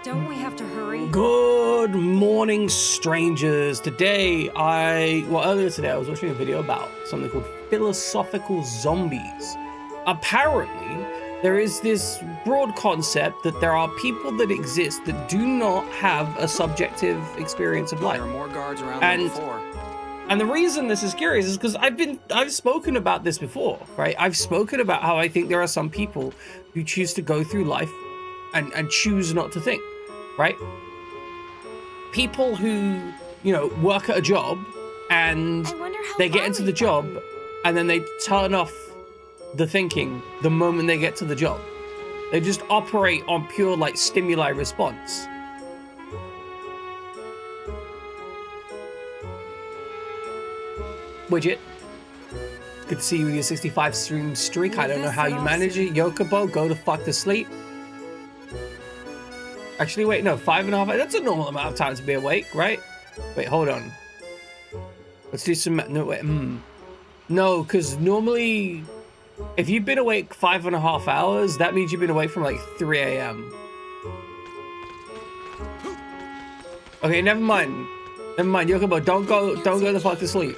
Don't we have to hurry? Good morning, strangers. Earlier today, I was watching a video about something called philosophical zombies. Apparently, there is this broad concept that there are people that exist that do not have a subjective experience of life. There are more guards around than before. And the reason this is curious is because I've spoken about this before, right? I've spoken about how I think there are some people who choose to go through life and choose not to think, right? People who, work at a job and they get into the job and then they turn off the thinking the moment they get to the job. They just operate on pure stimuli response. Widget, good to see you with your 65 stream streak. I don't know how you manage it. Yokobo, go the fuck to sleep. Actually, wait, no, 5.5 hours. That's a normal amount of time to be awake, right? Wait, hold on. Let's do some, no, wait, No, because normally, if you've been awake 5.5 hours, that means you've been awake from 3 a.m. Okay, never mind. Yokobo, don't go the fuck to sleep.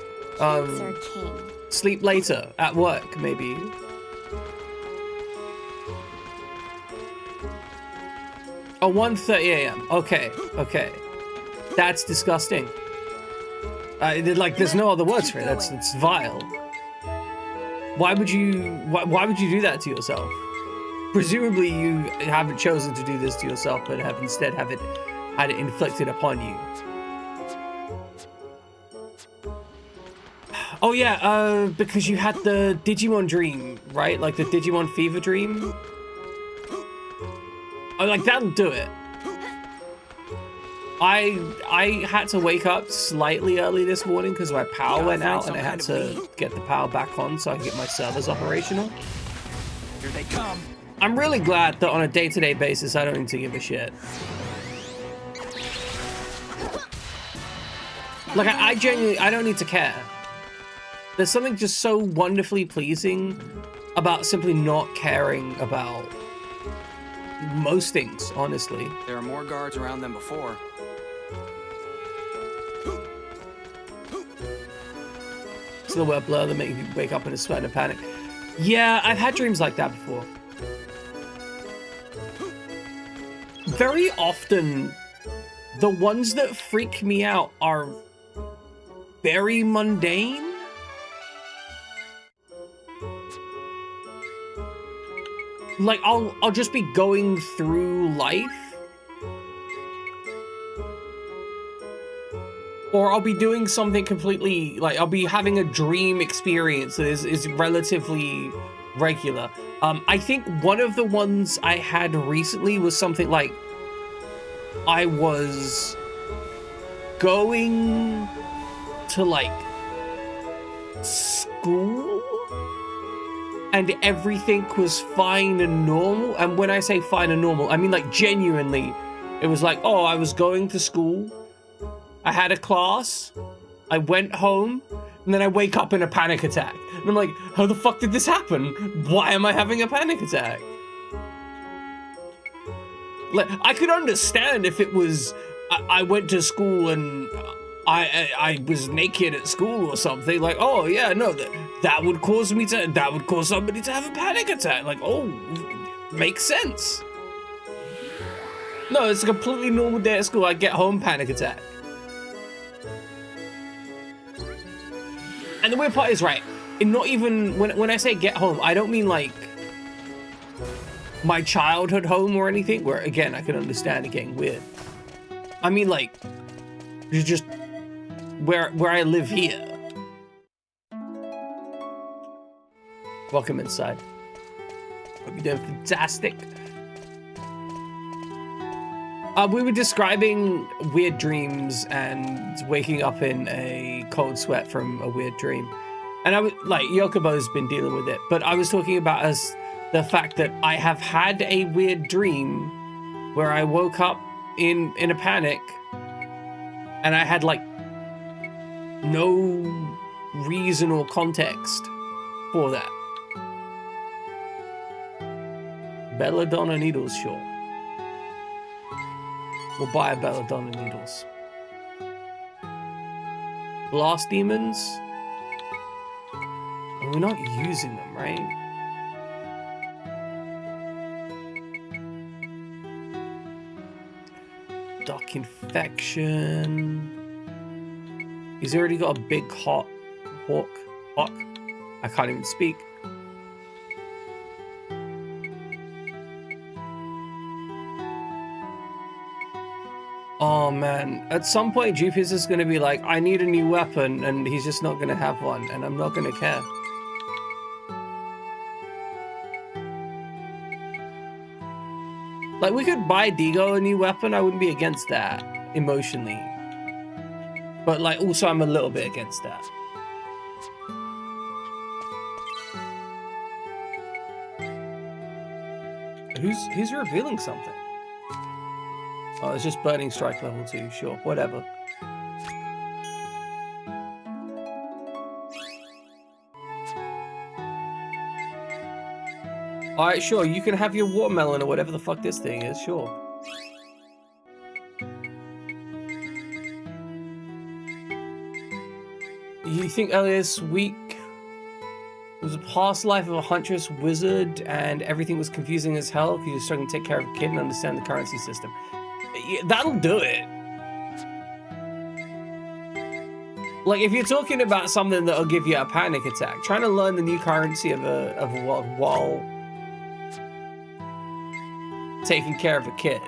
Sleep later at work, maybe. Oh, 1:30 a.m. Okay. That's disgusting. There's no other words for it. It's vile. Why would you do that to yourself? Presumably you haven't chosen to do this to yourself, but have instead had it inflicted upon you. Oh yeah, because you had the Digimon dream, right? Like the Digimon fever dream. Oh, that'll do it. I had to wake up slightly early this morning because my power went out and I had to get the power back on so I could get my servers operational. Here they come. I'm really glad that on a day-to-day basis I don't need to give a shit. I genuinely, I don't need to care. There's something just so wonderfully pleasing about simply not caring about most things, honestly. There are more guards around than before. It's the word blur that make you wake up in a sweat and a panic. Yeah, I've had dreams like that before. Very often, the ones that freak me out are very mundane. I'll just be going through life, or I'll be doing something completely, I'll be having a dream experience that is relatively regular. I think one of the ones I had recently was something like I was going to school and everything was fine and normal. And when I say fine and normal, I mean genuinely, it was oh, I was going to school, I had a class, I went home, and then I wake up in a panic attack. And I'm like, how the fuck did this happen? Why am I having a panic attack? I could understand if it was, I went to school and I was naked at school or something. Oh yeah, no, that would cause somebody to have a panic attack. Oh, makes sense. No, it's a completely normal day at school. I get home, panic attack. And the weird part is, right, not even, when I say get home, I don't mean my childhood home or anything, where again, I can understand it getting weird. I mean just where I live here. Welcome inside. Hope you're doing fantastic. We were describing weird dreams and waking up in a cold sweat from a weird dream. And I was Yokobo's been dealing with it, but I was talking about the fact that I have had a weird dream where I woke up in a panic and I had no reason or context for that. Belladonna Needles Short. We'll buy a belladonna needles. Blast demons? We're not using them, right? Duck infection. He's already got a big hawk. I can't even speak. Oh man, at some point Jupiter's is going to be like, I need a new weapon, and he's just not going to have one, and I'm not going to care. Like, we could buy Digo a new weapon, I wouldn't be against that, emotionally. But like, also I'm a little bit against that. Who's revealing something? Oh, it's just Burning Strike level 2, sure, whatever. Alright, sure, you can have your watermelon or whatever the fuck this thing is, sure. You think earlier this week was a past life of a huntress wizard and everything was confusing as hell because you're struggling to take care of a kid and understand the currency system. Yeah, that'll do it. Like, if you're talking about something that'll give you a panic attack, trying to learn the new currency of a world while taking care of a kid.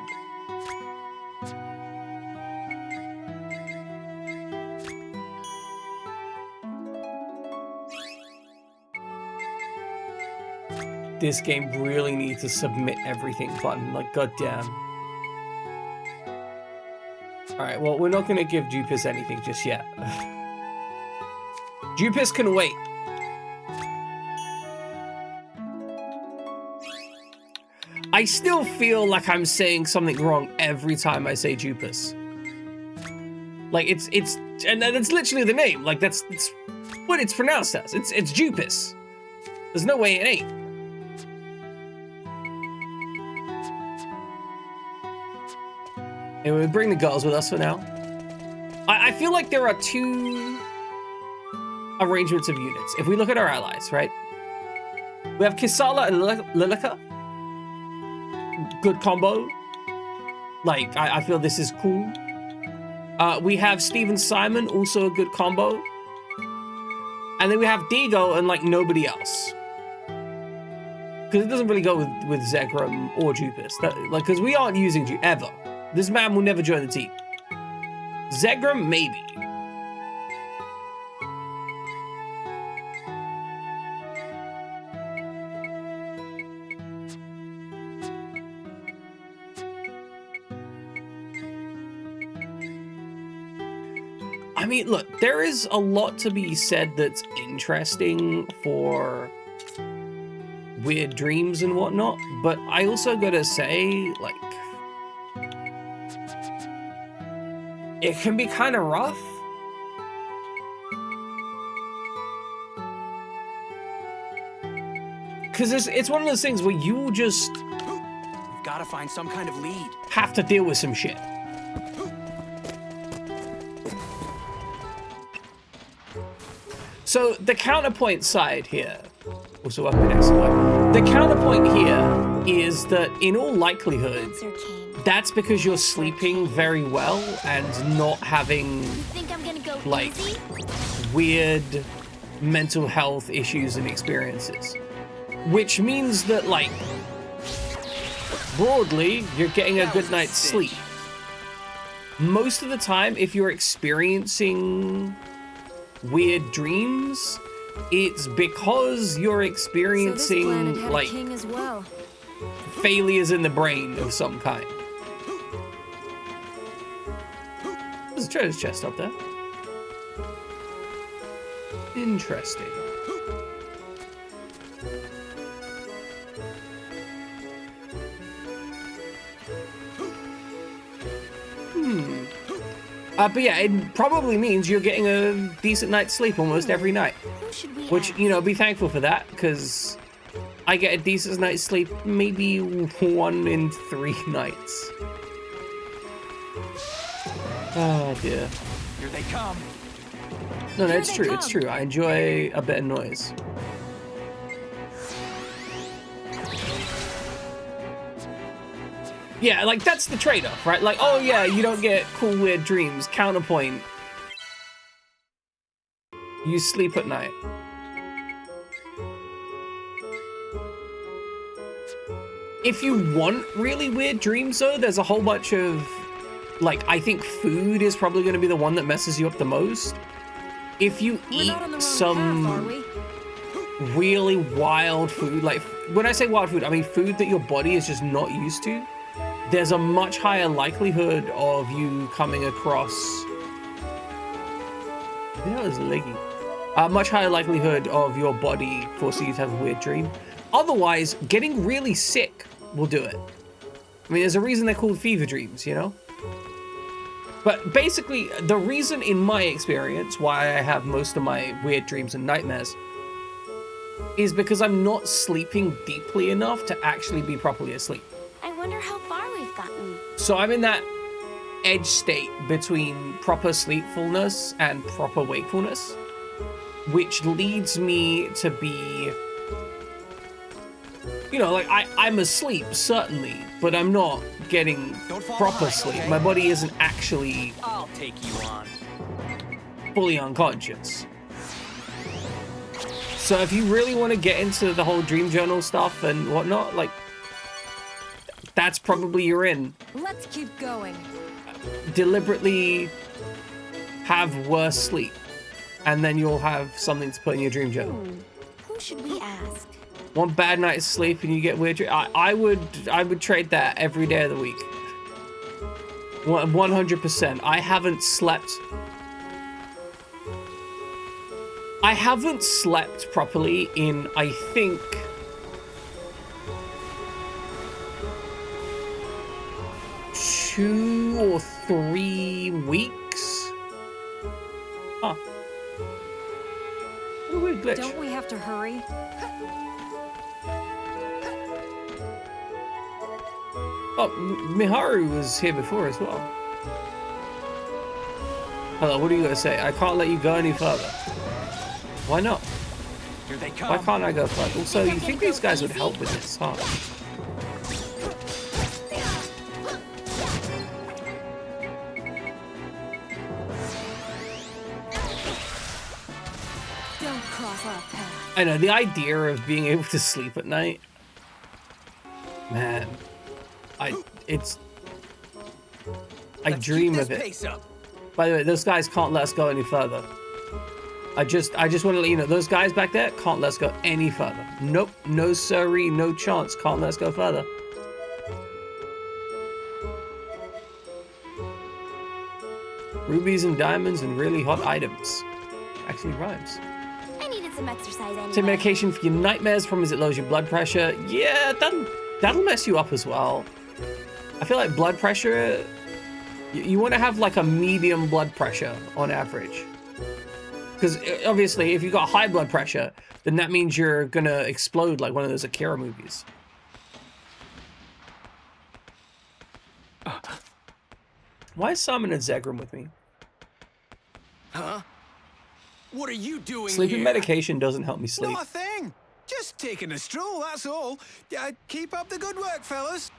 This game really needs a submit everything button, like goddamn. Alright, well, we're not gonna give Jupis anything just yet. Jupis can wait. I still feel like I'm saying something wrong every time I say Jupis. Like, and that's literally the name. Like, that's what it's pronounced as. It's Jupis. There's no way it ain't. And we bring the girls with us for now. I feel like there are two arrangements of units. If we look at our allies, right? We have Kisala and Lilica. Good combo. Like, I feel this is cool. We have Steve and Simon, also a good combo. And then we have Digo and, like, nobody else. Because it doesn't really go with Zegram or Jupis. Like, because we aren't using Jupis ever. This man will never join the team. Zegram, maybe. I mean, look, there is a lot to be said that's interesting for weird dreams and whatnot, but I also gotta say, like, it can be kind of rough. Because it's one of those things where you just... We've got to find some kind of lead. Have to deal with some shit. So the counterpoint side here... Also up next one. The counterpoint here is that in all likelihood... That's because you're sleeping very well and not having, like, weird mental health issues and experiences. Which means that, like, broadly, you're getting a good night's sleep. Most of the time, if you're experiencing weird dreams, it's because you're experiencing, like, failures in the brain of some kind. There's a treasure chest up there. Interesting. But yeah, it probably means you're getting a decent night's sleep almost every night. Which, you know, be thankful for that, because I get a decent night's sleep maybe 1 in 3 nights. Oh dear. Here they come. No, Here it's they true. come. It's true. I enjoy a bit of noise. Yeah, like that's the trade-off, right? Like, oh yeah, you don't get cool weird dreams. Counterpoint. You sleep at night. If you want really weird dreams though, there's a whole bunch of, like, I think food is probably going to be the one that messes you up the most. If you We're eat not on the wrong some path, are we? really wild food, like when I say wild food, I mean food that your body is just not used to, there's a much higher likelihood of you coming across, you know, it's leggy. A much higher likelihood of your body forcing you to have a weird dream. Otherwise, getting really sick will do it. I mean, there's a reason they're called fever dreams, you know? But basically, the reason in my experience why I have most of my weird dreams and nightmares is because I'm not sleeping deeply enough to actually be properly asleep. I wonder how far we've gotten. So I'm in that edge state between proper sleepfulness and proper wakefulness, which leads me to be, you know, like I'm asleep, certainly, but I'm not getting Don't fall proper behind, sleep. okay? My body isn't actually I'll take you on. fully unconscious. So if you really want to get into the whole dream journal stuff and whatnot, like, that's probably you're in. Let's keep going. Deliberately have worse sleep, and then you'll have something to put in your dream journal. Who should we ask? One bad night's sleep and you get weird dreams. I would trade that every day of the week. 100%. I haven't slept properly in, I think, two or 3 weeks. Huh. What a weird glitch. Don't we have to hurry? Oh, Miharu was here before as well. Hello, what are you gonna say? I can't let you go any further. Why not? Here they come. Why can't I go further? Also, you think these guys would help with this, huh? Don't cross our path. I know, the idea of being able to sleep at night, man, I Let's dream keep of this it. pace up. By the way, those guys can't let us go any further. I just want to let you know, those guys back there can't let us go any further. Nope, no siree, no chance, can't let us go further. Rubies and diamonds and really hot items. Actually rhymes. I needed some exercise anyway. Take medication for your nightmares from as it lowers your blood pressure. Yeah, that'll mess you up as well. I feel like blood pressure, you want to have like a medium blood pressure on average. Because obviously if you've got high blood pressure, then that means you're gonna explode like one of those Akira movies. Why is Simon and Zegram with me? Huh? What are you doing Sleeping here? medication doesn't help me sleep. Not a thing. Just taking a stroll, that's all. Keep up the good work, fellas.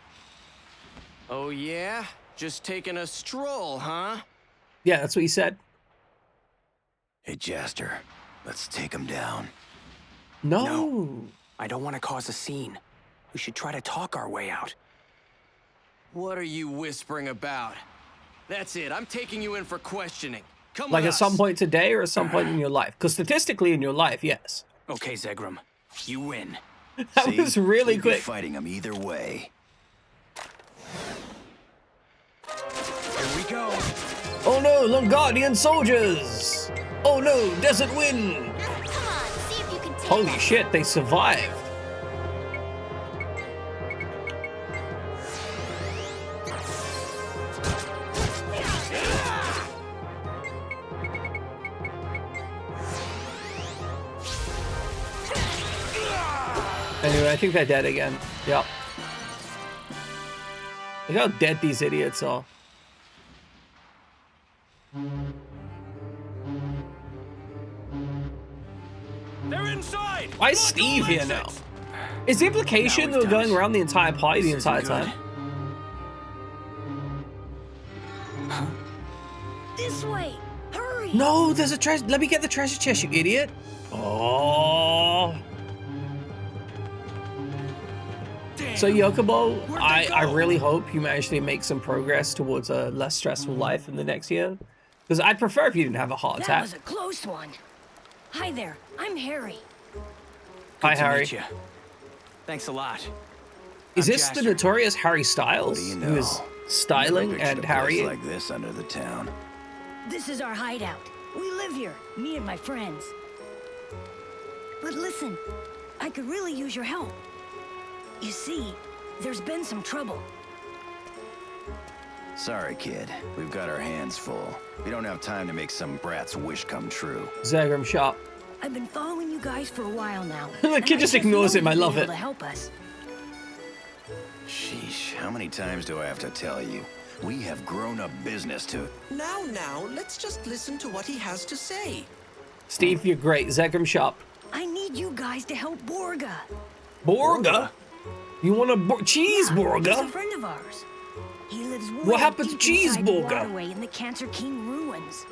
Oh yeah? Just taking a stroll, huh? Yeah, that's what he said. Hey, Jaster, let's take him down. No. I don't want to cause a scene. We should try to talk our way out. What are you whispering about? That's it. I'm taking you in for questioning. Come Like with at some us. point today or at some point in your life. Because statistically in your life, yes. Okay, Zegram. You win. That was really We'd be quick. fighting him either way. Here we go. Oh no, Longardian soldiers! Oh no, desert wind! Come on, see if you can take Holy us. shit, they survived. Anyway, I think they're dead again. Yep. Look how dead these idiots are. They're inside! Why is Steve here now? Is the implication that we're going around the entire party the entire time? This way! Hurry! No, there's a treasure. Let me get the treasure chest, you idiot. Oh. So Yokobo, I really hope you manage to make some progress towards a less stressful life in the next year. Because I'd prefer if you didn't have a heart That attack. was a close one. Hi there, I'm Harry. Hi, Good to Harry. meet you. Thanks a lot. Is I'm this the Jasper. notorious Harry Styles, What do you who is know? styling Never and pictured a place harrying? like this under the town. This is our hideout. We live here, me and my friends. But listen, I could really use your help. You see, there's been some trouble. Sorry, kid. We've got our hands full. We don't have time to make some brat's wish come true. Zagram shop. I've been following you guys for a while now. The and kid I just ignores know him. I you'll be love able it. To help us. Sheesh, how many times do I have to tell you? We have grown-up business to... Now, let's just listen to what he has to say. Steve, you're great. Zagram shop. I need you guys to help Borga. Borga? You want a cheese He's a Borga? friend of ours. He lives way What happened to deep Cheese inside the Borga? waterway in the Cancer King ruins.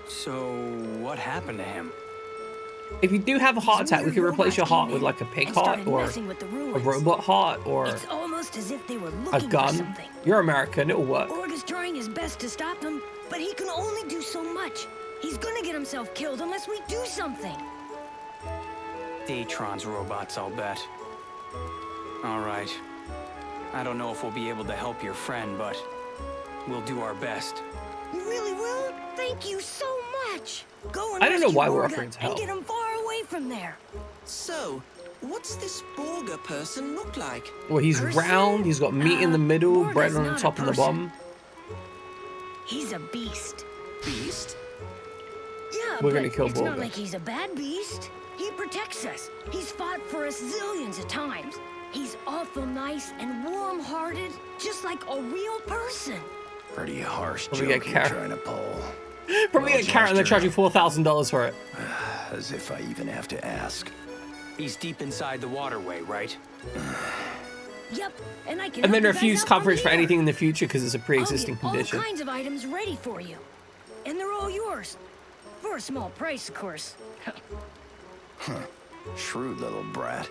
So, what happened to him? If you do have a heart attack, we Weird can replace your robots heart came with in like a pig and heart started or messing with the a ruins. robot heart or It's almost as if they were a looking for gun. something. You're American, it'll work. Borga's trying his best to stop him, but he can only do so much. He's gonna get himself killed unless we do something. Datron's robots, I'll bet. All right. I don't know if we'll be able to help your friend, but we'll do our best. You really will? Thank you so much. Go and I don't know rescue why we're Borga offering to help. and get him far away from there. So, what's this Borga person look like? Well, he's Person? round, he's got meat in the middle, Borga's bread on the not a top and the person. bottom. He's a beast. Beast? Yeah, We're but gonna kill it's not Borga. like he's a bad beast. He protects us. He's fought for us zillions of times. He's awful nice and warm-hearted, just like a real person. Pretty harsh Probably joke get you're car- trying to pull. Probably Well, get a carrot and they're Chester. charging $4,000 for it. As if I even have to ask. He's deep inside the waterway, right? Yep, and I can. And then help you guys refuse out from coverage for here. anything in the future because it's a I'll pre-existing get all condition. kinds of items ready for you, and they're all yours, for a small price, of course. Shrewd little brat.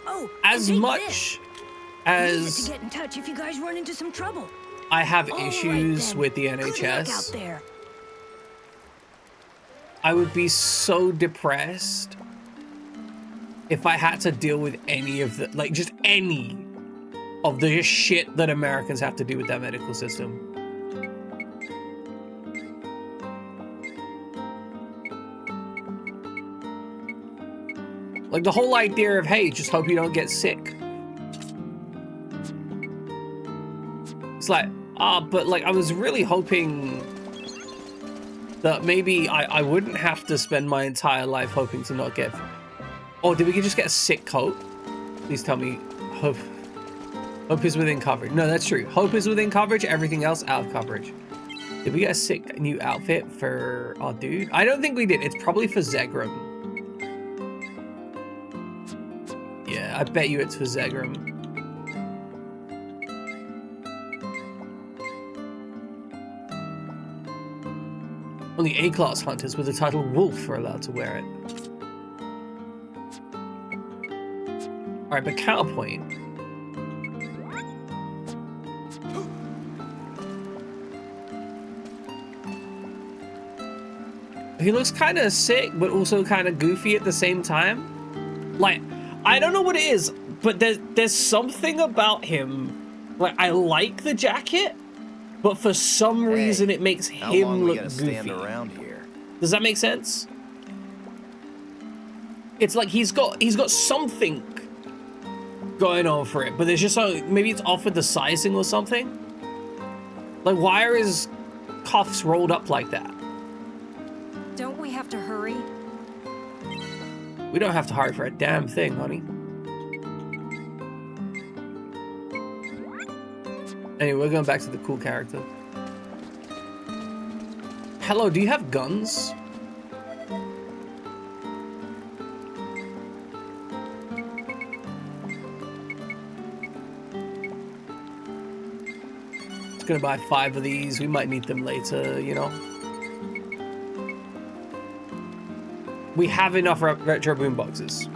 Oh, As and take much this. Use it as to get in touch if you guys run into some trouble. I have All right, issues then. with the Good luck out NHS, there. I would be so depressed if I had to deal with any of the, like, just any of the shit that Americans have to do with their medical system. Like the whole idea of, hey, just hope you don't get sick. It's like, but like I was really hoping that maybe I wouldn't have to spend my entire life hoping to not get... Oh, did we just get a sick coat? Please tell me hope is within coverage. No, that's true. Hope is within coverage, everything else out of coverage. Did we get a sick new outfit for our dude? I don't think we did. It's probably for Zegram. Yeah, I bet you it's for Zegram. Only A-class hunters with the title Wolf are allowed to wear it. Alright, but counterpoint. He looks kind of sick, but also kind of goofy at the same time. Like, I don't know what it is, but there's something about him. Like, I like the jacket, but for some reason it makes How him long we look gotta goofy. stand around here? Does that make sense? It's like he's got something going on for it, but there's just so maybe it's off with the sizing or something. Like, why are his cuffs rolled up like that? Don't we have to hurry? We don't have to hurry for a damn thing, honey. Anyway, we're going back to the cool character. Hello, do you have guns? Just gonna buy 5 of these. We might need them later, you know. We have enough retro boom boxes.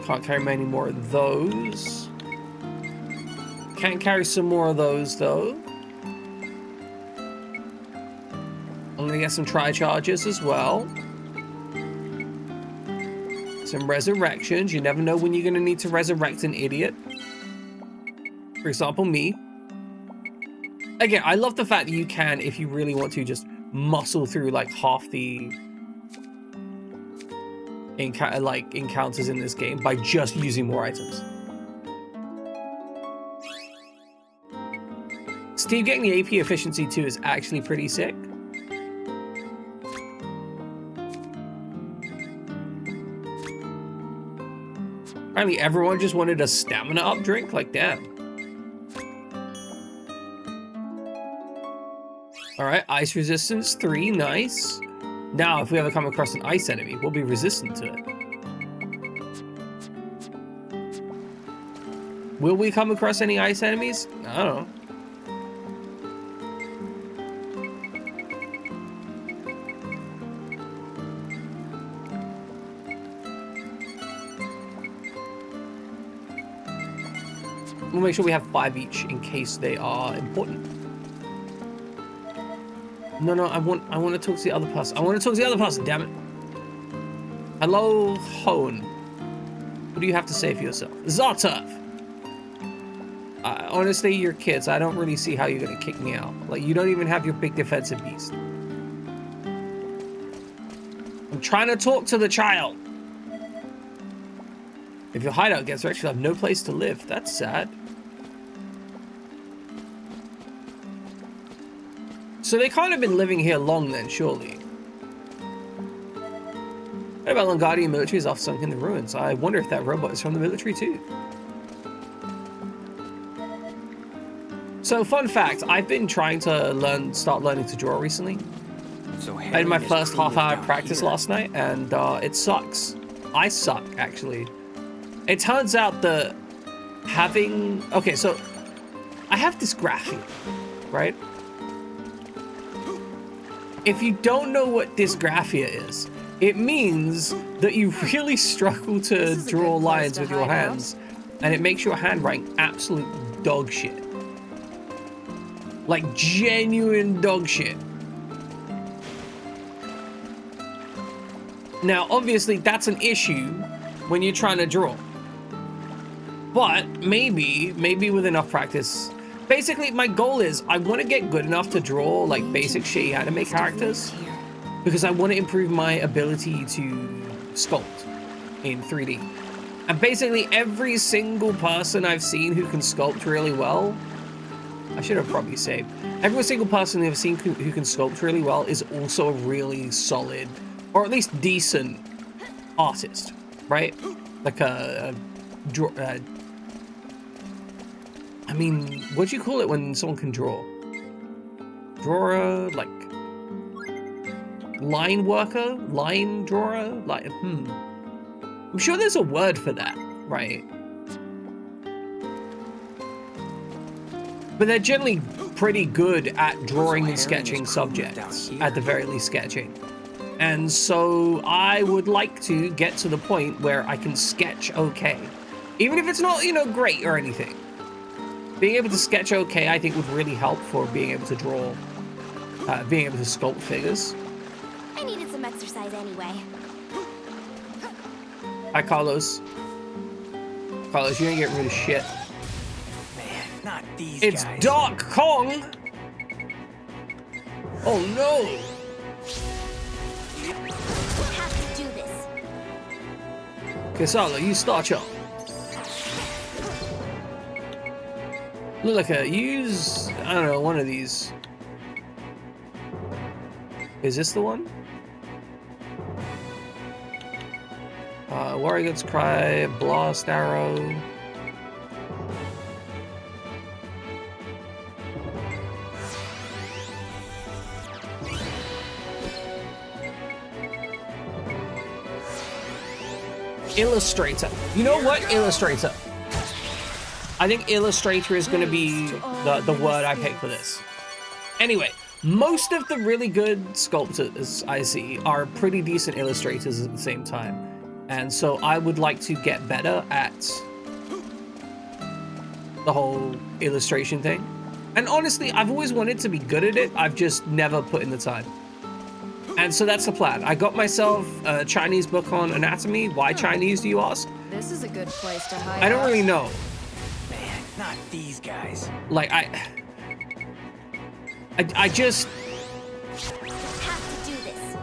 Can't carry many more of those. Can't carry some more of those though. I'm gonna get some tri-charges as well. Some resurrections. You never know when you're gonna need to resurrect an idiot. For example, me. Again, I love the fact that you can, if you really want to, just muscle through like half the encounters in this game by just using more items. Steve getting the AP efficiency too is actually pretty sick. Apparently everyone just wanted a stamina up drink, like damn. Alright, ice resistance 3, nice. Now, if we ever come across an ice enemy, we'll be resistant to it. Will we come across any ice enemies? I don't know. We'll make sure we have 5 each in case they are important. No, I want to talk to the other person. I want to talk to the other person, damn it. Hello, Hone. What do you have to say for yourself? Zartov! Honestly, you're kids. I don't really see how you're going to kick me out. Like, you don't even have your big defensive beast. I'm trying to talk to the child. If your hideout gets wrecked, you'll have no place to live. That's sad. So they can't have been living here long then, surely. What about Longardian military is off sunk in the ruins? I wonder if that robot is from the military too. So fun fact, I've been trying to start learning to draw recently. So I had my first half-hour practice last night, and it sucks. I suck, actually. It turns out that having... Okay, so I have dysgraphia, right? If you don't know what dysgraphia is, it means that you really struggle to draw lines with your hands, and it makes your handwriting absolute dog shit. Like genuine dog shit. Now, obviously, that's an issue when you're trying to draw. But maybe with enough practice. Basically, my goal is I want to get good enough to draw like basic shitty anime characters because I want to improve my ability to sculpt in 3D. And basically every single person I've seen who can sculpt really well, I should have probably saved. Every single person I've seen who can sculpt really well is also a really solid, or at least decent artist, right? Like I mean, what do you call it when someone can draw? Drawer, like line worker, line drawer, like I'm sure there's a word for that, right? But they're generally pretty good at drawing and sketching subjects, at the very least sketching. And so I would like to get to the point where I can sketch okay. Even if it's not, you know, great or anything. Being able to sketch okay, I think would really help for being able to draw, being able to sculpt figures. I needed some exercise anyway. Hi, Carlos. Carlos, you ain't getting rid of shit. Man, not these It's guys. Dark Kong! Oh no! We have to do this. Kesala, you start up. Look like a use, I don't know, one of these. Is this the one? Warrior Gods Cry, Blast Arrow. Illustrator. You know what? Illustrator. I think Illustrator is going to be the word I pick for this. Anyway, most of the really good sculptors I see are pretty decent illustrators at the same time. And so I would like to get better at the whole illustration thing. And honestly, I've always wanted to be good at it. I've just never put in the time. And so that's the plan. I got myself a Chinese book on anatomy. Why Chinese, do you ask? This is a good place to hide. I don't really know. Man, not these guys. Like, I just... Have to do this.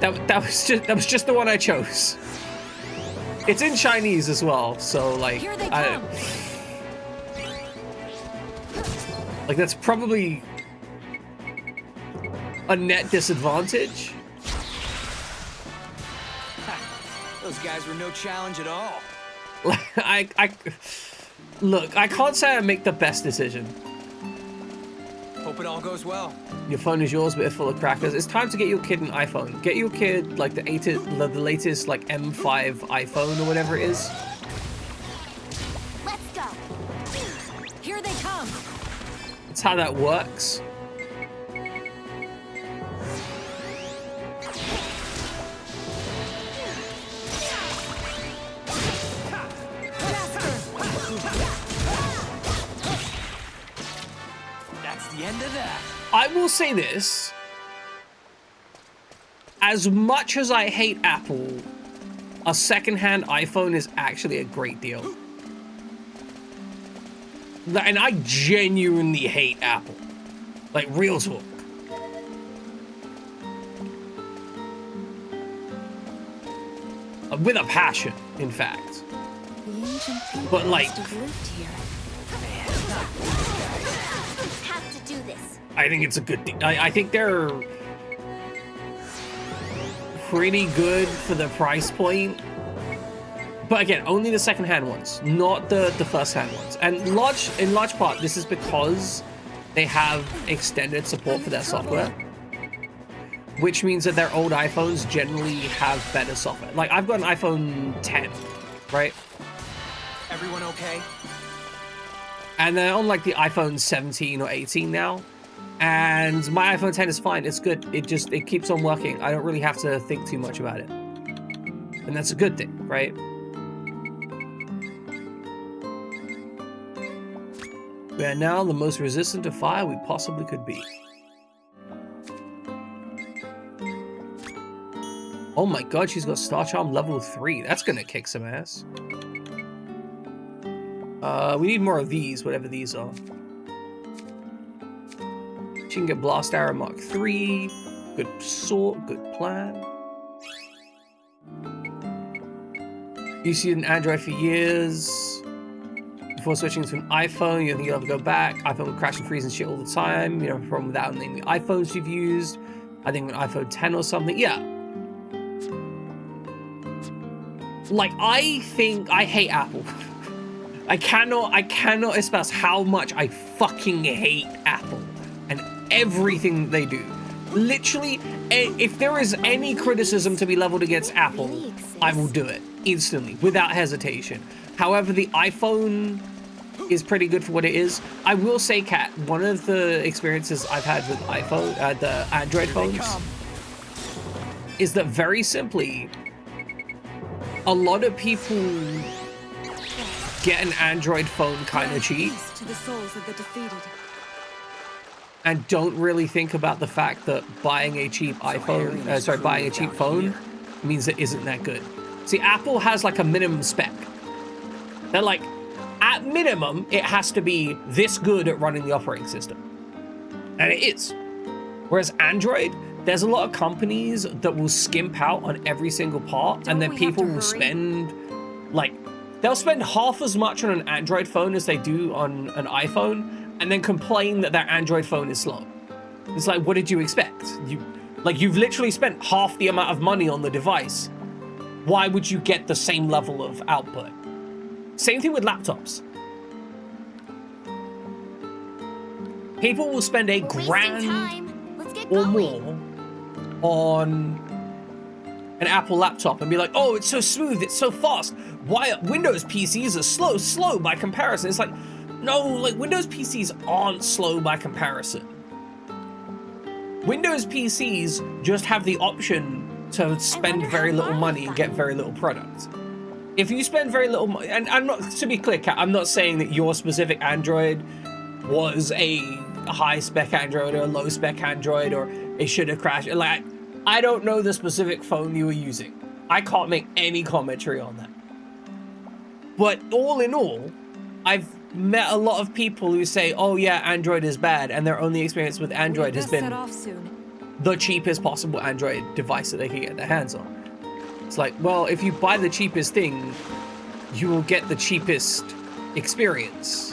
That was just the one I chose. It's in Chinese as well, so like Here they come. Like that's probably a net disadvantage. Those guys were no challenge at all. Look, I can't say I make the best decision. Hope it all goes well. Your phone is yours, but it's full of crackers. It's time to get your kid an iPhone. Get your kid like the latest like M5 iPhone or whatever it is. Let's go. Here they come. That's how that works. That's the end of that. I will say this. As much as I hate Apple, a secondhand iPhone is actually a great deal. And I genuinely hate Apple. Like, real talk. With a passion, in fact. The ancient people But, like, must have lived here. Have to do this. I think it's a good thing. I think they're pretty good for the price point. But again, only the second-hand ones, not the first-hand ones. And in large part, this is because they have extended support for their software, which means that their old iPhones generally have better software. Like, I've got an iPhone 10, right? Everyone okay? And they're on, like, the iPhone 17 or 18 now. And my iPhone 10 is fine. It's good. It keeps on working. I don't really have to think too much about it. And that's a good thing, right? We are now the most resistant to fire we possibly could be. Oh my god, she's got Star Charm level 3. That's gonna kick some ass. We need more of these, whatever these are. She can get Blast Arrow Mark 3. Good sort, good plan. Used an Android for years. Before switching to an iPhone, you don't think you'll ever go back. iPhone will crash and freeze and shit all the time. You know, problem without naming the iPhones you've used. I think an iPhone 10 or something. Yeah. Like, I think I hate Apple. I cannot express how much I fucking hate Apple and everything they do. Literally, if there is any criticism to be leveled against Apple, I will do it instantly, without hesitation. However, the iPhone is pretty good for what it is. I will say, Kat, one of the experiences I've had with iPhone, the Android phones, is that very simply, a lot of people get an Android phone kind of cheap To the souls of the defeated. and don't really think about the fact that buying a cheap iPhone, buying a cheap phone means it isn't that good. See, Apple has like a minimum spec. They're like, at minimum, it has to be this good at running the operating system. And it is. Whereas Android, there's a lot of companies that will skimp out on every single part, and then people will spend, like, they'll spend half as much on an Android phone as they do on an iPhone, and then complain that their Android phone is slow. It's like, what did you expect? You've literally spent half the amount of money on the device, why would you get the same level of output? Same thing with laptops. People will spend a grand or more on an Apple laptop and be like, oh, it's so smooth, it's so fast. Why Windows PCs are slow by comparison? It's like, no, like Windows PCs aren't slow by comparison. Windows PCs just have the option to spend very little money and get very little product. If you spend very little money, and I'm not, to be clear, Kat, I'm not saying that your specific Android was a high spec Android or a low spec Android or it should have crashed. Like, I don't know the specific phone you were using. I can't make any commentary on that. But all in all, I've met a lot of people who say, oh yeah, Android is bad, and their only experience with Android has been the cheapest possible Android device that they can get their hands on. It's like, well, if you buy the cheapest thing, you will get the cheapest experience.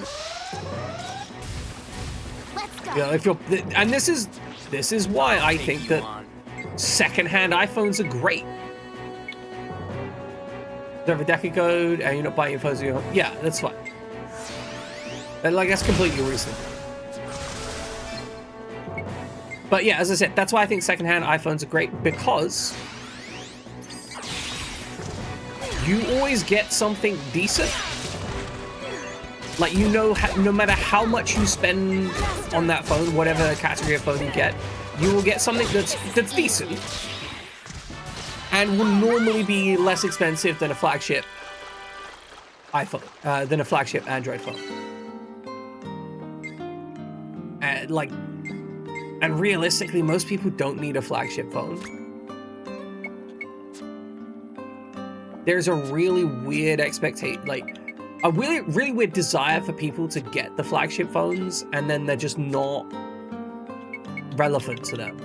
Let's go. You know, if you're, and this is why I think that secondhand iPhones are great. You have a decade code and you're not buying your phones at your home. Yeah, that's fine. And like, that's completely reasonable. But yeah, as I said, that's why I think secondhand iPhones are great, because you always get something decent. Like, you know, no matter how much you spend on that phone, whatever category of phone you get, you will get something that's decent and will normally be less expensive than a flagship iPhone, than a flagship Android phone. And realistically, most people don't need a flagship phone. There's a really weird expectation, like a really weird desire for people to get the flagship phones, and then they're just not relevant to them.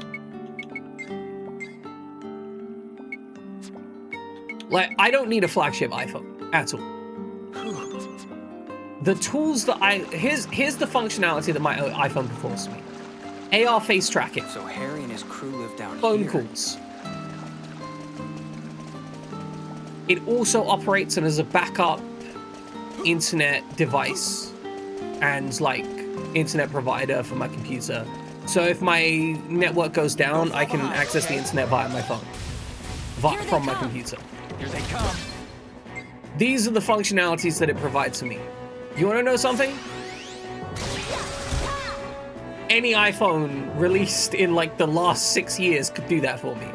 Like, I don't need a flagship iPhone at all. The tools that here's the functionality that my iPhone performs to me. AR face tracking. So Harry and his crew live down phone here. calls. It also operates as a backup internet device and like internet provider for my computer. So if my network goes down, I can access the internet via my phone, from my computer. Here they come. These are the functionalities that it provides to me. You want to know something? Any iPhone released in like the last 6 years could do that for me.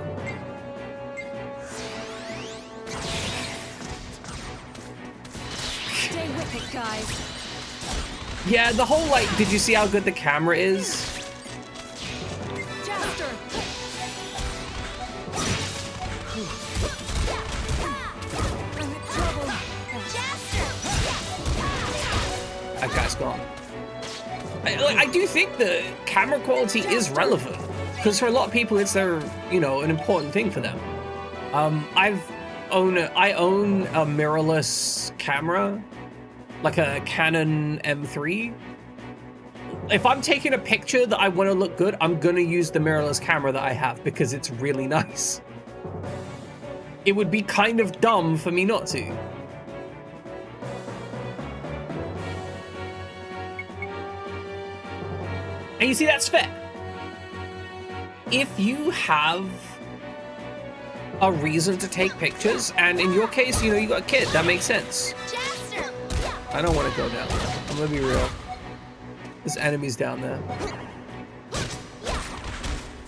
Stay with it, guys. Yeah, the whole like, did you see how good the camera is? Jaster. I'm in trouble. That guy's gone. I do think the camera quality is relevant, because for a lot of people it's their, you know, an important thing for them. I own a mirrorless camera, like a Canon M3. If I'm taking a picture that I want to look good, I'm gonna use the mirrorless camera that I have because it's really nice. It would be kind of dumb for me not to. And you see, that's fair. If you have a reason to take pictures, and in your case, you know, you got a kid, that makes sense. I don't want to go down there. I'm gonna be real. There's enemies down there.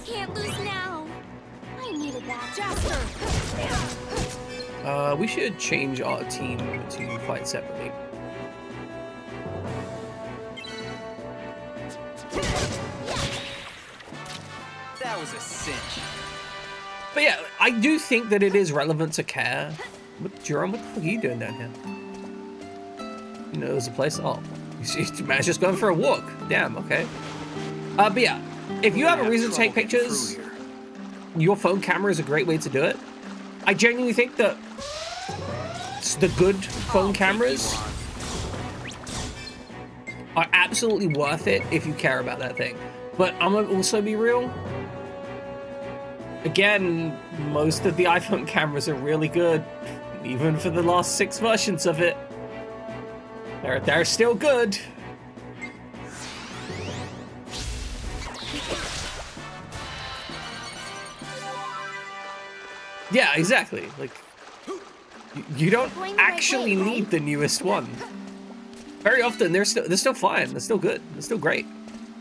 Can't lose now. I needed that. Jaster. We should change our team to fight separately. That was a cinch. But yeah, I do think that it is relevant to care. Jerome, what the fuck are you doing down here? You know, there's a place. Oh, man's just going for a walk. Damn, okay. But yeah, if you have a reason to take pictures, your phone camera is a great way to do it. I genuinely think that the good phone cameras are absolutely worth it if you care about that thing. But I'm gonna also be real. Again, most of the iPhone cameras are really good, even for the last 6 versions of it. They're still good. Yeah, exactly. Like, you don't actually need the newest one. Very often, they're still fine. They're still good. They're still great.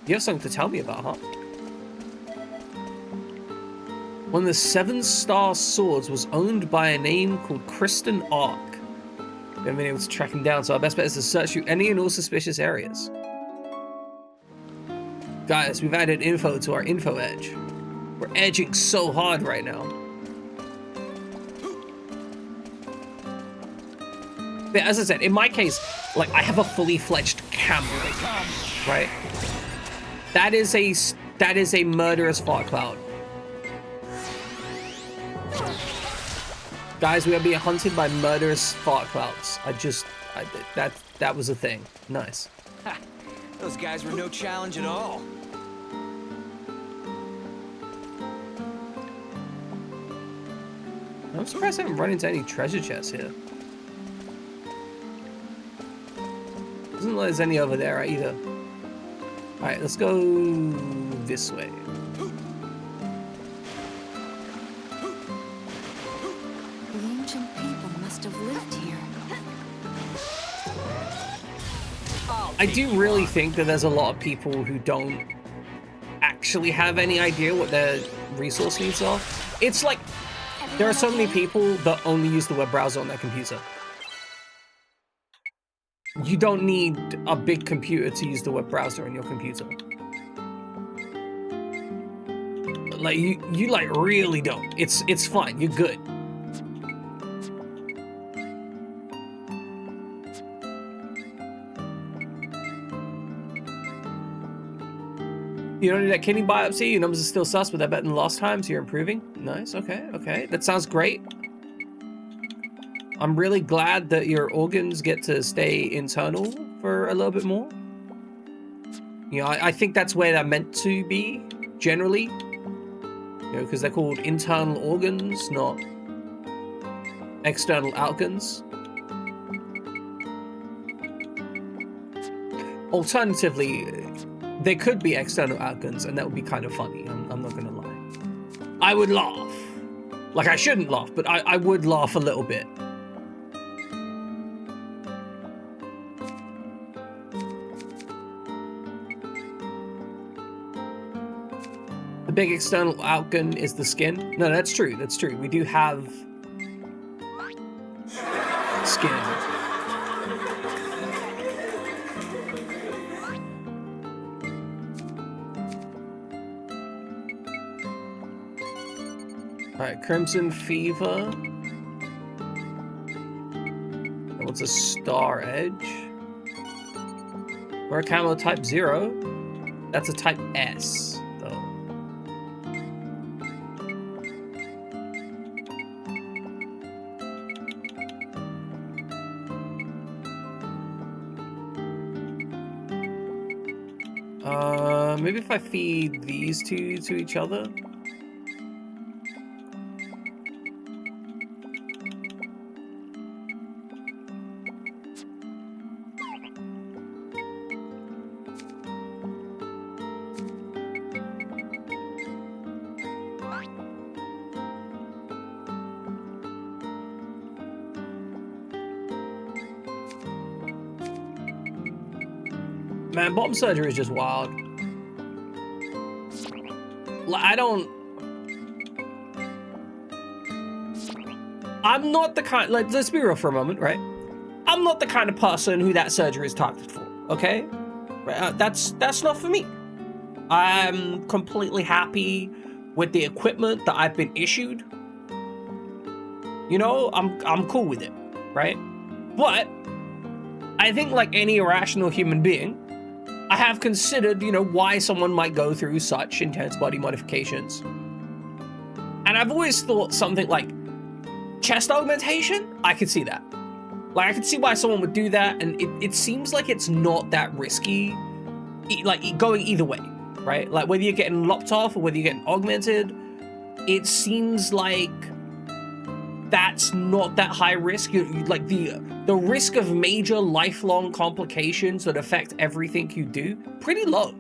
You have something to tell me about, huh? One of the 7-star swords was owned by a name called Kristen Ark. We haven't been able to track him down, so our best bet is to search through any and all suspicious areas. Guys, we've added info to our info edge. We're edging so hard right now. But as I said, in my case, like, I have a fully fledged camera, right? That is a murderous fart cloud. Guys, we are being hunted by murderous fart clouds. That was a thing. Nice. Ha, those guys were no challenge at all. I'm surprised I haven't run into any treasure chests here. Doesn't look like there's any over there either. Alright, let's go this way. The ancient people must have lived here. I do really think that there's a lot of people who don't actually have any idea what their resource needs are. It's like, there are so many people that only use the web browser on their computer. You don't need a big computer to use the web browser on your computer. Like, you like really don't. It's fine, you're good. You don't need that kidney biopsy, your numbers are still sus, but they're better than last time, so you're improving. Nice, okay, okay. That sounds great. I'm really glad that your organs get to stay internal for a little bit more. You know, I think that's where they're meant to be, generally. You know, because they're called internal organs, not external organs. Alternatively, there could be external organs, and that would be kind of funny. I'm not gonna lie. I would laugh. Like, I shouldn't laugh, but I would laugh a little bit. The big external organ is the skin. No, that's true. That's true. We do have skin. Alright, Crimson Fever. That one's a Star Edge. We're a camo type 0. That's a type S, though. Maybe if I feed these two to each other. Man, bottom surgery is just wild. Like, I'm not the kind, like, let's be real for a moment, right? I'm not the kind of person who that surgery is targeted for, okay? Right, that's not for me. I'm completely happy with the equipment that I've been issued. You know, I'm cool with it, right? But I think, like any irrational human being, I have considered, you know, why someone might go through such intense body modifications. And I've always thought something like chest augmentation, I could see that. Like, I could see why someone would do that, and it seems like it's not that risky, like, going either way, right? Like, whether you're getting lopped off or whether you're getting augmented, it seems like that's not that high risk. Like the risk of major lifelong complications that affect everything you do, pretty low,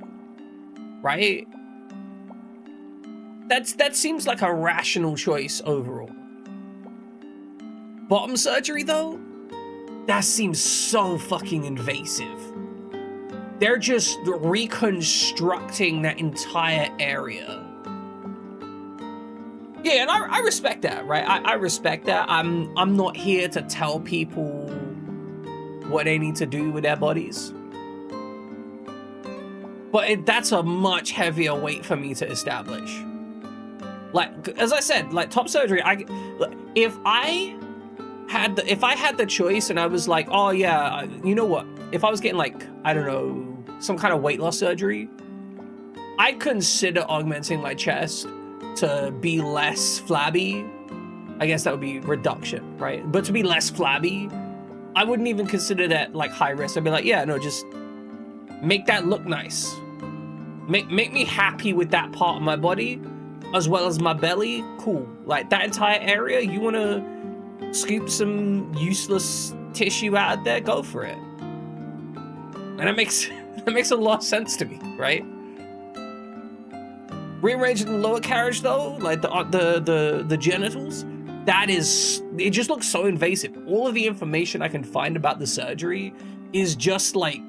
right? That seems like a rational choice overall. Bottom surgery though, that seems so fucking invasive. They're just reconstructing that entire area. Yeah, and I respect that, right? I respect that. I'm not here to tell people what they need to do with their bodies. But that's a much heavier weight for me to establish. Like, as I said, like top surgery, if I had the choice and I was like, oh yeah, you know what? If I was getting like, I don't know, some kind of weight loss surgery, I'd consider augmenting my chest to be less flabby. I guess that would be reduction, right? But to be less flabby, I wouldn't even consider that like high risk. I'd be like, yeah, no, just make that look nice. Make me happy with that part of my body, as well as my belly. Cool. Like that entire area, you want to scoop some useless tissue out of there, go for it. And that makes a lot of sense to me, right? Rearranging the lower carriage though, like the genitals, it just looks so invasive. All of the information I can find about the surgery is just like,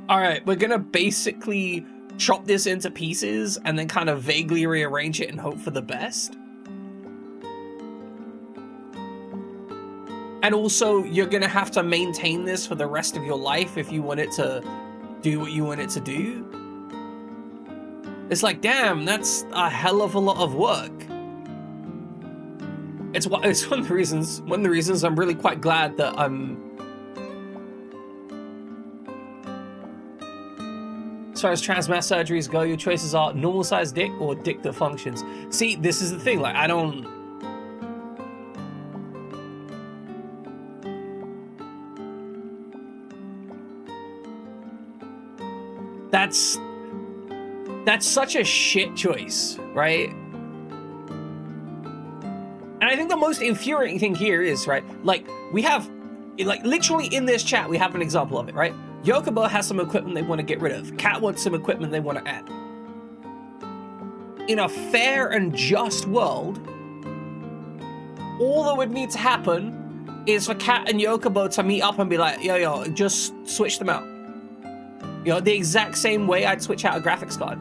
all right, we're gonna basically chop this into pieces and then kind of vaguely rearrange it and hope for the best. And also, you're gonna have to maintain this for the rest of your life if you want it to do what you want it to do. It's like, damn, that's a hell of a lot of work. It's one of the reasons I'm really quite glad that as far as trans mass surgeries go, your choices are normal sized dick or dick that functions. See, this is the thing, like that's such a shit choice, right? And I think the most infuriating thing here is, right, like we have, like literally in this chat, we have an example of it, right? Yokobo has some equipment they want to get rid of. Kat wants some equipment they want to add. In a fair and just world, all that would need to happen is for Kat and Yokobo to meet up and be like, yo, just switch them out. You know, the exact same way I'd switch out a graphics card.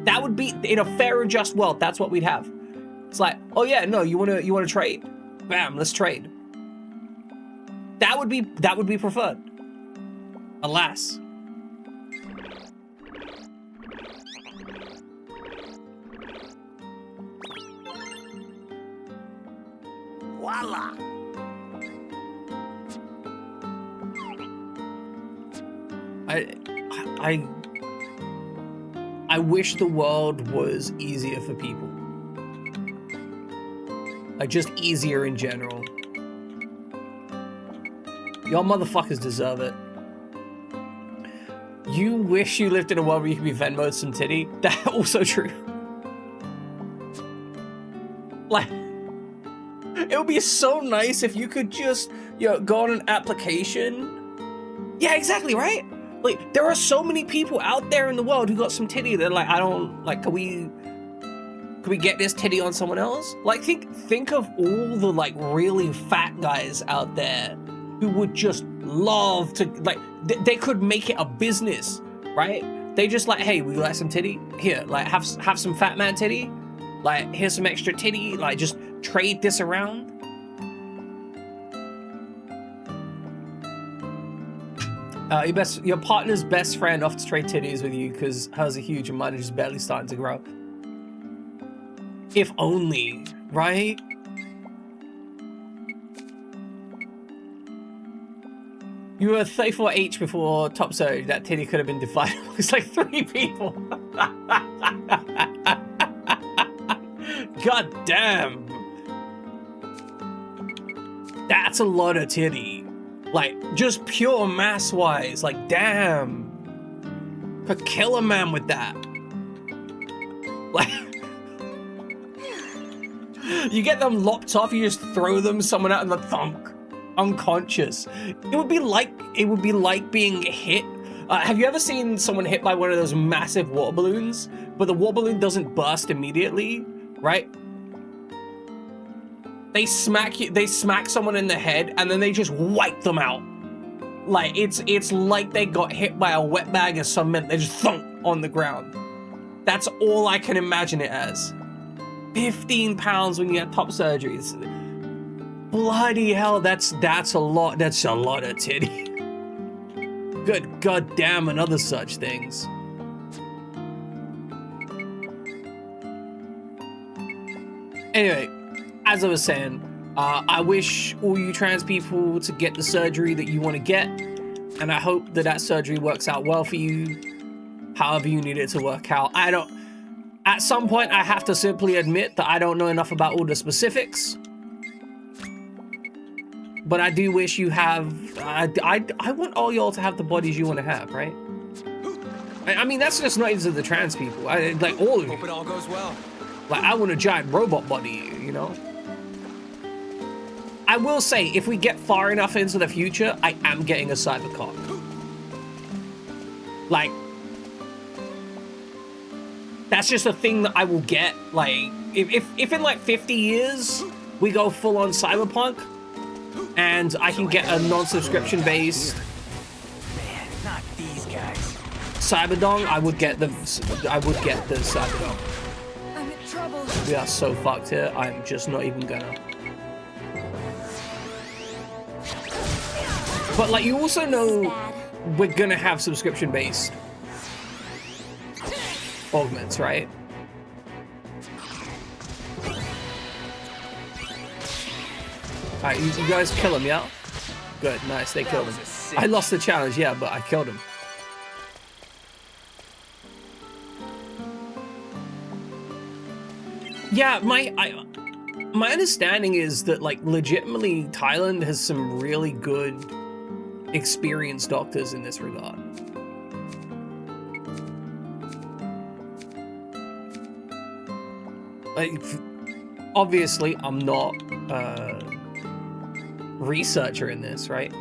That would be, in a fair and just world, that's what we'd have. It's like, oh yeah, no, you wanna trade? Bam, let's trade. That would be preferred. Alas. Voila! I wish the world was easier for people. Like, just easier in general. Y'all motherfuckers deserve it. You wish you lived in a world where you could be Venmo'd some titty? That's also true. Like, it would be so nice if you could just, go on an application. Yeah, exactly, right? Like, there are so many people out there in the world who got some titty that like, can we get this titty on someone else? Like, think of all the like really fat guys out there who would just love to, like, they could make it a business, right? They just like, hey, would you like some titty? Here, like, have some fat man titty. Like, here's some extra titty. Like, just trade this around. Your partner's best friend off to trade titties with you because hers are huge and mine are just barely starting to grow. If only, right? You were 34H before top surgery. That titty could have been divided. It's like 3 people. God damn. That's a lot of titty. Like, just pure mass-wise. Like, damn. Could kill a man with that. Like, You get them lopped off, you just throw them, someone out in the thunk, unconscious. It would be like being hit. Have you ever seen someone hit by one of those massive water balloons, but the water balloon doesn't burst immediately, right? They smack someone in the head, and then they just wipe them out. Like, it's like they got hit by a wet bag of cement. They just thunk on the ground. That's all I can imagine it as. 15 pounds when you get top surgeries. Bloody hell, that's a lot. That's a lot of titty. Good goddamn, and other such things. Anyway, as I was saying, I wish all you trans people to get the surgery that you want to get, and I hope that surgery works out well for you, however you need it to work out. At some point, I have to simply admit that I don't know enough about all the specifics. But I do wish you have, I want all y'all to have the bodies you want to have, right? I mean, that's just not even the trans people. Like, all of you. Hope it all goes well. Like, I want a giant robot body, you know? I will say, if we get far enough into the future, I am getting a cybercop. Like, that's just a thing that I will get. Like, if in like 50 years, we go full on cyberpunk, and I can get a non-subscription based Man, not these guys. Cyberdong, I would get the Cyberdong. I'm in trouble. We are so fucked here, I'm just not even gonna. But like, you also know we're gonna have subscription based augments, right? Alright, you guys kill him, yeah? Good, nice, they killed him. I lost the challenge, yeah, but I killed him. Yeah, my understanding is that, like, legitimately Thailand has some really good experienced doctors in this regard. Like, obviously, I'm not researcher in this, right?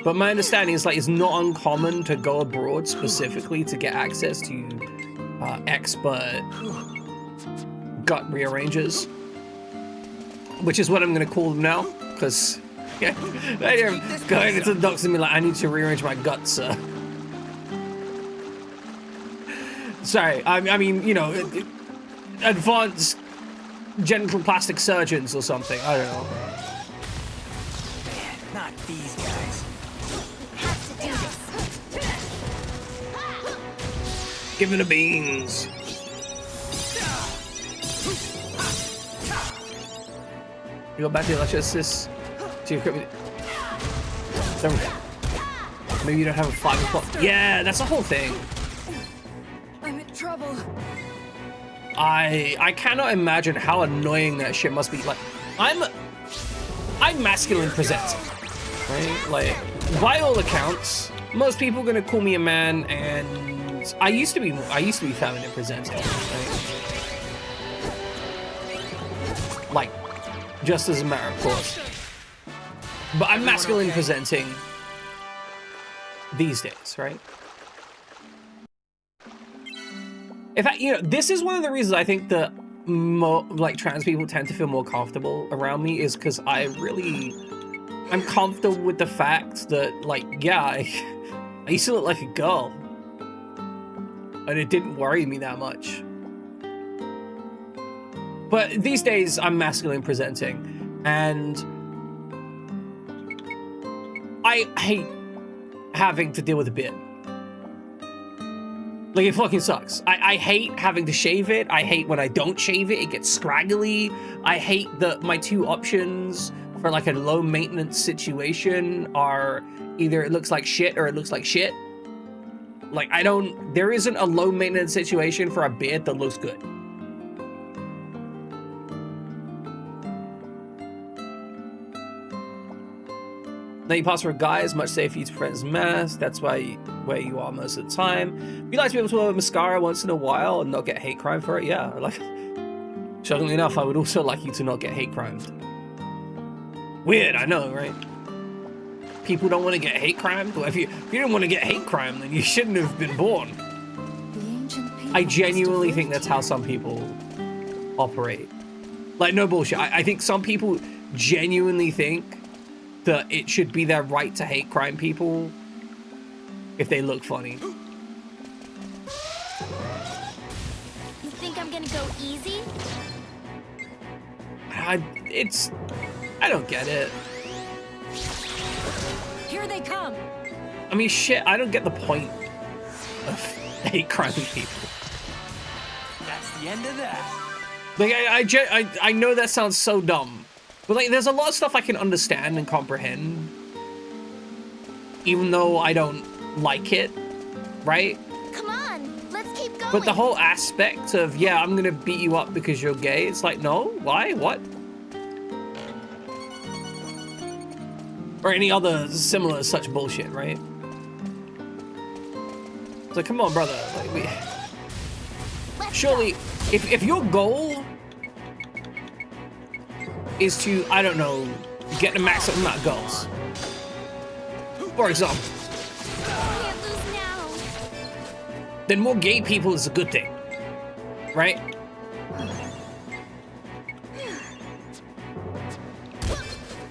But my understanding is, like, it's not uncommon to go abroad specifically to get access to expert gut rearrangers, which is what I'm going to call them now, because yeah, they're going into the doctor and be like, I need to rearrange my gut, sir. Sorry, I mean, you know, advanced genital plastic surgeons or something, I don't know. Man, not these guys. Give me the beans. You go back to the electricist to your equipment. Maybe you don't have a 5 o'clock. Yeah, that's the whole thing. I'm in trouble. I cannot imagine how annoying that shit must be. Like, I'm masculine presenting, right? Like, by all accounts, most people are gonna call me a man, and I used to be feminine presenting, right? Like, just as a matter of course. But I'm masculine presenting these days, right? In fact, you know, this is one of the reasons I think that like trans people tend to feel more comfortable around me, is because I'm comfortable with the fact that, like, yeah, I used to look like a girl, and it didn't worry me that much. But these days, I'm masculine presenting, and I hate having to deal with a beard. Like, it fucking sucks. I hate having to shave it. I hate when I don't shave it. It gets scraggly. I hate that my two options for, like, a low maintenance situation are either it looks like shit or it looks like shit. Like, there isn't a low maintenance situation for a beard that looks good. Now you pass for a guy is much safer for you to friends mask. That's where you are most of the time. You like to be able to wear mascara once in a while and not get hate crime for it. Yeah, like, Shockingly enough, I would also like you to not get hate crimed. Weird, I know, right? People don't want to get hate crimed. Well, if you didn't want to get hate crimed, then you shouldn't have been born. The ancient people I must genuinely have think lived that's how here. some people operate. Like, no bullshit. I think some people genuinely think that it should be their right to hate crime people if they look funny. You think I'm gonna go easy? I don't get it. Here they come. I mean, shit, I don't get the point of hate criming people. That's the end of that. Like, I know that sounds so dumb, but like, there's a lot of stuff I can understand and comprehend, even though I don't like it, right? Come on, let's keep going. But the whole aspect of, yeah, I'm gonna beat you up because you're gay, it's like, no, why, what? Or any other similar such bullshit, right? It's like, come on, brother, like, Let's surely, if your goal is to, I don't know, get the maximum amount of girls, for example, go. Can't lose now. then more gay people is a good thing, right?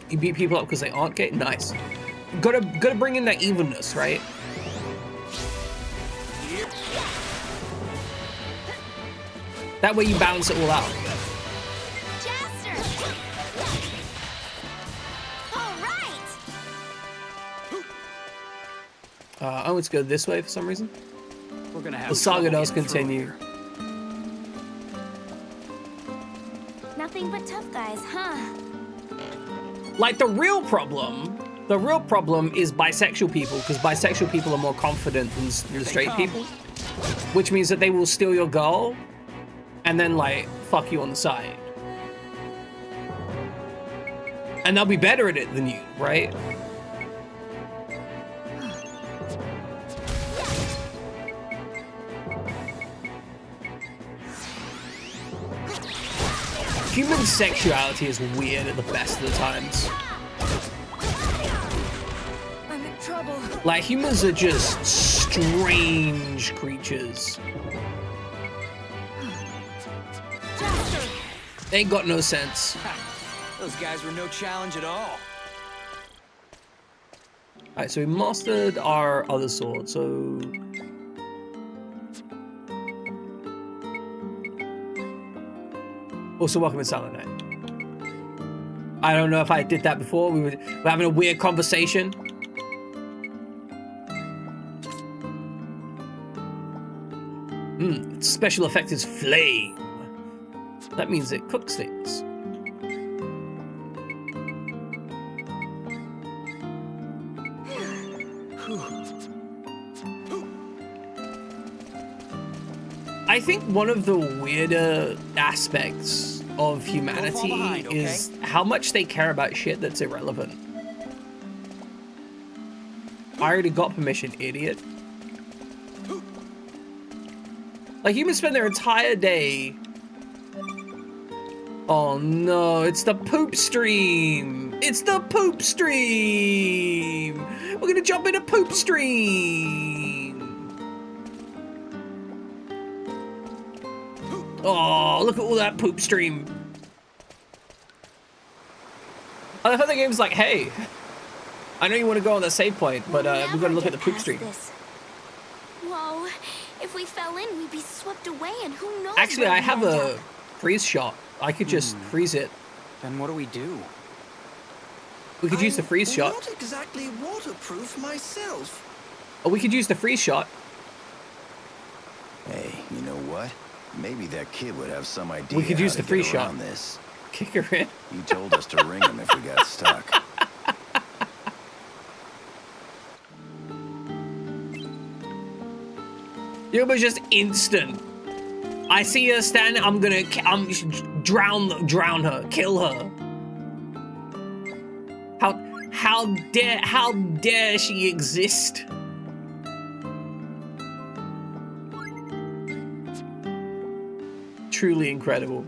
You beat people up because they aren't gay? Nice. Gotta bring in that evenness, right? That way you balance it all out. Jaster. All right. I want to go this way for some reason. We're gonna have The saga trouble does getting through continue. here. Nothing but tough guys, huh? Like, the real problem is bisexual people, because bisexual people are more confident than straight come. people, which means that they will steal your girl and then, like, fuck you on the side. And they'll be better at it than you, right? Human sexuality is weird at the best of the times. I'm in trouble. Like, humans are just strange creatures. They ain't got no sense. Those guys were no challenge at all. Alright, so we mastered our other sword, so... Also, welcome to Silent Night. I don't know if I did that before. We're having a weird conversation. Its special effect is flame. That means it cooks things. I think one of the weirder aspects of humanity behind, okay? is how much they care about shit that's irrelevant. I already got permission, idiot. Like, humans spend their entire day... Oh no, it's the poop stream! It's the poop stream! We're gonna jump into poop stream! Oh, look at all that poop stream. I thought the game's like, hey, I know you want to go on that save point, but we've got to look at the poop stream. Whoa, if we fell in, we'd be swept away, and who knows? Actually, where I we'd have end a up. freeze shot. I could just freeze it. Then what do we do? We could use the freeze shot. Not exactly waterproof myself. Or we could use the freeze shot. Hey, you know what? Maybe that kid would have some idea We could how use to the free get shot. around this. Kick her in. He told us to ring him if we got stuck. It was just instant. I see her standing. I'm drown her, kill her. How dare she exist? Truly incredible.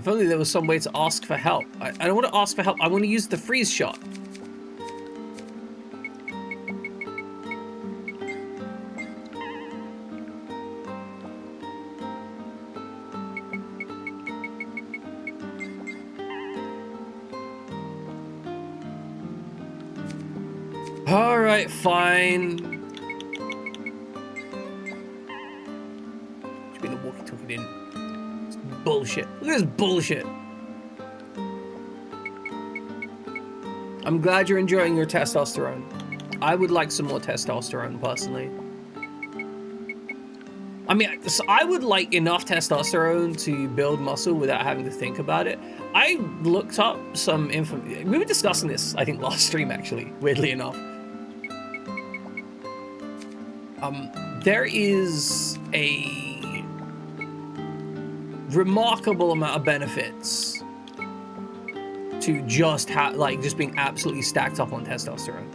If only there was some way to ask for help. I don't want to ask for help. I want to use the freeze shot. All right, fine. Should be the walkie-talkie didn't. It's bullshit. Look at this bullshit. I'm glad you're enjoying your testosterone. I would like some more testosterone, personally. I mean, I would like enough testosterone to build muscle without having to think about it. I looked up some info. We were discussing this, I think, last stream, actually, weirdly enough. There is a remarkable amount of benefits to just being absolutely stacked up on testosterone.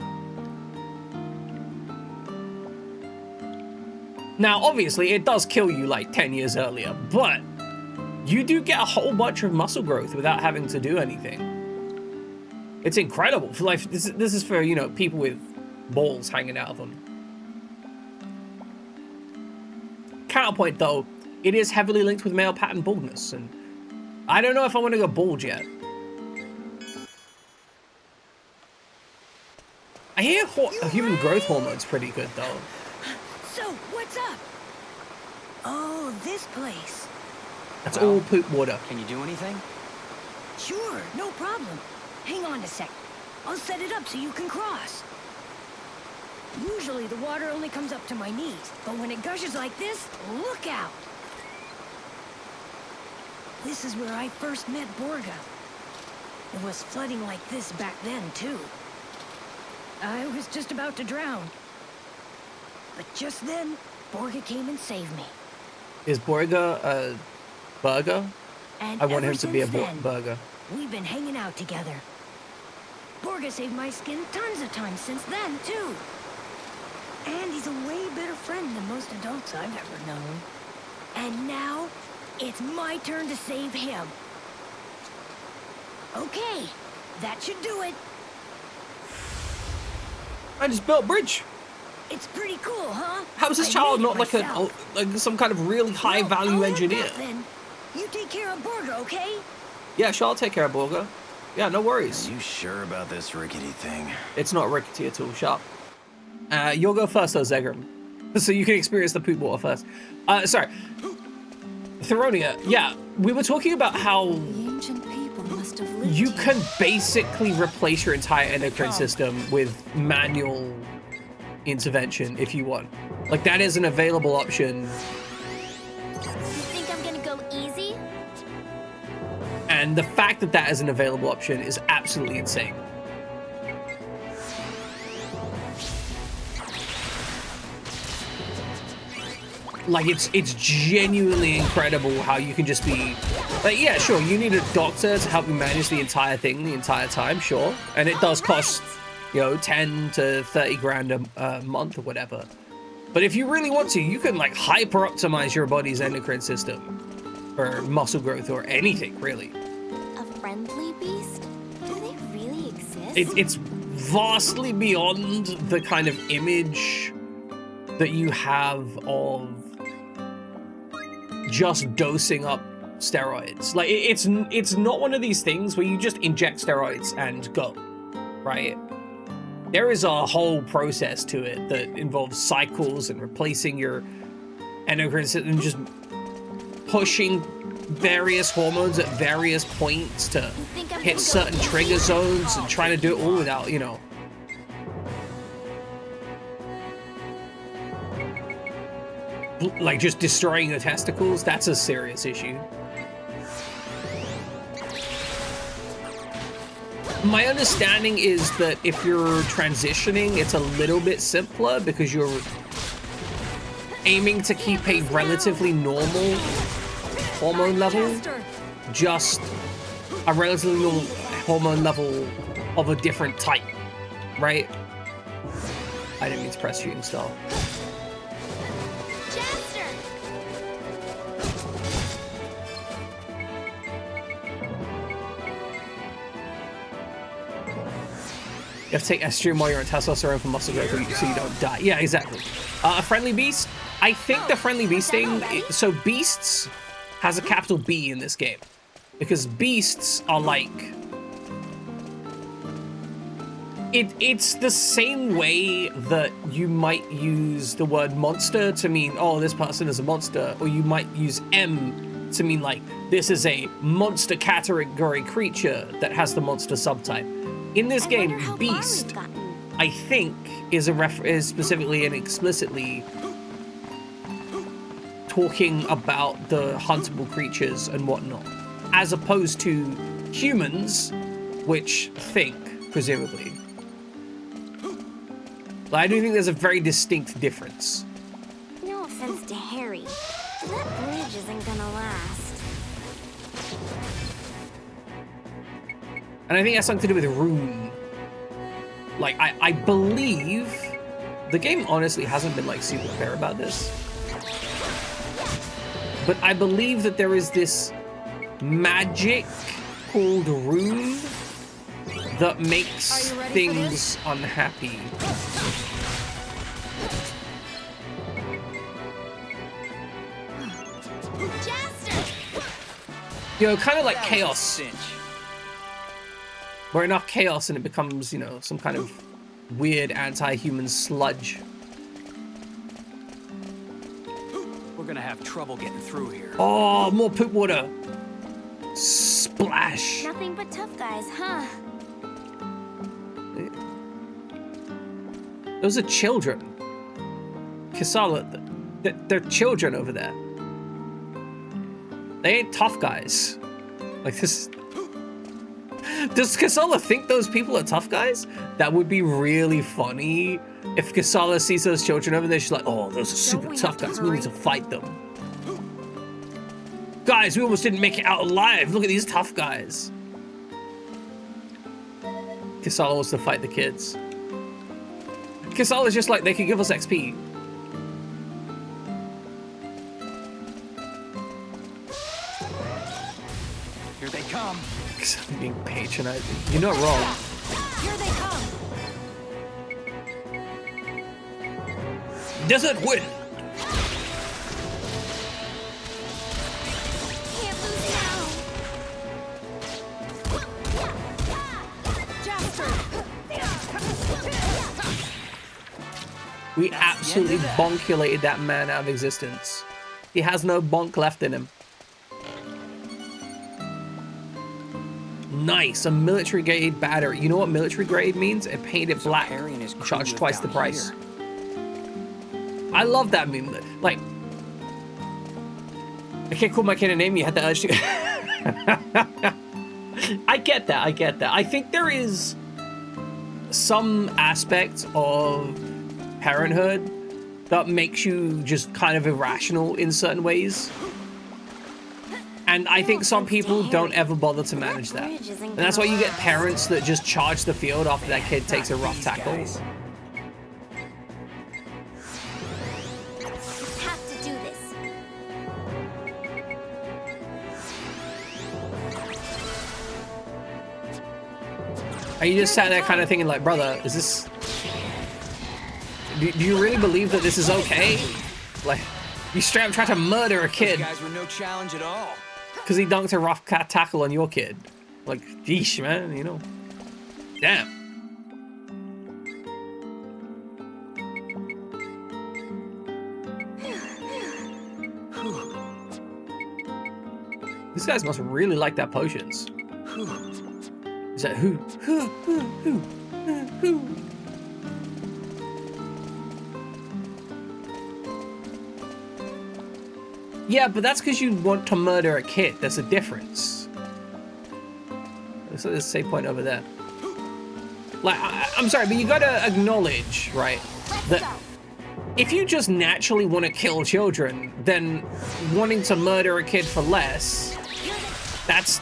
Now, obviously, it does kill you like 10 years earlier, but you do get a whole bunch of muscle growth without having to do anything. It's incredible. For like, this is for, you know, people with balls hanging out of them. Counterpoint, though, it is heavily linked with male pattern baldness, and I don't know if I want to go bald yet. I hear human growth hormone's pretty good, though. So, what's up? Oh, this place. That's all poop water. Can you do anything? Sure, no problem. Hang on a sec. I'll set it up so you can cross. Usually the water only comes up to my knees, but when it gushes like this, look out! This is where I first met Borga. It was flooding like this back then, too. I was just about to drown. But just then, Borga came and saved me. Is Borga a burger? And I want him to be a then, burger. We've been hanging out together. Borga saved my skin tons of times since then, too. And he's a way better friend than most adults I've ever known. And now, it's my turn to save him. Okay, that should do it. I just built a bridge. It's pretty cool, huh? How is this I child made it not like myself. some kind of really high Well, value I'll head engineer? back then. You take care of Borga, okay? Yeah, sure, I'll take care of Borga. Yeah, no worries. Are you sure about this rickety thing? It's not rickety at all. Sharp. You'll go first, though, Zegrim. So you can experience the poop water first. Sorry. Theronia, yeah, we were talking about how The ancient people must have lived you here. can basically replace your entire endocrine system with manual intervention if you want. Like, that is an available option. You think I'm gonna go easy? And the fact that that is an available option is absolutely insane. Like, it's genuinely incredible how you can just be like, yeah, sure, you need a doctor to help you manage the entire thing the entire time, sure, and it does cost, you know, 10 to 30 grand a month or whatever. But if you really want to, you can like hyper optimize your body's endocrine system or muscle growth or anything, really. A friendly beast? Do they really exist? It's vastly beyond the kind of image that you have of just dosing up steroids. Like, it's not one of these things where you just inject steroids and go, right? There is a whole process to it that involves cycles and replacing your endocrine system, just pushing various hormones at various points to hit certain trigger zones and trying to do it all without, you know, like just destroying your testicles. That's a serious issue. My understanding is that if you're transitioning, it's a little bit simpler because you're aiming to keep a relatively normal hormone level, just a relatively normal hormone level of a different type, right? I didn't mean to press shooting star. have to take estrogen while you're on testosterone for muscle growth so you don't die. Yeah, exactly. A friendly beast? I think the friendly beast thing... So beasts has a capital B in this game. Because beasts are like... It's the same way that you might use the word monster to mean, oh, this person is a monster. Or you might use M to mean like, this is a monster category creature that has the monster subtype. In this game, beast, I think, is specifically and explicitly talking about the huntable creatures and whatnot, as opposed to humans, which think, presumably. I do think there's a very distinct difference. No offense to Harry, but that bridge isn't gonna last. And I think that's something to do with Rune. Like, I believe the game honestly hasn't been like super fair about this. But I believe that there is this magic called Rune that makes things unhappy. You know, kind of like chaos. Where enough chaos and it becomes, you know, some kind of weird anti-human sludge. We're gonna have trouble getting through here. Oh, more poop water. Splash. Nothing but tough guys, huh? Those are children. Kisala, they're children over there. They ain't tough guys. Like this. Does Kisala think those people are tough guys? That would be really funny if Kisala sees those children over there. She's like, oh, those are super tough guys. We need to fight them. Guys, we almost didn't make it out alive. Look at these tough guys. Kisala wants to fight the kids. Kisala's just like, they could give us XP. Here they come. I'm being patronizing. You're not wrong. Here they come. Desert wind. Can't lose now. We absolutely bonkulated that man out of existence. He has no bonk left in him. Nice, a military grade battery. You know what military grade means? It painted black. Charged twice the price. I love that meme. Like, I can't call my kid a name. You had the urge to. I get that. I get that. I think there is some aspect of parenthood that makes you just kind of irrational in certain ways. And I think some people don't ever bother to manage that. And that's why you get parents that just charge the field after that kid takes a rough tackle. Have to do this. Are you just sat there kind of thinking like, brother, is this... Do you really believe that this is okay? Like, you straight up try to murder a kid. Those guys were no challenge at all. Because he dunked a rough cat tackle on your kid. Like, yeesh, man, you know. Damn. These guys must really like that potions. Is that who? Yeah, but that's because you want to murder a kid. There's a difference. There's a save point over there. Like, I'm sorry, but you gotta acknowledge, right, that if you just naturally want to kill children, then wanting to murder a kid for less, it's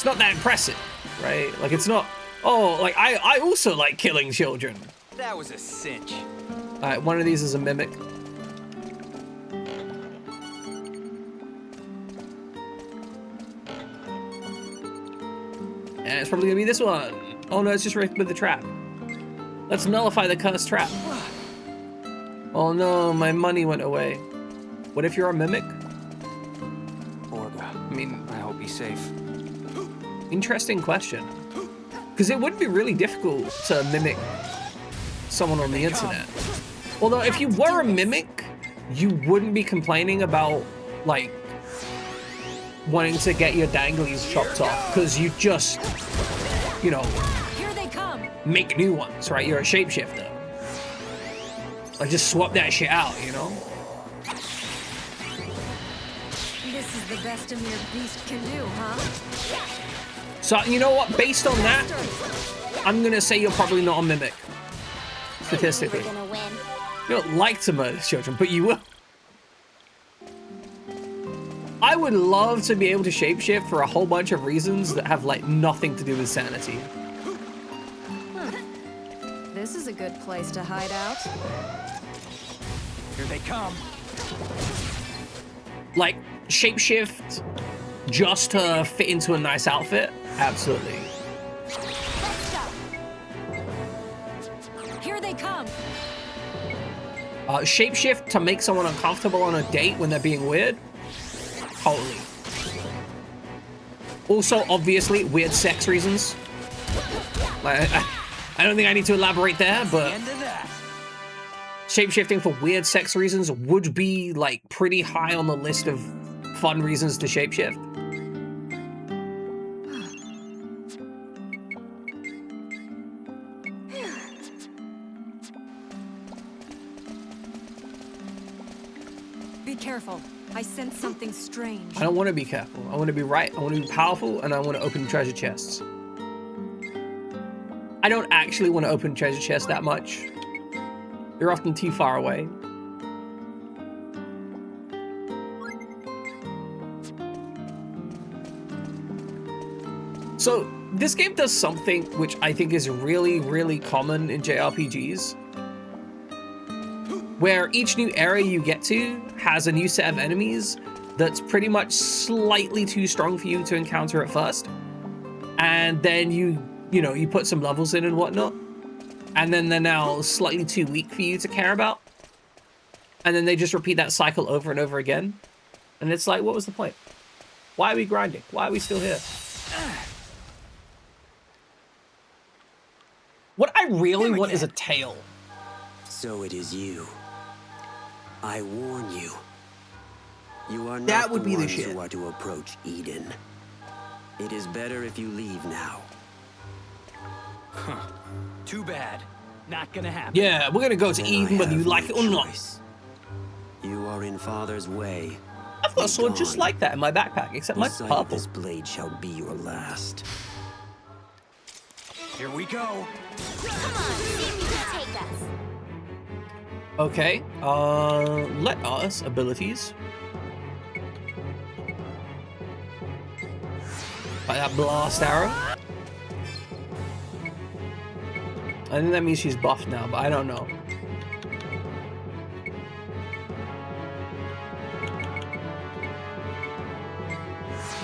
not that impressive, right? Like, it's not, oh, like, I also like killing children. That was a cinch. All right, one of these is a mimic. And it's probably gonna be this one. Oh no, it's just right with the trap. Let's nullify the cursed trap. Oh no, my money went away. What if you're a mimic? Borga. I mean, I hope he's safe. interesting question. Because it would be really difficult to mimic someone on the internet. Although if you were a mimic, you wouldn't be complaining about, like, wanting to get your danglies chopped off. Because you just, you know, Here they come. make new ones, right? You're a shapeshifter. Like, just swap that shit out, you know? This is the best a mere beast can do, huh? So, you know what? Based on that, I'm gonna say you're probably not a mimic. Statistically. We're gonna win. You don't like to murder children, but you will. I would love to be able to shapeshift for a whole bunch of reasons that have, like, nothing to do with sanity. This is a good place to hide out. Here they come. Like, shapeshift just to fit into a nice outfit? Absolutely. Let's go. Here they come. Shapeshift to make someone uncomfortable on a date when they're being weird? Totally. Also, obviously, weird sex reasons. Like, I don't think I need to elaborate there, but shapeshifting for weird sex reasons would be, like, pretty high on the list of fun reasons to shapeshift. Be careful. I sense something strange. I don't want to be careful. I want to be right. I want to be powerful, and I want to open treasure chests. I don't actually want to open treasure chests that much. They're often too far away. So, this game does something which I think is really, really common in JRPGs, where each new area you get to has a new set of enemies that's pretty much slightly too strong for you to encounter at first. And then you put some levels in and whatnot. And then they're now slightly too weak for you to care about. And then they just repeat that cycle over and over again. And it's like, what was the point? Why are we grinding? Why are we still here? What I really want is a tail. So it is you. I warn you. You are not That would the be the ones shit. who are to approach Eden. It is better if you leave now. Too bad. Not gonna happen. Yeah, we're gonna go to Then Eden I whether you have like no it or not. choice. You are in Father's way. I've got a Be sword just gone. like that in my backpack, except The mine's sight of purple. this blade shall be your last. Here we go. Come on, see if you can take us. Okay, let us abilities. Like that blast arrow. I think that means she's buffed now, but I don't know.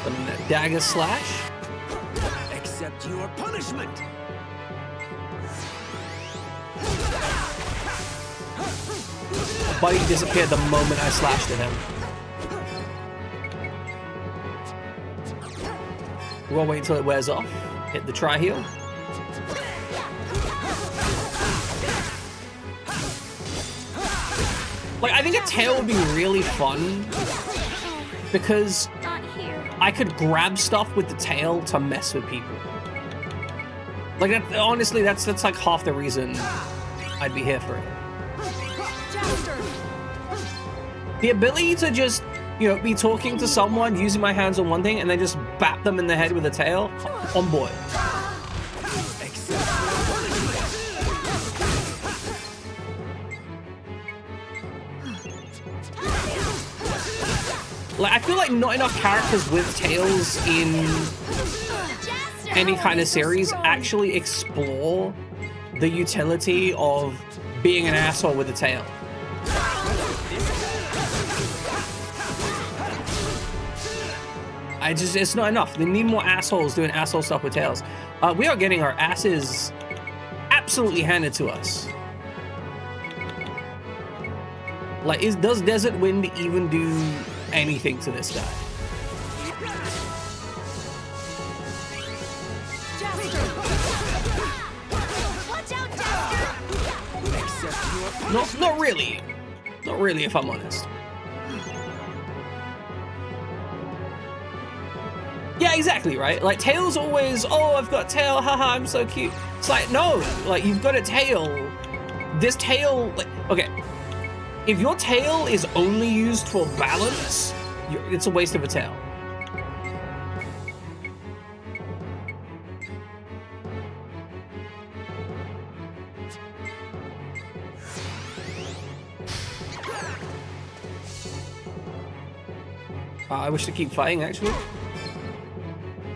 And then that dagger slash. Accept your punishment. Buddy disappeared the moment I slashed at him. We'll wait until it wears off. Hit the tri-heal. Like, I think a tail would be really fun because Not here. I could grab stuff with the tail to mess with people. Like, that, honestly, that's like half the reason I'd be here for it. The ability to just, be talking to someone, using my hands on one thing, and then just bap them in the head with a tail, on board. Like, I feel like not enough characters with tails in any kind of series actually explore the utility of being an asshole with a tail. It's not enough. They need more assholes doing asshole stuff with tails. We are getting our asses absolutely handed to us. Like, does Desert Wind even do anything to this guy? Not really. Not really, if I'm honest. Yeah, exactly, right? Like, Tail's always, oh, I've got Tail, haha, I'm so cute. It's like, no, like, you've got a tail. This tail, like, okay. If your tail is only used for balance, it's a waste of a tail. I wish to keep fighting, actually.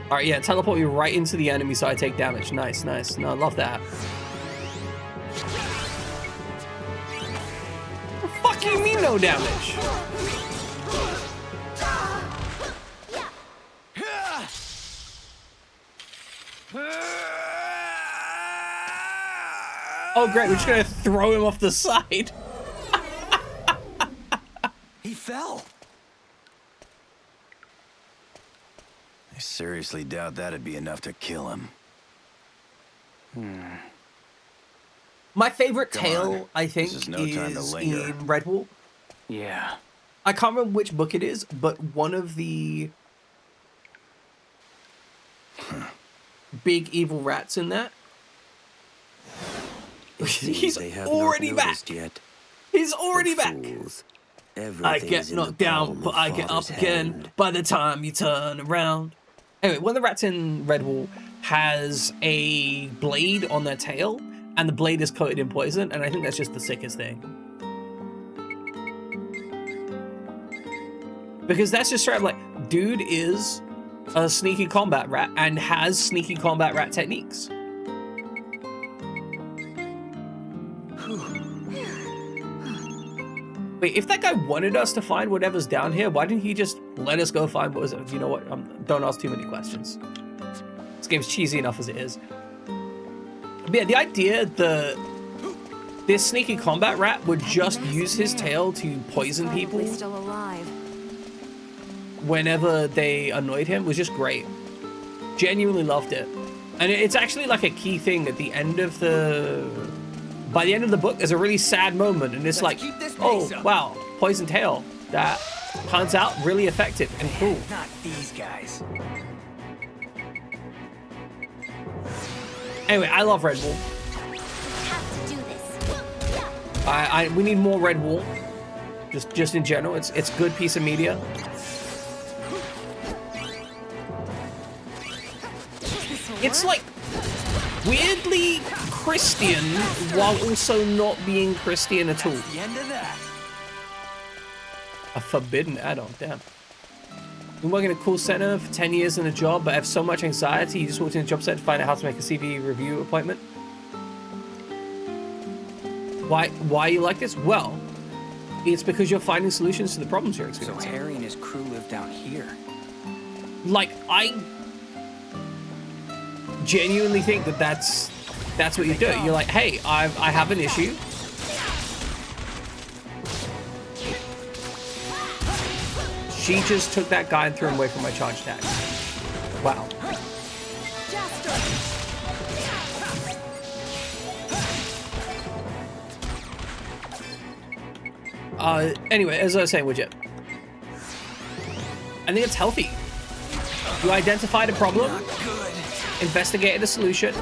All right, yeah, teleport you right into the enemy so I take damage. Nice, nice. No, I love that. What the fuck do you mean no damage? Oh, great, we're just gonna throw him off the side. He fell. I seriously doubt that'd be enough to kill him. My favorite Come tail, on. I think, This is no time to is linger. in Redwall. Yeah. I can't remember which book it is, but one of the big evil rats in that. He's already back. Yet. He's already back. Fools. I Everything get is in the knocked down, palm but of I get up Father's again hand. by the time you turn around. Anyway, one of the rats in Redwall has a blade on their tail, and the blade is coated in poison, and I think that's just the sickest thing. Because that's just straight up like, dude is a sneaky combat rat and has sneaky combat rat techniques. Wait, if that guy wanted us to find whatever's down here, why didn't he just let us go find what was it? You know what? Don't ask too many questions. This game's cheesy enough as it is. But yeah, the idea that this sneaky combat rat would just use his tail to poison people Still alive. whenever they annoyed him was just great. Genuinely loved it. And it's actually like a key thing at the end of by the end of the book, there's a really sad moment, and it's like, oh, wow, poison tail. That turns out really effective and cool. Not these guys. Anyway, I love Redwall. Have to do this. We need more Redwall. Just in general, it's a good piece of media. It's like weirdly Christian while also not being Christian at all. The end of that. A forbidden add-on, damn. Been working at a call center for 10 years in a job, but I have so much anxiety. You just walked in the job center to find out how to make a CV review appointment. Why you like this? Well, it's because you're finding solutions to the problems you're So experiencing. Harry and his crew live down here. Like, I genuinely think that's what you do. You're like, hey, I have an issue. She just took that guy and threw him away from my charge tag. Wow. Anyway, as I was saying, Widget, I think it's healthy. You identified a problem, investigated a solution.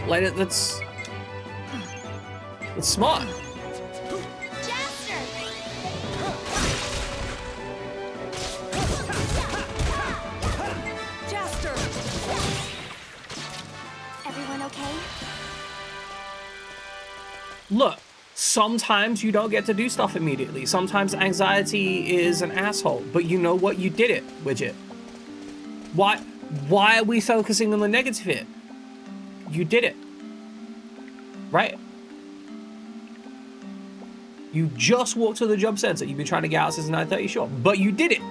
That's smart. Everyone okay? Look, sometimes you don't get to do stuff immediately. Sometimes anxiety is an asshole, but you know what? You did it, Widget. Why are we focusing on the negative here? You did it. Right? You just walked to the job center. You've been trying to get out since 9:30, sure. But you did it.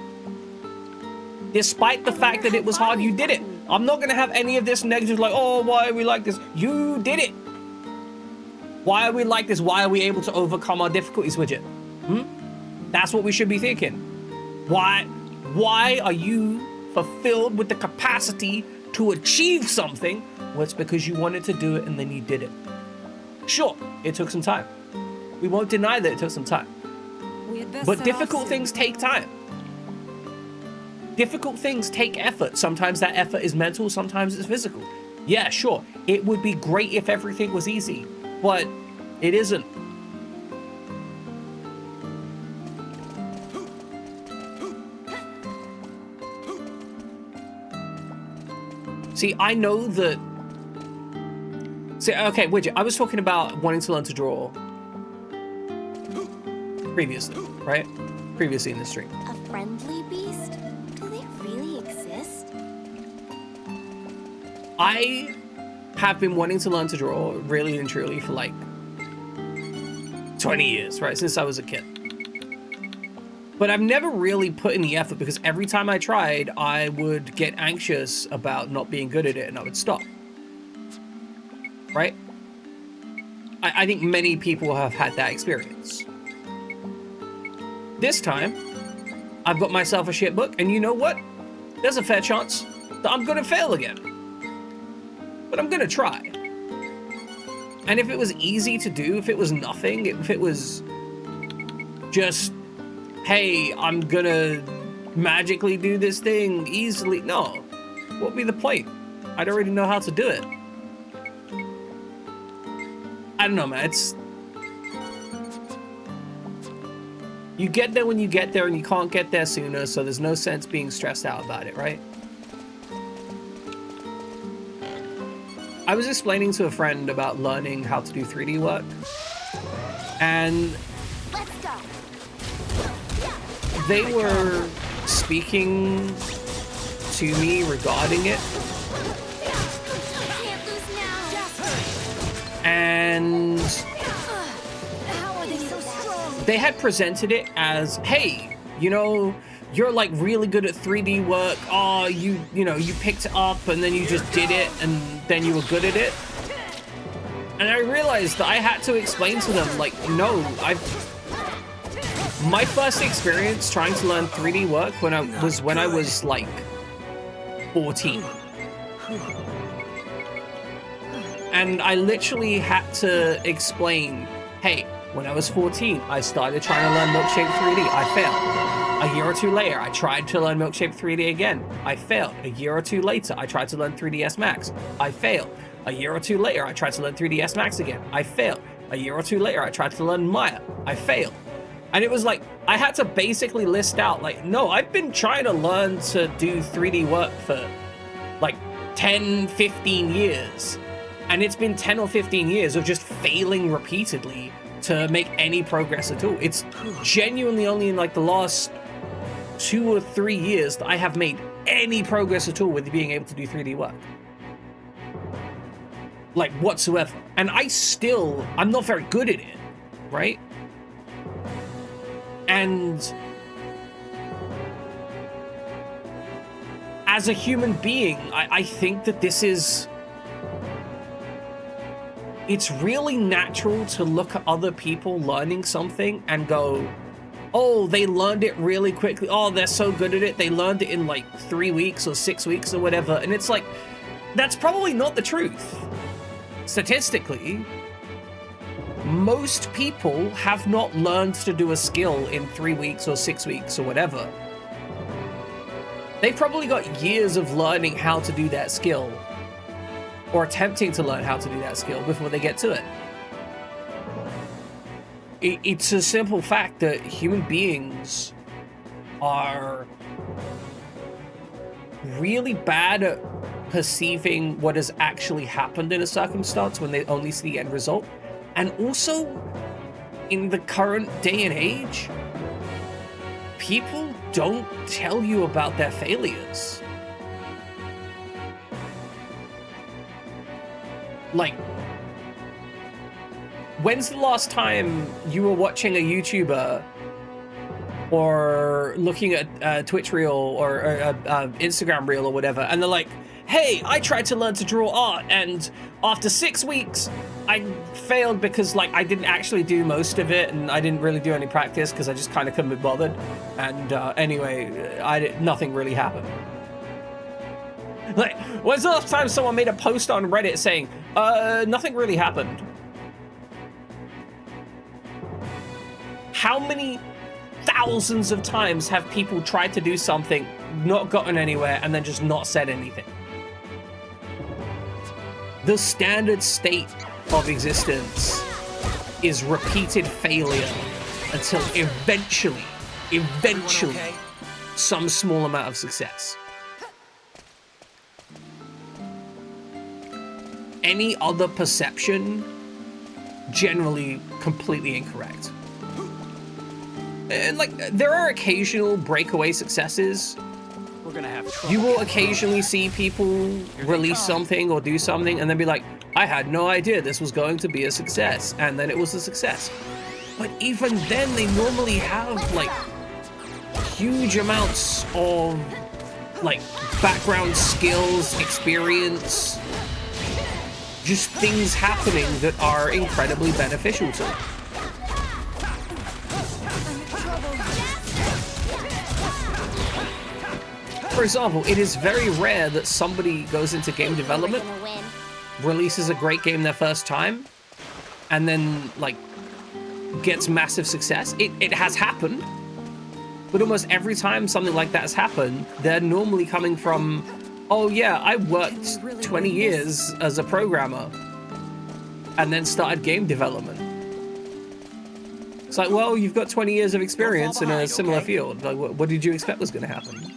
Despite the fact that it was hard, you did it. I'm not gonna have any of this negative, like, oh, why are we like this? You did it. Why are we like this? Why are we able to overcome our difficulties, Widget? That's what we should be thinking. Why are you fulfilled with the capacity to achieve something? Well, it's because you wanted to do it and then you did it. Sure, it took some time. We won't deny that it took some time. But difficult things take time. Difficult things take effort. Sometimes that effort is mental, sometimes it's physical. Yeah, sure. It would be great if everything was easy, but it isn't. See, I know that... See, okay, Widget, I was talking about wanting to learn to draw previously, right? Previously in the stream. A friendly beast? Do they really exist? I have been wanting to learn to draw really and truly for like 20 years, right? Since I was a kid. But I've never really put in the effort because every time I tried, I would get anxious about not being good at it and I would stop. Right? I think many people have had that experience. This time, I've got myself a shit book, and you know what? There's a fair chance that I'm gonna fail again. But I'm gonna try. And if it was easy to do, if it was nothing, if it was just, hey, I'm gonna magically do this thing easily, no. What would be the point? I'd already know how to do it. I don't know, man, it's... You get there when you get there and you can't get there sooner, so there's no sense being stressed out about it, right? I was explaining to a friend about learning how to do 3D work, and they were speaking to me regarding it, and they had presented it as, hey, you know, you're like really good at 3D work. Oh, you know, you picked it up and then you just did it and then you were good at it. And I realized that I had to explain to them, like, no, my first experience trying to learn 3D work when I was like 14. And I literally had to explain, hey, when I was 14, I started trying to learn Milkshake 3D. I failed. A year or two later, I tried to learn Milkshake 3D again. I failed. A year or two later, I tried to learn 3ds Max. I failed. A year or two later, I tried to learn 3ds Max again. I failed. A year or two later, I tried to learn Maya. I failed. And it was like, I had to basically list out, like, no, I've been trying to learn to do 3D work for like 10, 15 years. And it's been 10 or 15 years of just failing repeatedly to make any progress at all. It's genuinely only in like the last 2 or 3 years that I have made any progress at all with being able to do 3D work. Like whatsoever. And I'm not very good at it, right? And as a human being, I think that it's really natural to look at other people learning something and go, oh, they learned it really quickly. Oh, they're so good at it. They learned it in like 3 weeks or 6 weeks or whatever. And it's like, that's probably not the truth. Statistically, most people have not learned to do a skill in 3 weeks or 6 weeks or whatever. They probably got years of learning how to do that skill, or attempting to learn how to do that skill before they get to it. It's a simple fact that human beings are really bad at perceiving what has actually happened in a circumstance when they only see the end result. And also, in the current day and age, people don't tell you about their failures. Like, when's the last time you were watching a YouTuber or looking at a Twitch reel or a Instagram reel or whatever, and they're like, hey, I tried to learn to draw art, and after 6 weeks, I failed because like I didn't actually do most of it, and I didn't really do any practice because I just kind of couldn't be bothered. And anyway, nothing really happened. Like, when's the last time someone made a post on Reddit saying, nothing really happened? How many thousands of times have people tried to do something, not gotten anywhere, and then just not said anything? The standard state of existence is repeated failure until eventually, some small amount of success. Any other perception, generally completely incorrect. And like, there are occasional breakaway successes. We're gonna have trouble. You will occasionally see people release something or do something and then be like, I had no idea this was going to be a success, and then it was a success. But even then, they normally have like huge amounts of like background skills, experience, just things happening that are incredibly beneficial to them. For example, it is very rare that somebody goes into game development, releases a great game their first time, and then like gets massive success. It has happened, but almost every time something like that has happened, they're normally coming from, oh yeah, I worked 20 years as a programmer and then started game development. It's like, well, you've got 20 years of experience in a similar field. Like, what did you expect was going to happen?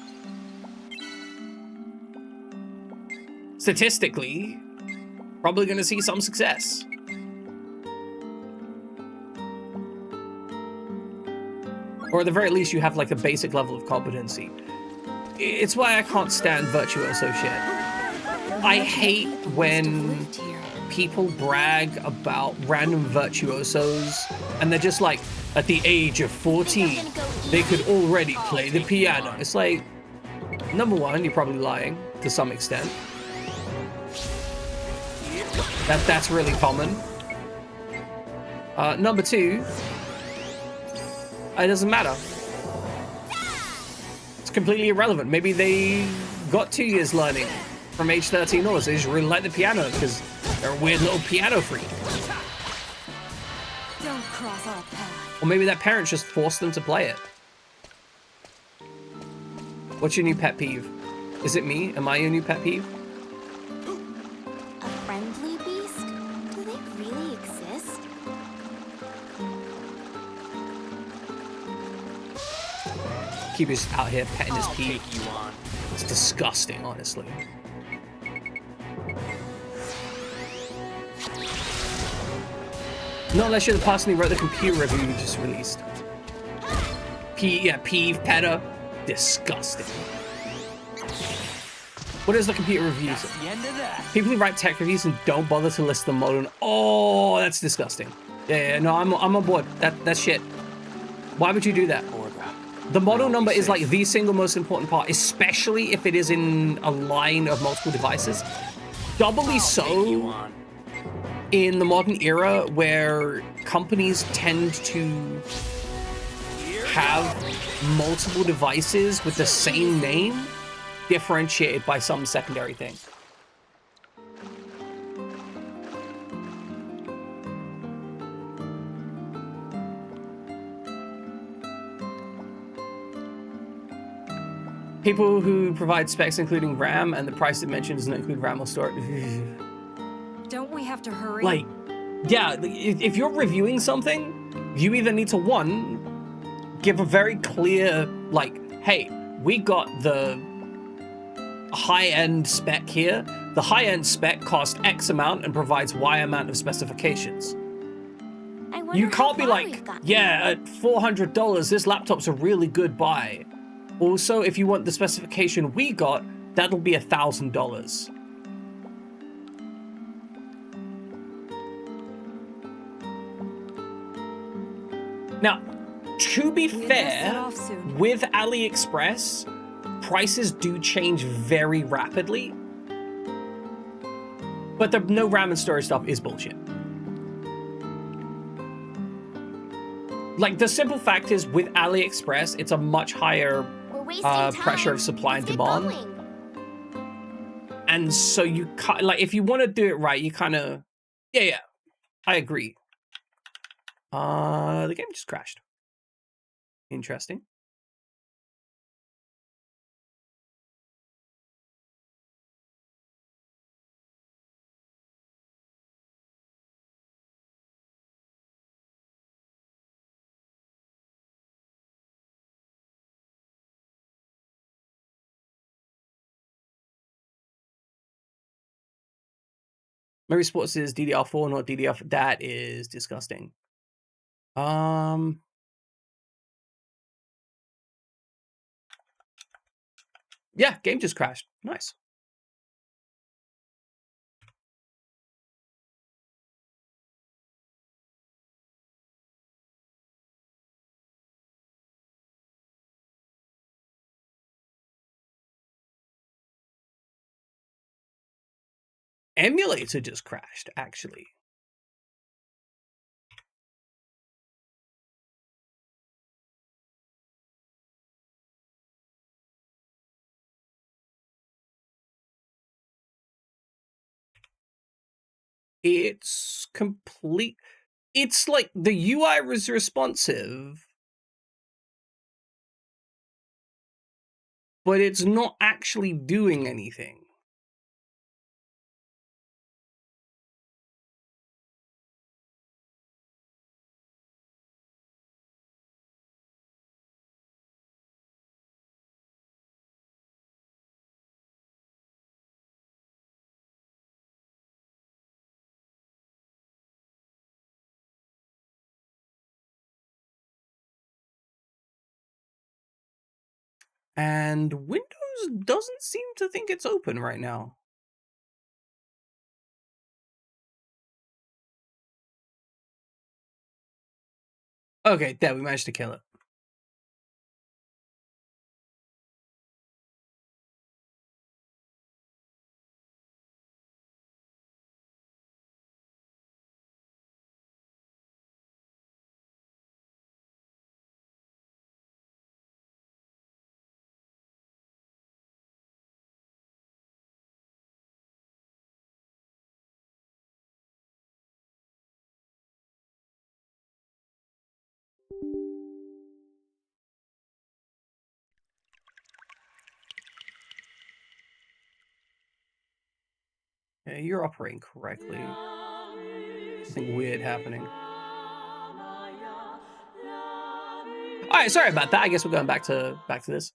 Statistically, probably going to see some success. Or at the very least, you have like a basic level of competency. It's why I can't stand virtuoso shit. I hate when people brag about random virtuosos and they're just like, at the age of 14, they could already play the piano. It's like, number one, you're probably lying to some extent. That's really common. Number two, it doesn't matter. It's completely irrelevant. Maybe they got 2 years learning from age 13 onwards. They just really like the piano because they're a weird little piano freak. Don't cross our path. Or maybe their parents just forced them to play it. What's your new pet peeve? Is it me? Am I your new pet peeve? A friendly beast? Do they really exist? Keep just out here petting his I'll pee. take you on. It's disgusting, honestly. Not unless you're the person who wrote the computer review you just released. Peeve, petter. Disgusting. What is the computer review? That's the end of that. People who write tech reviews and don't bother to list the model. Oh, that's disgusting. Yeah, no, I'm on board. That's shit. Why would you do that? The model number is like the single most important part, especially if it is in a line of multiple devices. Doubly so in the modern era where companies tend to have multiple devices with the same name, differentiated by some secondary thing. People who provide specs including RAM and the price it mentions doesn't include RAM or storage. Don't we have to hurry? Like, yeah, if you're reviewing something, you either need to, one, give a very clear, like, hey, we got the high-end spec here. The high-end spec costs X amount and provides Y amount of specifications. You can't be like, yeah, at $400, this laptop's a really good buy. Also, if you want the specification we got, that'll be $1,000. Now, to be fair, with AliExpress, prices do change very rapidly. But the no RAM and storage stuff is bullshit. Like, the simple fact is, with AliExpress, it's a much higher We're wasting time. pressure of supply and Let's get demand. going. And so you like, if you want to do it right, you kind of, yeah, I agree. The game just crashed. Interesting. Mary Sports is DDR4, not DDR4. That is disgusting. Yeah, game just crashed. Nice. Emulator just crashed, actually. It's complete. It's like the UI was responsive, but it's not actually doing anything. And Windows doesn't seem to think it's open right now. Okay, there, we managed to kill it. Yeah, you're operating correctly. Something weird happening. All right, sorry about that. I guess we're going back to this.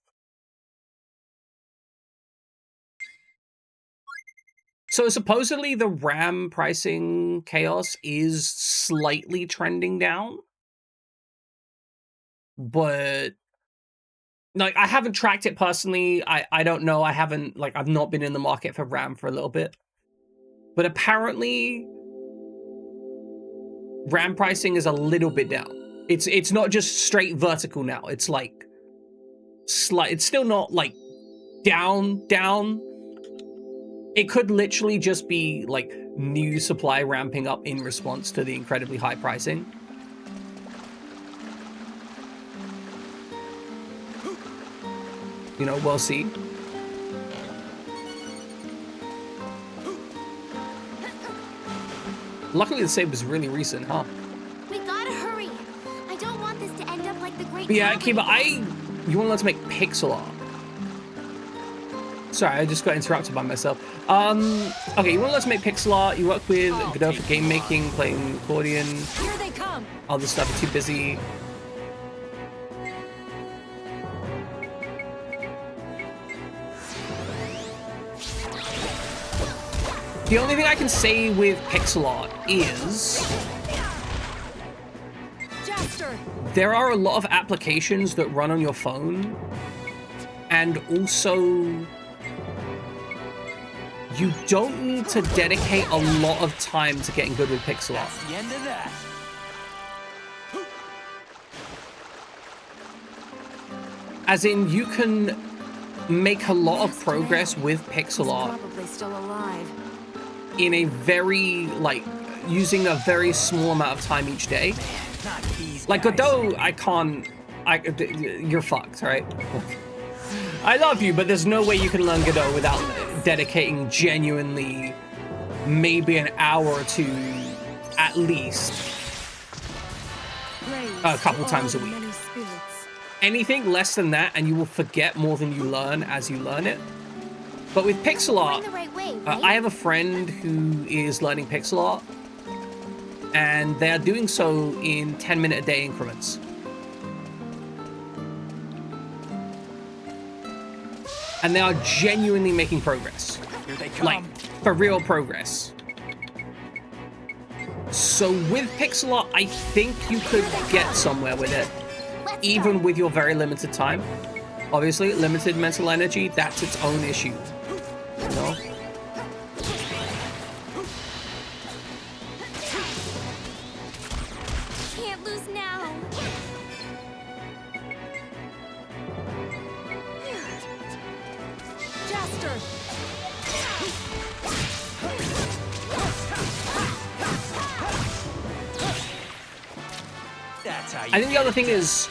So supposedly the RAM pricing chaos is slightly trending down, but like, I haven't tracked it personally. I don't know. I've not been in the market for RAM for a little bit, but apparently RAM pricing is a little bit down. It's not just straight vertical now. It's like it's still not like down. It could literally just be like new supply ramping up in response to the incredibly high pricing. You know, we'll see. Luckily the save was really recent, huh? We gotta hurry. I don't want this to end up like the Great. But yeah, Gatsby. Kiba, you want to let's make pixel art. Sorry, I just got interrupted by myself. Okay, you want to let's make pixel art. You work with Godot for game making, playing accordion. Here they come. All this stuff, you're too busy. The only thing I can say with pixel art is Jaster. there are a lot of applications that run on your phone, and also you don't need to dedicate a lot of time to getting good with pixel art. The end of that. As in, you can make a lot of progress with pixel art Probably still alive. in a very, like, using a very small amount of time each day. Not these Like, guys. Godot, you're fucked, right? I love you, but there's no way you can learn Godot without dedicating genuinely maybe an hour or two at least a couple times a week. Anything less than that and you will forget more than you learn as you learn it. But with pixel We're in art, the right way, right? I have a friend who is learning pixel art, and they are doing so in 10-minute-a-day increments. And they are genuinely making progress. Here they come. Like, for real progress. So with pixel art, I think you could get somewhere with it, even with your very limited time. Obviously, limited mental energy, that's its own issue. You know? Can't lose now. Jaster! That's how you I think the other thing is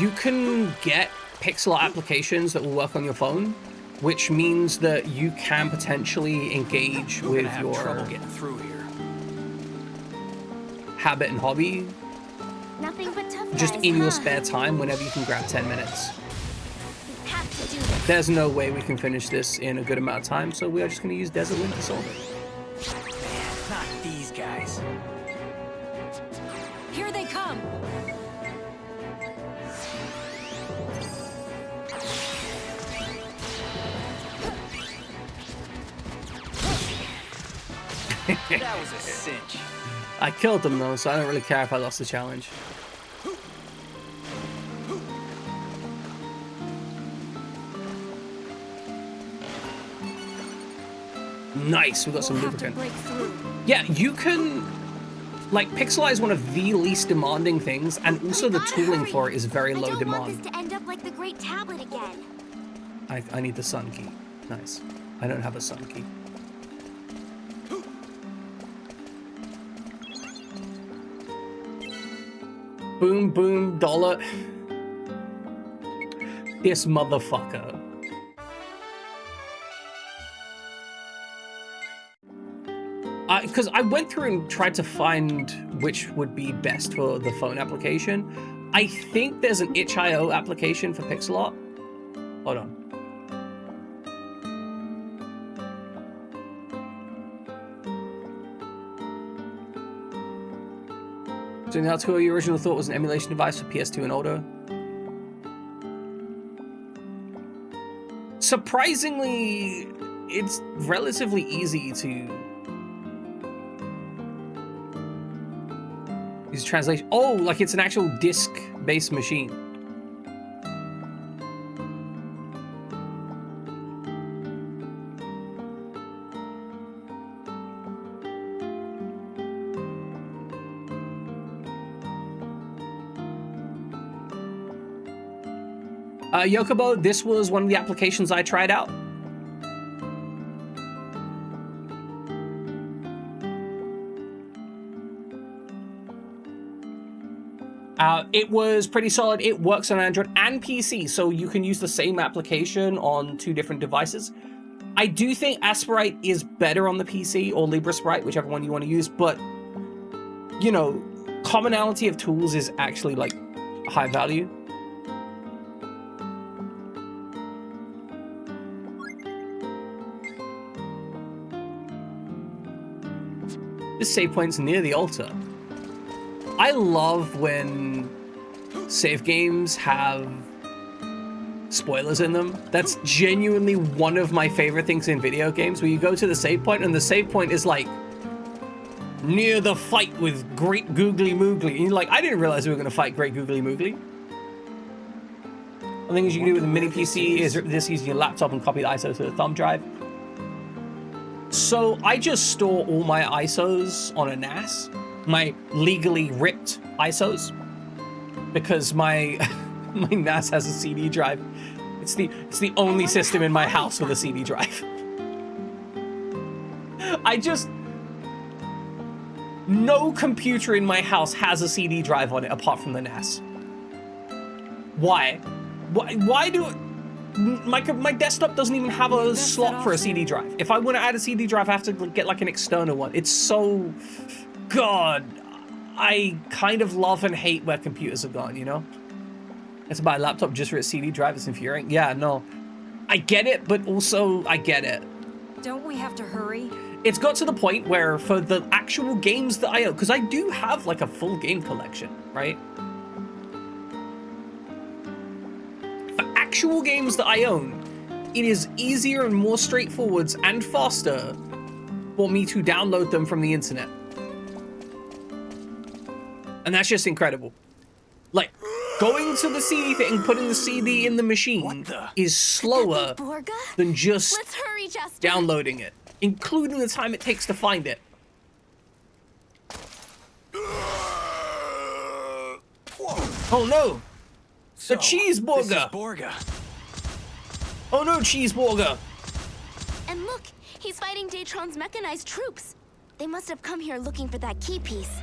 you can get pixel art applications that will work on your phone, which means that you can potentially engage We're with gonna have your trouble getting through here. habit and hobby Nothing but tough just guys, in your huh? spare time whenever you can grab 10 minutes. We have to do this. There's no way we can finish this in a good amount of time, so we are just going to use Desert Wind to solve it. Not these guys. Here they come! That was a cinch. I killed them though, so I don't really care if I lost the challenge. Nice, we got some We'll have to lubricant. break through. Yeah, you can, like, pixel art is one of the least demanding things, and also the tooling for it is very low I don't want demand. this to end up like the Great Tablet again. I need the sun key. Nice. I don't have a sun key. Boom, boom, dollar. This motherfucker. Because I went through and tried to find which would be best for the phone application. I think there's an itch.io application for pixel art. Hold on. So in the article, your original thought was an emulation device for PS2 and older. Surprisingly, it's relatively easy to use translation. Oh, like it's an actual disk-based machine. Yokobo, this was one of the applications I tried out. It was pretty solid. It works on Android and PC, so you can use the same application on two different devices. I do think Aspirite is better on the PC, or LibreSprite, whichever one you want to use, but, you know, commonality of tools is actually, like, high value. This save point's near the altar. I love when save games have spoilers in them. That's genuinely one of my favorite things in video games, where you go to the save point and the save point is like near the fight with Great Googly Moogly. And you're like, I didn't realize we were going to fight Great Googly Moogly. One thing you can do with a mini PC is rip this using your laptop and copy the ISO to the thumb drive. So I just store all my ISOs on a NAS, my legally ripped ISOs, because my my NAS has a CD drive. It's the only system in my house with a CD drive. I just No computer in my house has a CD drive on it apart from the NAS. Why? Why do... My desktop doesn't even have a slot for a CD drive. If I want to add a CD drive, I have to get like an external one. It's so... God. I kind of love and hate where computers have gone, you know? It's about a laptop just for a CD drive. It's infuriating. Yeah, no. I get it, but also I get it. Don't we have to hurry? It's got to the point where for the actual games that I own, because I do have like a full game collection, right? For actual games that I own, it is easier and more straightforward and faster for me to download them from the internet. And that's just incredible. Like, going to the CD thing and putting the CD in the machine is slower than just Let's hurry, Jester. downloading it, including the time it takes to find it. Oh no! So, The cheeseburger! This is Borga. Oh no, cheeseburger! And look, he's fighting Datron's mechanized troops. They must have come here looking for that key piece.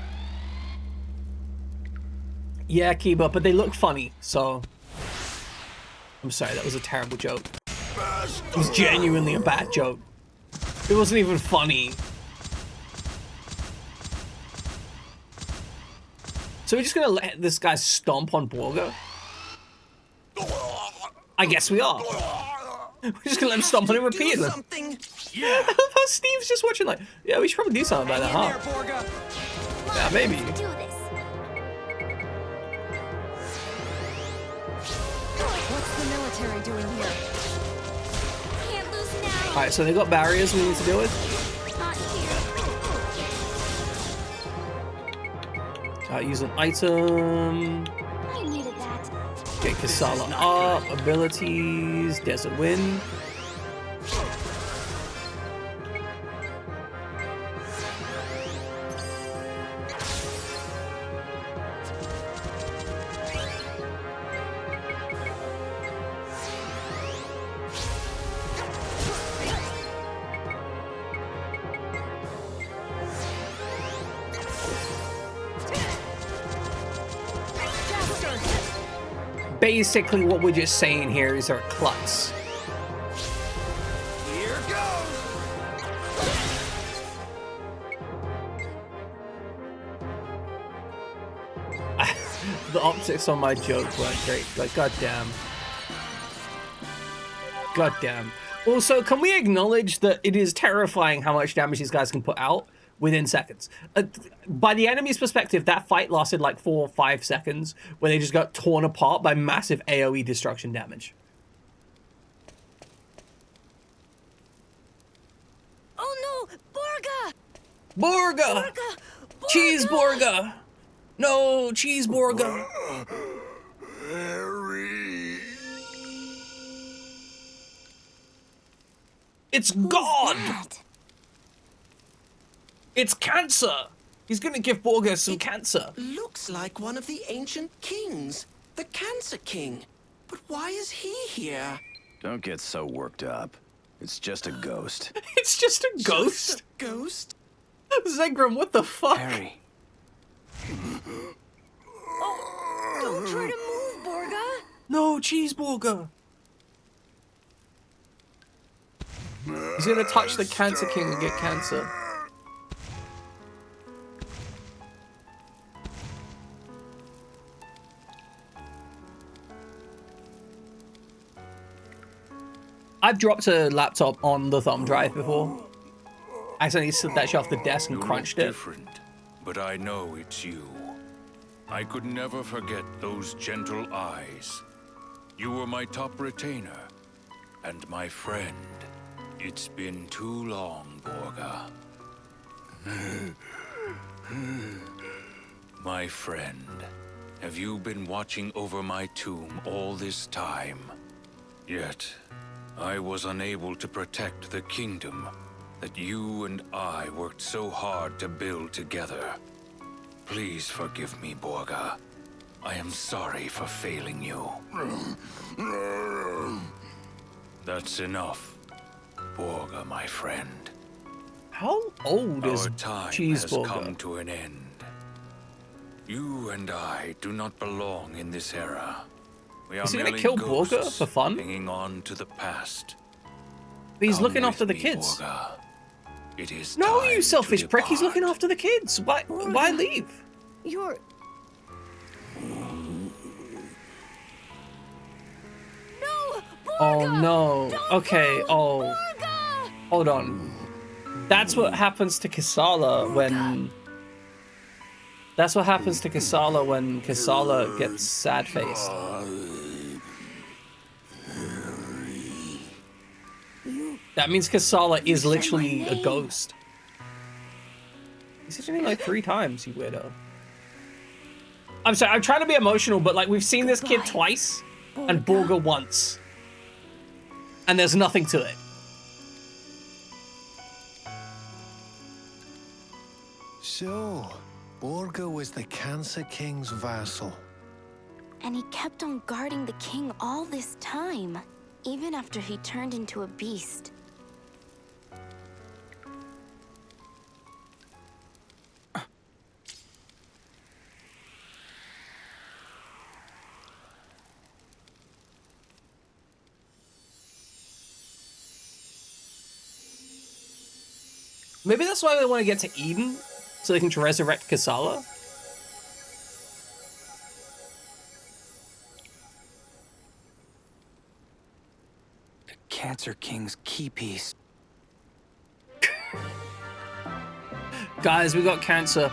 Yeah, Kiba, but they look funny, so... I'm sorry, that was a terrible joke. It was genuinely a bad joke. It wasn't even funny. So we're just gonna let this guy stomp on Borga? I guess we are. We're just gonna let him stomp on him repeatedly. Yeah. Steve's just watching like, yeah, we should probably do something about that, huh? Yeah, maybe. Let's do this. What's the military doing here? Can't lose now. Alright, so they got barriers we need to deal with. Not here. Use an item. I needed that. Get Kasala up. Abilities. Desert Wind. Basically, what we're just saying here is our klutz. Here goes. The optics on my joke weren't great. Like, goddamn. Goddamn. Also, can we acknowledge that it is terrifying how much damage these guys can put out within seconds? By the enemy's perspective, that fight lasted like 4 or 5 seconds, where they just got torn apart by massive AoE destruction damage. Oh no! Borga! Borga! Borga! Cheeseburger! No, cheeseburger! Harry. It's God! That? It's cancer! He's gonna give Borga some cancer. Looks like one of the ancient kings, the Cancer King. But why is he here? Don't get so worked up. It's just a ghost. It's just a ghost? Just a ghost? Zegram, what the fuck? Harry. Don't try to move, Borga! No, cheeseburger! He's gonna touch the Cancer King and get cancer. I've dropped a laptop on the thumb drive before. I accidentally slid that shit off the desk and crunched it. Different, but I know it's you. I could never forget those gentle eyes. You were my top retainer and my friend. It's been too long, Borga. My friend, have you been watching over my tomb all this time? Yet, I was unable to protect the kingdom that you and I worked so hard to build together. Please forgive me, Borga. I am sorry for failing you. That's enough, Borga, my friend. How old is Our time has Cheeseburger? come to an end. You and I do not belong in this era. We are Is he gonna merely kill Borga ghosts for fun? hanging on to the past. But he's Come looking after the with me, kids. Borga. It is No, time you to selfish prick. He's looking depart. after the kids. Why leave? You're... No! Oh Borga! no. Don't Okay, go! oh. Borga! Hold on. That's what happens to Kisala when... That's what happens to Kisala when Kisala gets sad-faced. That means Kisala is literally a ghost. He said your name like 3 times, you weirdo. I'm sorry, I'm trying to be emotional, but like we've seen this kid twice and Borga once. And there's nothing to it. So, Borga was the Cancer King's vassal. And he kept on guarding the king all this time, even after he turned into a beast. Maybe that's why they want to get to Eden, so they can resurrect Kisala. The Cancer King's key piece. Guys, we got cancer.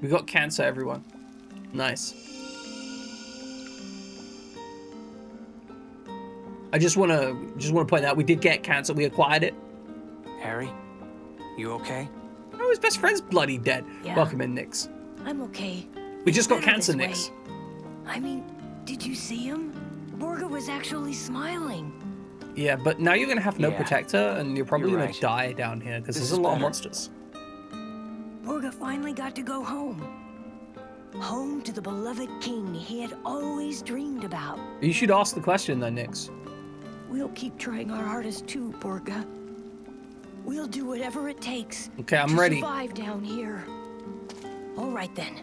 We got cancer, everyone. Nice. I just wanna point out we did get cancer. We acquired it. Harry, you okay? Oh, his best friend's bloody dead. Yeah. Welcome in, Nix. I'm okay. We just got Better cancer, this Nix. way. I mean, did you see him? Borga was actually smiling. Yeah, but now you're gonna have no Yeah. protector, and you're probably You're gonna right. die down here because This there's is a lot of better. monsters. Borga finally got to go home. Home to the beloved king he had always dreamed about. You should ask the question, though, Nix. We'll keep trying our hardest too, Borga. We'll do whatever it takes Okay, I'm to ready. survive down here. All right then.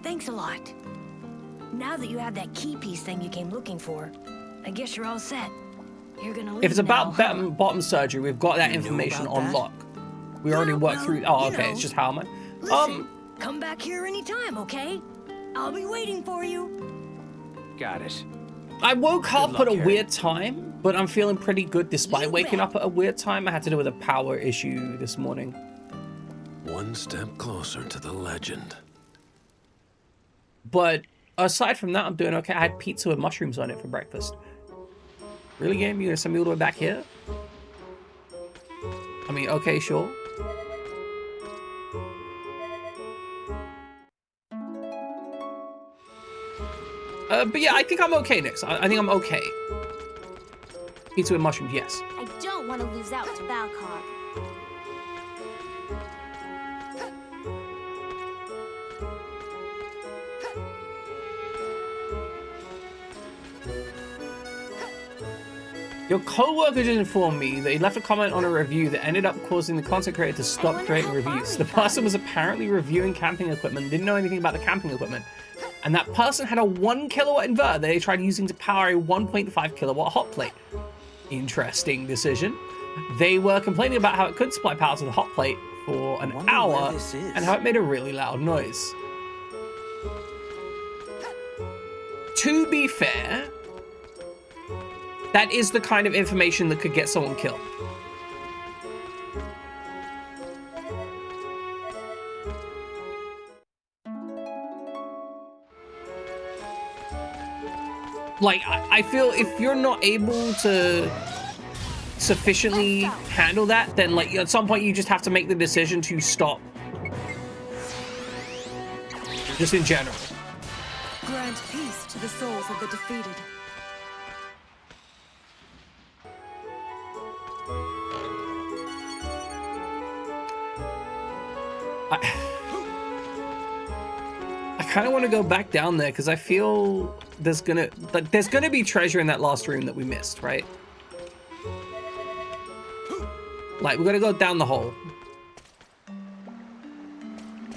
Thanks a lot. Now that you have that key piece thing you came looking for, I guess you're all set. You're gonna leave If it's about now, huh? bottom surgery, we've got that You knew information about on that? lock. We already Yeah, worked well, through. Oh, you okay. know. It's just how am I? Listen, come back here anytime, okay? I'll be waiting for you. Got it. I woke up luck, at a Harry. weird time, but I'm feeling pretty good despite You waking bet. up at a weird time. I had to do with a power issue this morning. One step closer to the legend. But aside from that, I'm doing okay. I had pizza with mushrooms on it for breakfast. Really, game? You gonna send me all the way back here? I mean, okay, sure. But yeah, I think I'm okay, Nix. I think I'm okay. Pizza with mushrooms, yes. I don't want to lose out to Valcog. Your co-worker just informed me that he left a comment on a review that ended up causing the content creator to stop wonder creating how far reviews. we The person got. was apparently reviewing camping equipment, didn't know anything about the camping equipment. And that person had a 1 kilowatt inverter that they tried using to power a 1.5 kilowatt hot plate. Interesting decision. They were complaining about how it could supply power to the hot plate for an Wonder hour where this is. and how it made a really loud noise. To be fair, that is the kind of information that could get someone killed. Like, I feel if you're not able to sufficiently handle that, then like at some point you just have to make the decision to stop. Just in general. Grant peace to the souls of the defeated. I kind of want to go back down there because I feel there's gonna be treasure in that last room that we missed, right? Like, we gotta go down the hole.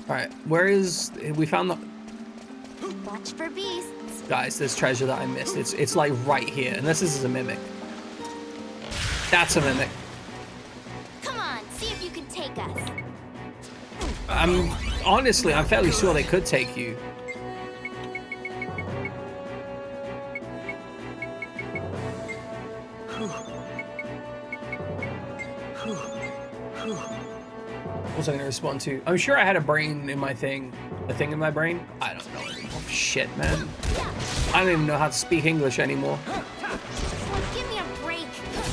Alright, where is... We found the... Watch for beasts. Guys, there's treasure that I missed. It's like right here. Unless this is a mimic. That's a mimic. Come on, see if you can take us. Honestly, I'm fairly sure they could take you. What was I going to respond to? I'm sure I had a brain in my thing. A thing in my brain? I don't know anymore. Shit, man. I don't even know how to speak English anymore. Oh, give me a break.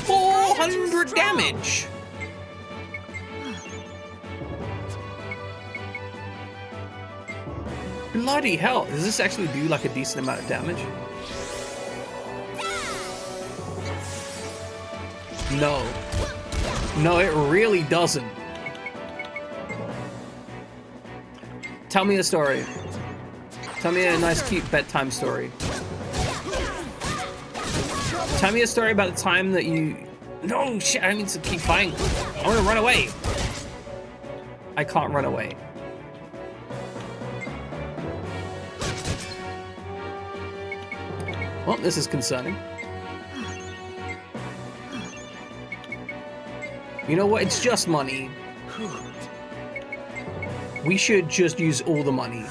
400 damage! Bloody hell. Does this actually do like a decent amount of damage? No. No, it really doesn't. Tell me a story. Tell me a nice, cute bedtime story. Tell me a story about the time that you... No, shit, I need to keep fighting. I want to run away. I can't run away. Well, this is concerning. You know what? It's just money. We should just use all the money.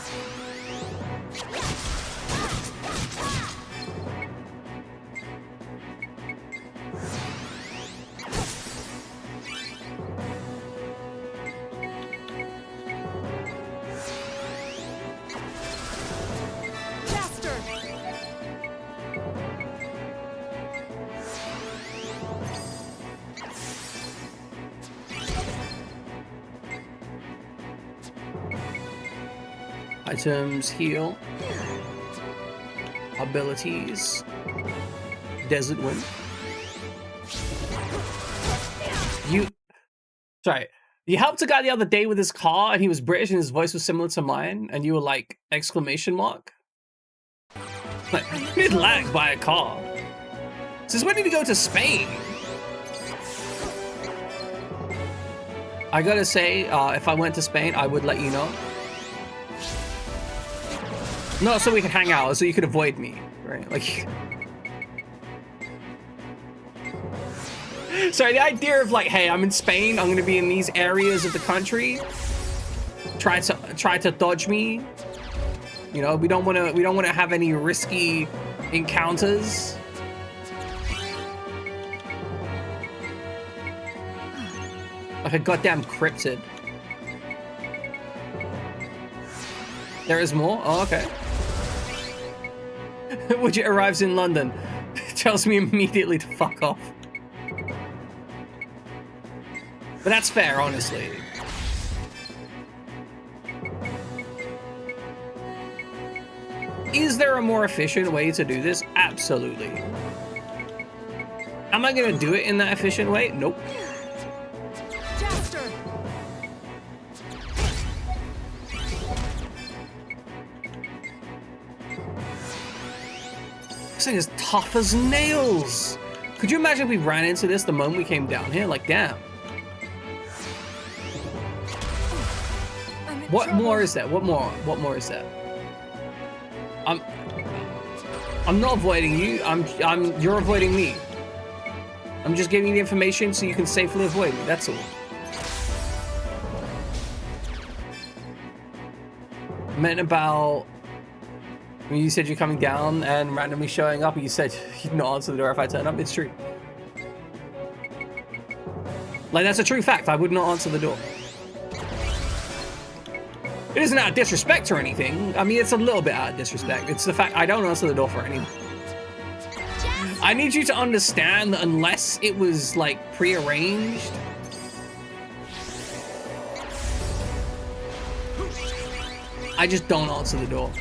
Items, heal, abilities, desert wind. Sorry, you helped a guy the other day with his car and he was British and his voice was similar to mine and you were like, exclamation mark? Like, you did lagged by a car. Since when did he go to Spain? I gotta say, if I went to Spain, I would let you know. Not so we could hang out, so you could avoid me, right? Like, sorry, the idea of like, hey, I'm in Spain, I'm gonna be in these areas of the country. Try to dodge me. You know, we don't wanna have any risky encounters. Like a goddamn cryptid. There is more? Oh, okay. Widget arrives in London. Tells me immediately to fuck off. But that's fair, honestly. Is there a more efficient way to do this? Absolutely. Am I gonna do it in that efficient way? Nope. This thing is tough as nails. Could you imagine if we ran into this the moment we came down here? Like, damn. What more is that? What more is that? I'm not avoiding you. You're avoiding me. I'm just giving you the information so you can safely avoid me. That's all. I meant about when you said you're coming down and randomly showing up and you said you'd not answer the door if I turn up. It's true. Like, that's a true fact. I would not answer the door. It isn't out of disrespect or anything. I mean, it's a little bit out of disrespect. It's the fact I don't answer the door for anything. I need you to understand that unless it was, like, prearranged, I just don't answer the door.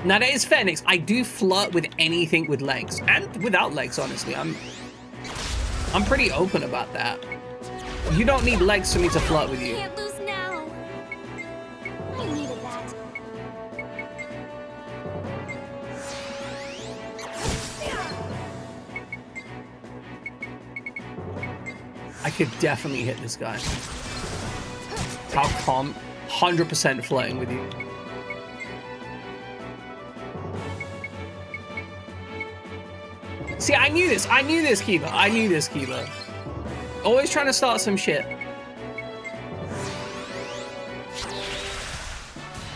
Now, that is fair, Nix. I do flirt with anything with legs. And without legs, honestly. I'm pretty open about that. You don't need legs for me to flirt with you. I can't lose now. I needed that. I could definitely hit this guy. How calm. 100% flirting with you. See, I knew this. I knew this, Kiba. I knew this, Kiba. Always trying to start some shit.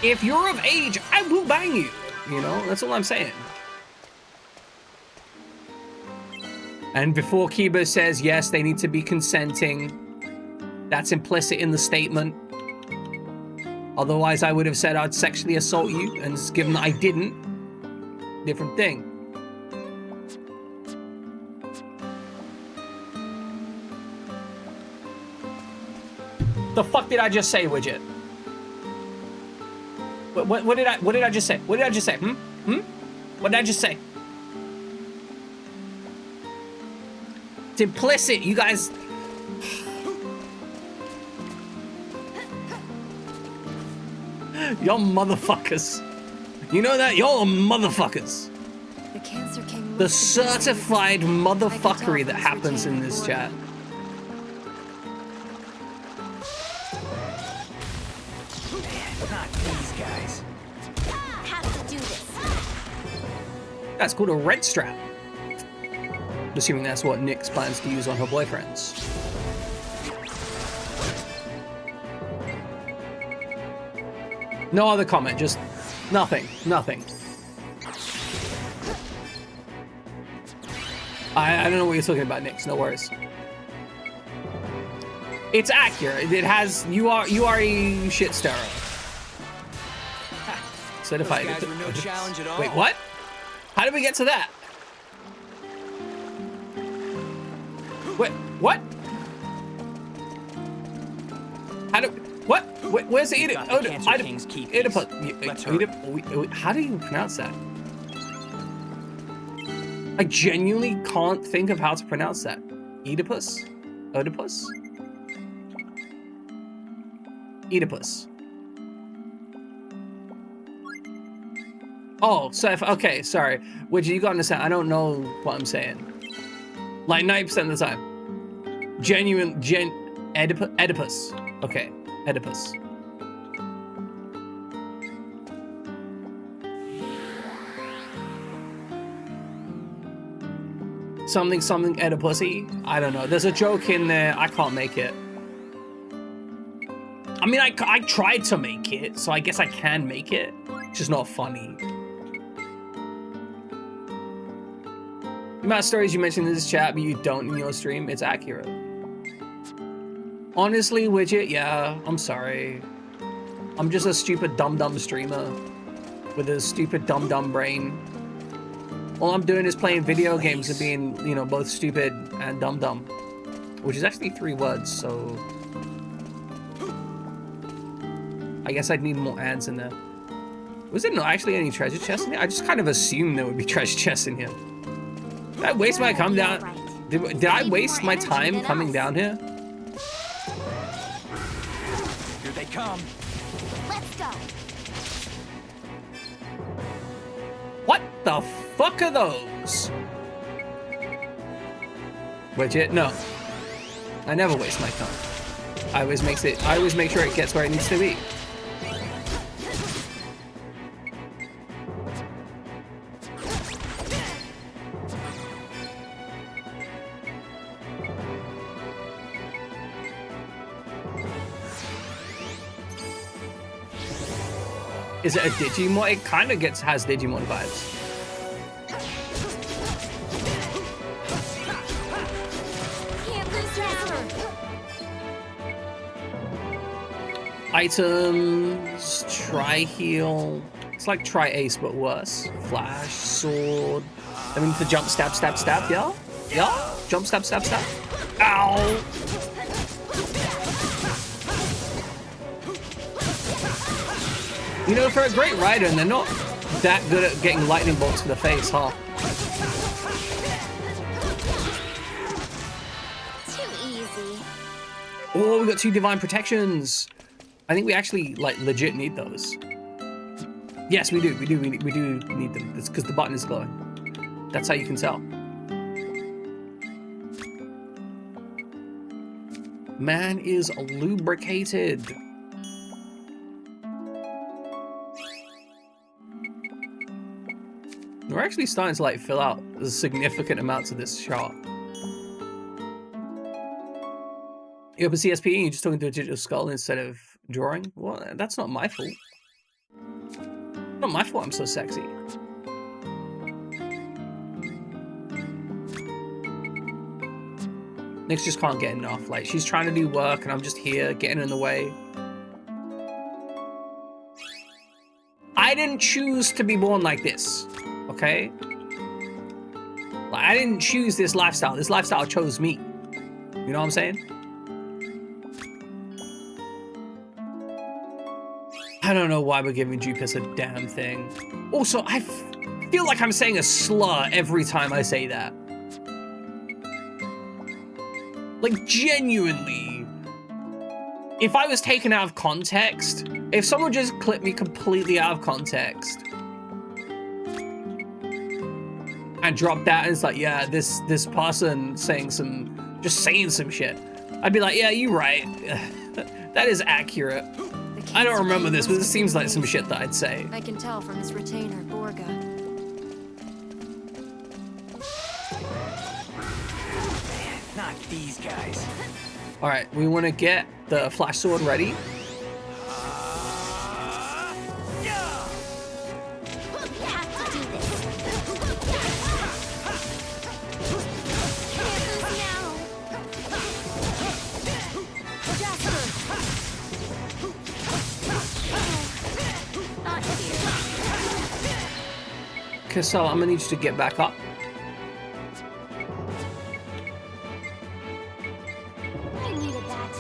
If you're of age, I will bang you. You know, that's all I'm saying. And before Kiba says, yes, they need to be consenting. That's implicit in the statement. Otherwise, I would have said I'd sexually assault you. And given that I didn't, different thing. The fuck did I just say, Widget? What did I just say? What did I just say? What did I just say? It's implicit, you guys. Y'all motherfuckers. You know that? Y'all are motherfuckers. The Cancer King. The certified motherfuckery that happens in this chat. Not these guys. Have to do this. That's called a red strap. Assuming that's what Nyx plans to use on her boyfriends. No other comment, just nothing, nothing. I don't know what you're talking about, Nyx, no worries. It's accurate. It has, you are a shit stirrer. Certified. Those guys were no challenge at all. Wait, what? How did we get to that? Wait, what? How do? What? Where's the Oedipus? How do you pronounce that? I genuinely can't think of how to pronounce that. Oedipus? Oedipus? Oedipus. Oh, so if, okay, sorry. Which you gotta understand, I don't know what I'm saying. Like 90% of the time. Oedipus. Okay, Oedipus. Something Oedipusy? I don't know. There's a joke in there. I can't make it. I mean, I tried to make it, so I guess I can make it. It's just not funny. The amount of stories you mentioned in this chat, but you don't in your stream, it's accurate. Honestly, Widget, yeah, I'm sorry. I'm just a stupid dumb streamer with a stupid dumb brain. All I'm doing is playing video games and being, you know, both stupid and dumb. Which is actually 3 words, so... I guess I'd need more ads in there. Was there not actually any treasure chests in here? I just kind of assumed there would be treasure chests in here. Did I waste my time down? Did I waste my time coming down here? Here they come. Let's go. What the fuck are those? Widget, no. I never waste my time. I always make sure it gets where it needs to be. Is it a Digimon? It kind of has Digimon vibes. Can't lose her. Items, tri-heal. It's like tri-ace but worse. Flash, sword. I mean to jump, stab, yeah? Yeah? Jump, stab. Ow! You know, for a great rider, and they're not that good at getting lightning bolts to the face, huh? Too easy. Oh, we got 2 divine protections. I think we actually, like, legit need those. Yes, we do. We do need them. It's because the button is glowing. That's how you can tell. Man is lubricated. We're actually starting to like fill out significant amounts of this shot. You open CSP and you're just talking to a digital skull instead of drawing? Well, that's not my fault. Not my fault I'm so sexy. Nyx just can't get enough. Like, she's trying to do work and I'm just here getting in the way. I didn't choose to be born like this, okay? Like, I didn't choose this lifestyle. This lifestyle chose me. You know what I'm saying? I don't know why we're giving Jupis a damn thing. Also, I feel like I'm saying a slur every time I say that. Like, genuinely, if I was taken out of context, if someone just clipped me completely out of context and dropped that and it's like, yeah, this person saying some shit, I'd be like, yeah, you're right. That is accurate. I don't remember this, but it seems like some shit that I'd say. I can tell from his retainer, Borga. Not these guys. All right, we want to get the flash sword ready. Cassell, I'm gonna need you to get back up. I needed that.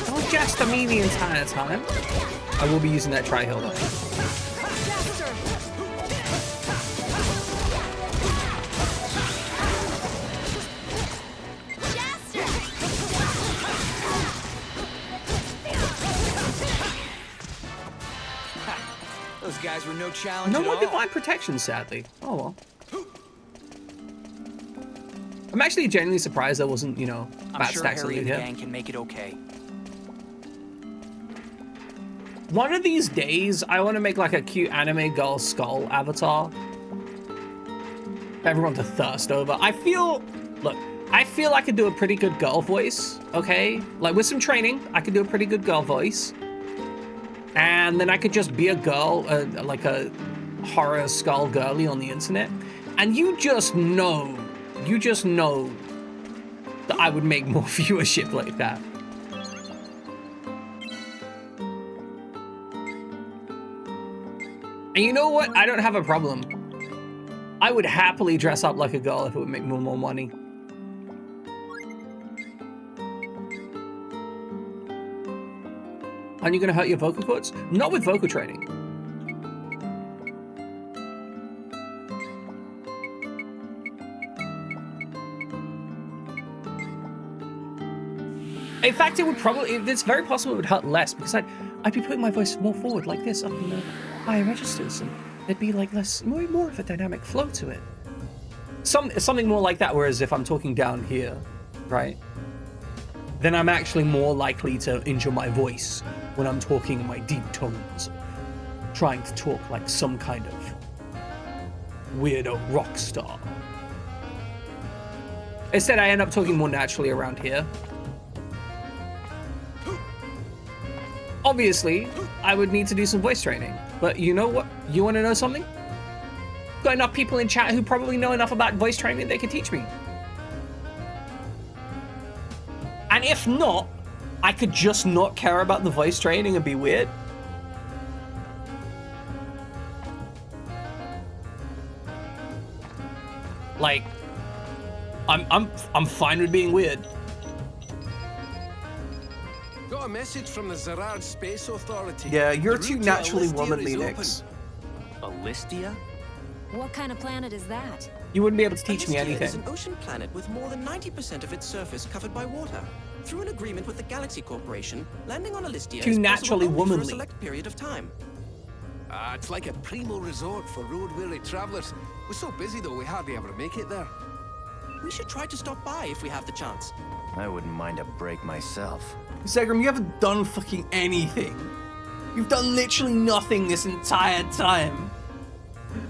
Don't Jester me the entire time. I will be using that tri-hill though. Those guys were no challenge No at more all. divine protection, sadly. Oh well. I'm actually genuinely surprised there wasn't, you know, I'm bad sure stacks Harry in and the here. gang can make it okay. One of these days, I want to make like a cute anime girl skull avatar for everyone to thirst over. I feel I could do a pretty good girl voice, okay? Like with some training, I could do a pretty good girl voice. And then I could just be a girl, like a horror skull girly on the internet. And you just know that I would make more viewership like that. And you know what? I don't have a problem. I would happily dress up like a girl if it would make me more money. Aren't you gonna hurt your vocal cords? Not with vocal training. In fact, it's very possible it would hurt less because I'd be putting my voice more forward like this up in the higher registers and there'd be like more of a dynamic flow to it. Something more like that, whereas if I'm talking down here, right? Then I'm actually more likely to injure my voice when I'm talking in my deep tones, trying to talk like some kind of weirdo rock star. Instead, I end up talking more naturally around here. Obviously, I would need to do some voice training, but you know what? You want to know something? Got enough people in chat who probably know enough about voice training they could teach me. And if not, I could just not care about the voice training and be weird. Like, I'm fine with being weird. Got a message from the Zerard Space Authority. Yeah, you're The too route to naturally Alistia womanly, is Nyx. Alistia? What kind of planet is that? You wouldn't be able to teach me Alistia anything. is an ocean planet with more than 90% of its surface covered by water. Through an agreement with the Galaxy Corporation, landing on Alistia Too is naturally possible only for a womanly. select period of time. It's like a primo resort for road-weary travelers. We're so busy though, we hardly ever make it there. We should try to stop by if we have the chance. I wouldn't mind a break myself. Segram, you haven't done fucking anything. You've done literally nothing this entire time.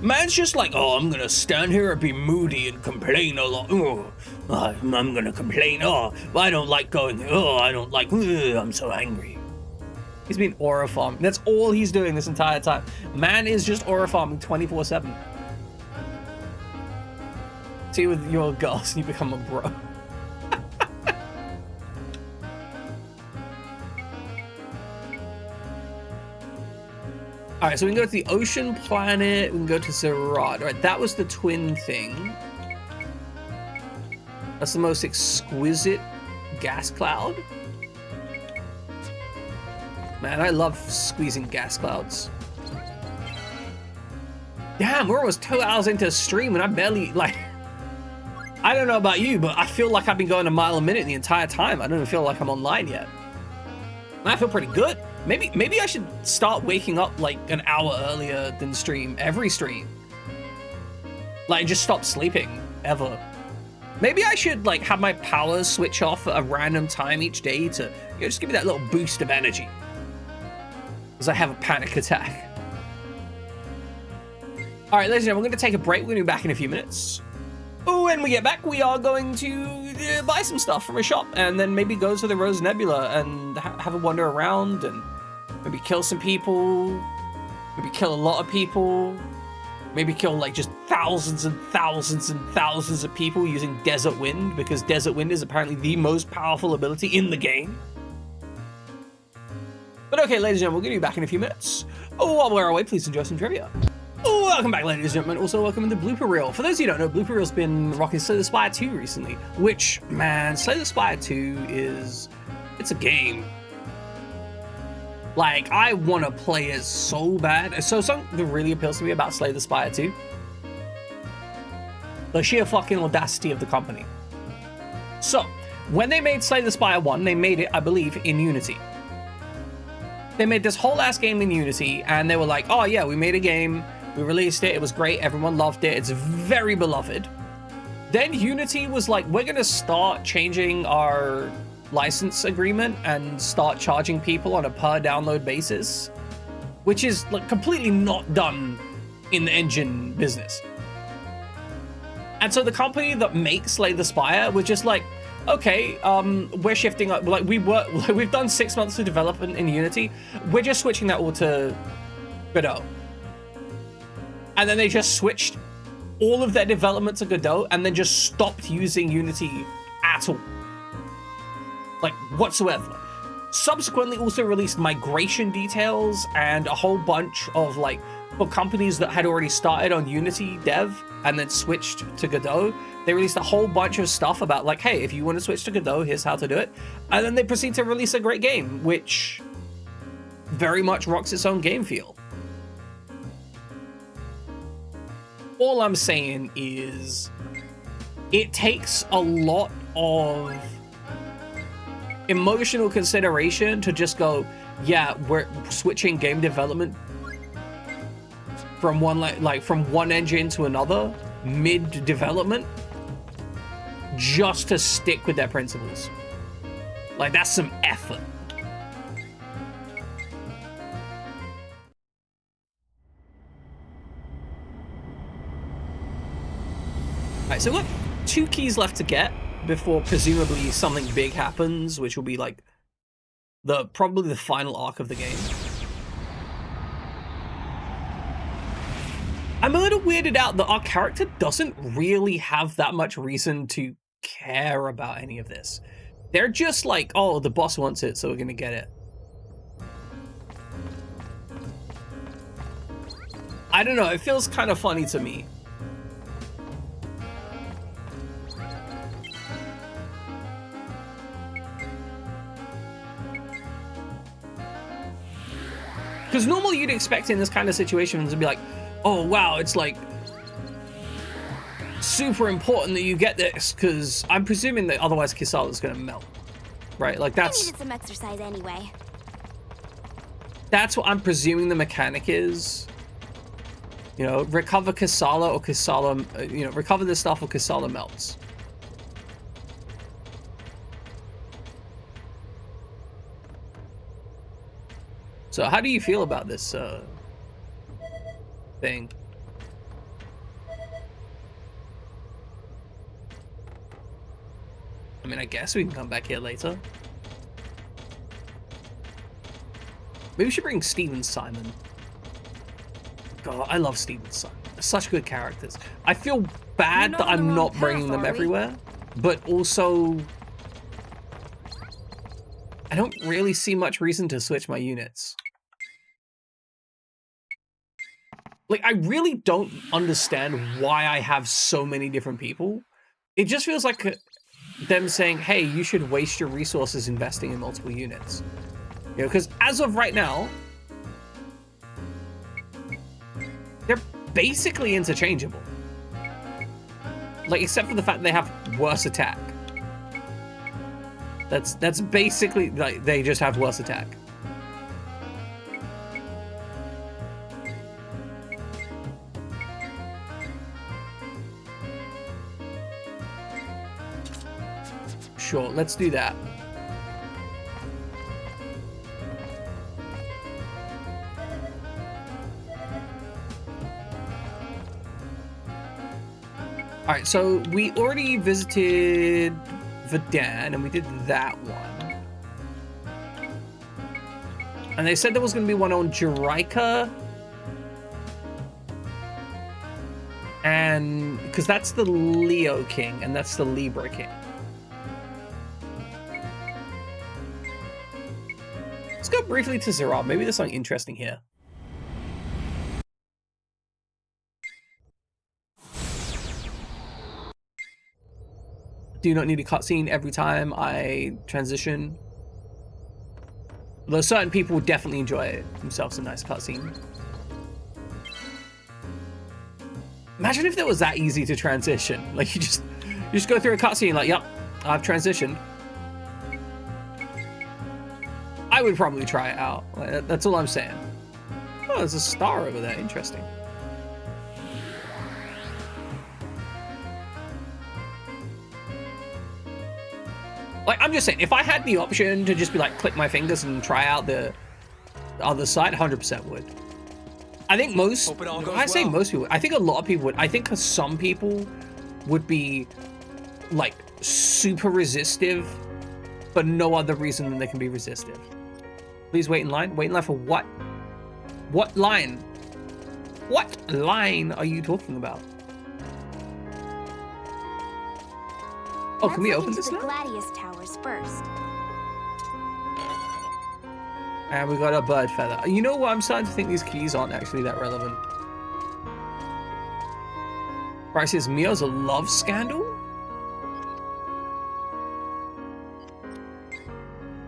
Man's just like, oh, I'm gonna stand here and be moody and complain a lot. Oh, I'm gonna complain. Oh, I don't like going. Oh, I don't like. I'm so angry. He's been aura farming. That's all he's doing this entire time. Man is just aura farming 24/7. See, with your girls, you become a bro. All right, so we can go to the ocean planet. We can go to Zerad. All right, that was the twin thing. That's the most exquisite gas cloud. Man, I love squeezing gas clouds. Damn, we're almost 2 hours into stream and I barely, like... I don't know about you, but I feel like I've been going a mile a minute the entire time. I don't even feel like I'm online yet. I feel pretty good. Maybe I should start waking up like an hour earlier than stream every stream. Like just stop sleeping ever. Maybe I should like have my powers switch off at a random time each day to, you know, just give me that little boost of energy. Because I have a panic attack. All right, ladies and gentlemen, we're going to take a break. We're going to be back in a few minutes. When we get back, we are going to buy some stuff from a shop and then maybe go to the Rose Nebula and have a wander around and maybe kill some people, maybe kill a lot of people, maybe kill like just thousands and thousands and thousands of people using Desert Wind, because Desert Wind is apparently the most powerful ability in the game. But okay, ladies and gentlemen, we're going to be back in a few minutes. While we're away, please enjoy some trivia. Welcome back, ladies and gentlemen. Also, welcome to Blooper Reel. For those of you who don't know, Blooper Reel's been rocking Slay the Spire 2 recently, which, man, Slay the Spire 2 is... it's a game. Like, I want to play it so bad. So something that really appeals to me about Slay the Spire 2, the sheer fucking audacity of the company. So, when they made Slay the Spire 1, they made it, I believe, in Unity. They made this whole ass game in Unity, and they were like, oh yeah, we made a game, we released it, it was great, everyone loved it, it's very beloved. Then Unity was like, we're gonna start changing our license agreement and start charging people on a per download basis, which is like completely not done in the engine business. And so the company that makes Slay the Spire was just like, okay, we're shifting up, like we've done 6 months of development in Unity, we're just switching that all to Godot. And then they just switched all of their development to Godot and then just stopped using Unity at all. Like, whatsoever. Subsequently also released migration details and a whole bunch of, like, for companies that had already started on Unity dev and then switched to Godot, they released a whole bunch of stuff about, like, hey, if you want to switch to Godot, here's how to do it. And then they proceed to release a great game, which very much rocks its own game feel. All I'm saying is it takes a lot of emotional consideration to just go, yeah, we're switching game development from one from one engine to another mid development just to stick with their principles. Like, that's some effort. Alright, so we've got 2 keys left to get before presumably something big happens, which will be like probably the final arc of the game. I'm a little weirded out that our character doesn't really have that much reason to care about any of this. They're just like, oh, the boss wants it, so we're gonna get it. I don't know, it feels kind of funny to me. Because normally you'd expect in this kind of situation to be like, oh wow, it's like super important that you get this, because I'm presuming that otherwise Kisala's gonna melt, right? Like I needed some exercise anyway. That's what I'm presuming the mechanic is. You know, recover Kisala or Kisala, you know, recover this stuff or Kisala melts. So how do you feel about this thing? I mean, I guess we can come back here later. Maybe we should bring Steve and Simon. God, I love Steve and Simon. They're such good characters. I feel bad that I'm not bringing them everywhere, but also I don't really see much reason to switch my units. Like, I really don't understand why I have so many different people. It just feels like them saying, hey, you should waste your resources investing in multiple units. You know, because as of right now, they're basically interchangeable. Like, except for the fact they have worse attack. That's basically, like, they just have worse attack. Sure, let's do that. All right, so we already visited Verdan, and we did that one. And they said there was going to be one on Jerica. And because that's the Leo King, and that's the Libra King. Let's go briefly to Zerab. Maybe there's something interesting here. Do you not need a cutscene every time I transition? Though certain people would definitely enjoy themselves a nice cutscene. Imagine if it was that easy to transition. Like, you just go through a cutscene like, yep, I've transitioned. I would probably try it out. Like, that's all I'm saying. Oh, there's a star over there. Interesting. Like, I'm just saying, if I had the option to just be like, click my fingers and try out the other side, 100% would. I think most, I say most people, I think a lot of people would. I think some people would be like super resistive, but no other reason than they can be resistive. Please wait in line. Wait in line for what? What line? What line are you talking about? Oh, can we open this now? Gladius Towers first. And we got a bird feather. You know what? I'm starting to think these keys aren't actually that relevant. Bryce says Mio's a love scandal?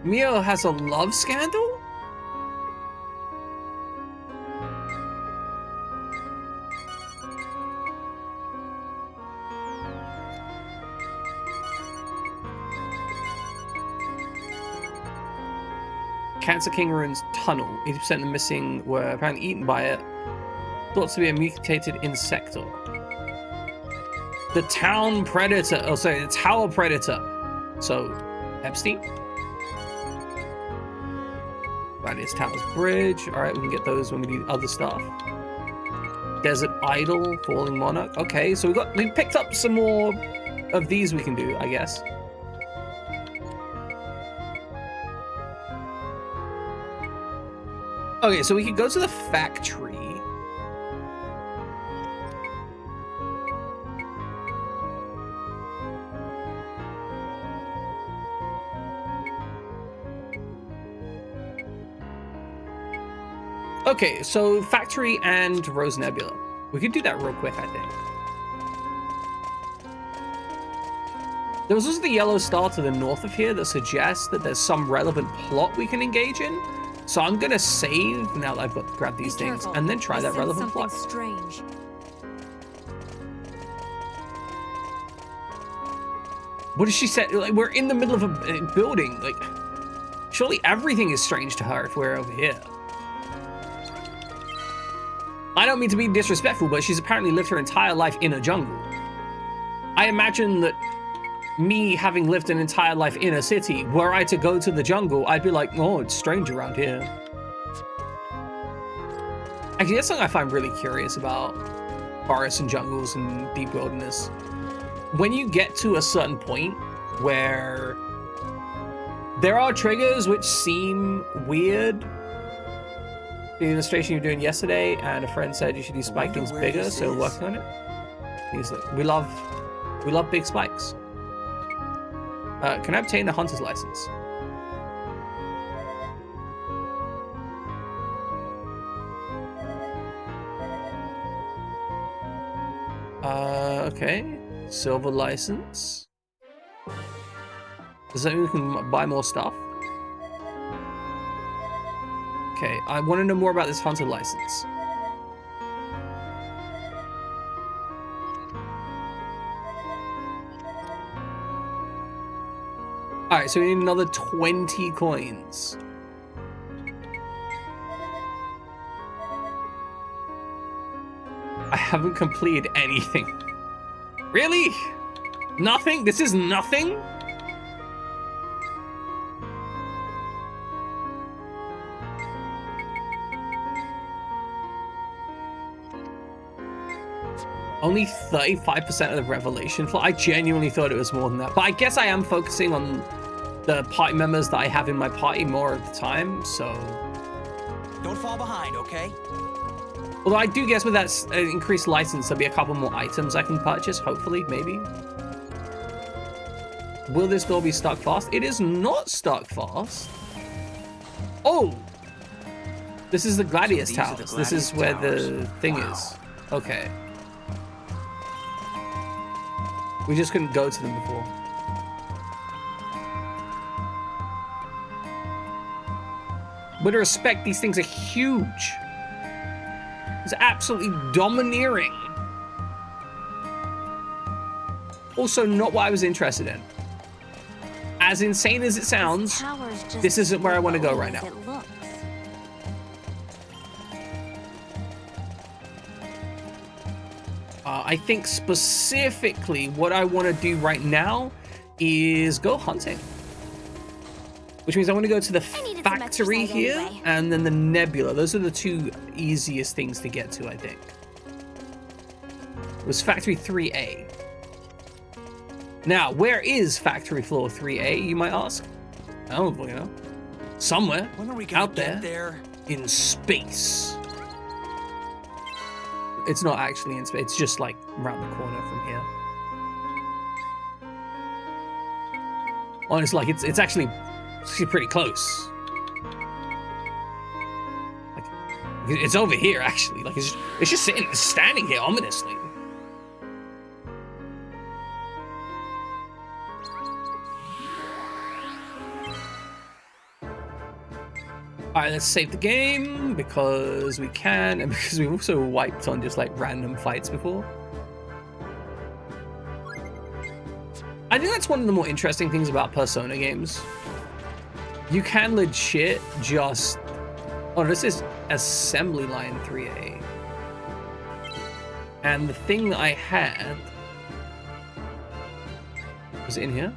Mio has a love scandal? Cancer King Ruins tunnel. 80% of the missing were apparently eaten by it. Thought to be a mutated insector. The town predator. Oh, sorry, the tower predator. So, Epstein. Gladius Towers Bridge. All right, we can get those when we need other stuff. Desert Idol, Falling Monarch. Okay, so we picked up some more of these we can do, I guess. Okay, so we could go to the factory. Okay, so factory and Rose Nebula. We could do that real quick, I think. There was also the yellow star to the north of here that suggests that there's some relevant plot we can engage in. So I'm gonna save now that I've got to grab these things and then try that relevant plot. Strange. What did she say? Like, we're in the middle of a building. Like, surely everything is strange to her if we're over here. I don't mean to be disrespectful, but she's apparently lived her entire life in a jungle. I imagine that me having lived an entire life in a city, were I to go to the jungle, I'd be like, oh, it's strange around here. Actually, that's something I find really curious about forests and jungles and deep wilderness. When you get to a certain point where there are triggers which seem weird. The illustration you were doing yesterday, and a friend said you should do spike things bigger, so we're working on it. He's like, we love big spikes. Can I obtain the hunter's license? Okay. Silver license. Does that mean we can buy more stuff? Okay, I want to know more about this hunter license. Alright, so we need another 20 coins. I haven't completed anything. Really? Nothing? This is nothing? Only 35% of the revelation floor. I genuinely thought it was more than that. But I guess I am focusing on the party members that I have in my party more of the time, so... Don't fall behind, okay? Although I do guess with that increased license, there'll be a couple more items I can purchase, hopefully, maybe. Will this door be stuck fast? It is not stuck fast. Oh! This is the Gladius Towers. This is where the thing is. Okay. We just couldn't go to them before. With respect, these things are huge. It's absolutely domineering. Also, not what I was interested in. As insane as it sounds, this isn't where I want to go right now. I think specifically what I want to do right now is go hunting. Which means I want to go to the factory here anyway. And then the nebula. Those are the two easiest things to get to, I think. It was factory 3A. Now, where is factory floor 3A, you might ask? I don't you know. Somewhere out there in space. It's not actually in space, it's just like around the corner from here. Honestly, like it's actually pretty close. Like, it's over here actually. Like it's just standing here ominously. Alright, let's save the game because we can, and because we've also wiped on just like random fights before. I think that's one of the more interesting things about Persona games. You can legit just... Oh, this is assembly line 3A. And the thing that I had... Was it in here?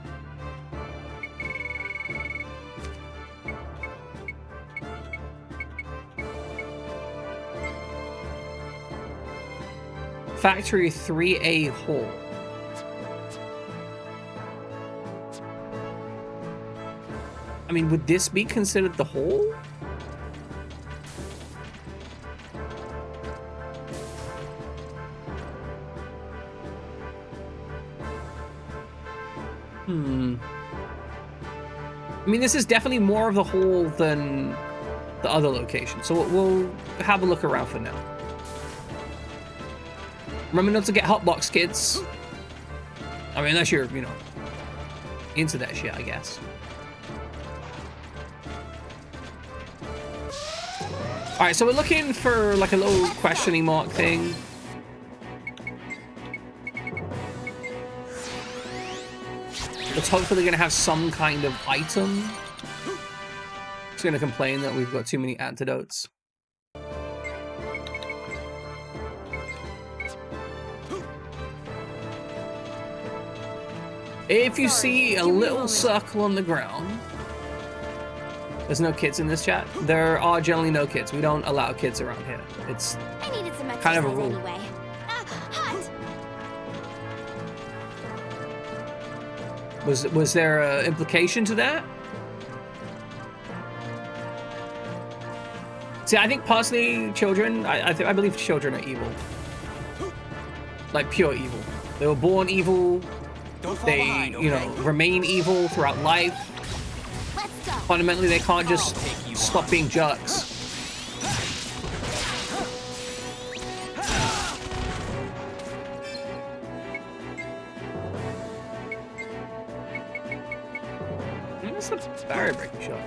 Factory 3A Hall. I mean, would this be considered the hall? I mean, this is definitely more of the hall than the other location, so we'll have a look around for now. Remember not to get hotbox, kids. I mean, unless you're, you know, into that shit, I guess. Alright, so we're looking for like a little questioning mark thing. It's hopefully going to have some kind of item. It's going to complain that we've got too many antidotes. If you see a little circle on the ground, There's no kids in this chat. There are generally no kids. We don't allow kids around here. It's I needed some exercise kind of a rule. anyway. Hot! Was there an implication to that? See, I think personally, children, I believe children are evil. Like pure evil. They were born evil. They, you know, remain evil throughout life. Fundamentally, they can't just stop being jerks. That's a barrier breaking shot.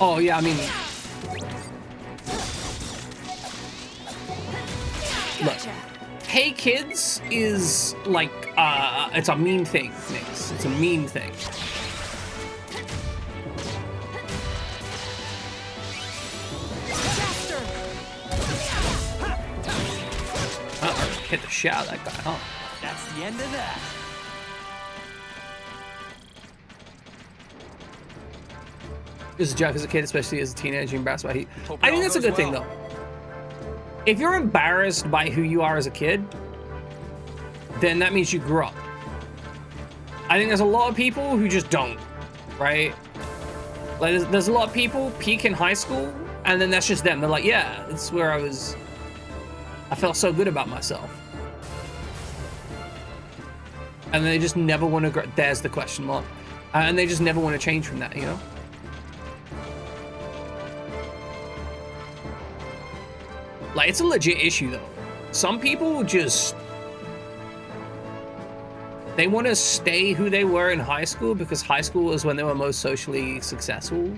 Oh yeah, I mean, look, hey kids is like, it's a meme thing, Nix. It's a meme thing. Hit the shit out of that guy, huh? That's the end of that. This is a joke as a kid, especially as a teenager, embarrassed by heat. I think that's a good thing, though. If you're embarrassed by who you are as a kid, then that means you grew up. I think there's a lot of people who just don't, right? Like, there's a lot of people peak in high school, and then that's just them. They're like, yeah, that's where I felt so good about myself. And they just never want to, there's the question mark. And they just never want to change from that, you know? Like, it's a legit issue, though. Some people just, they want to stay who they were in high school because high school was when they were most socially successful.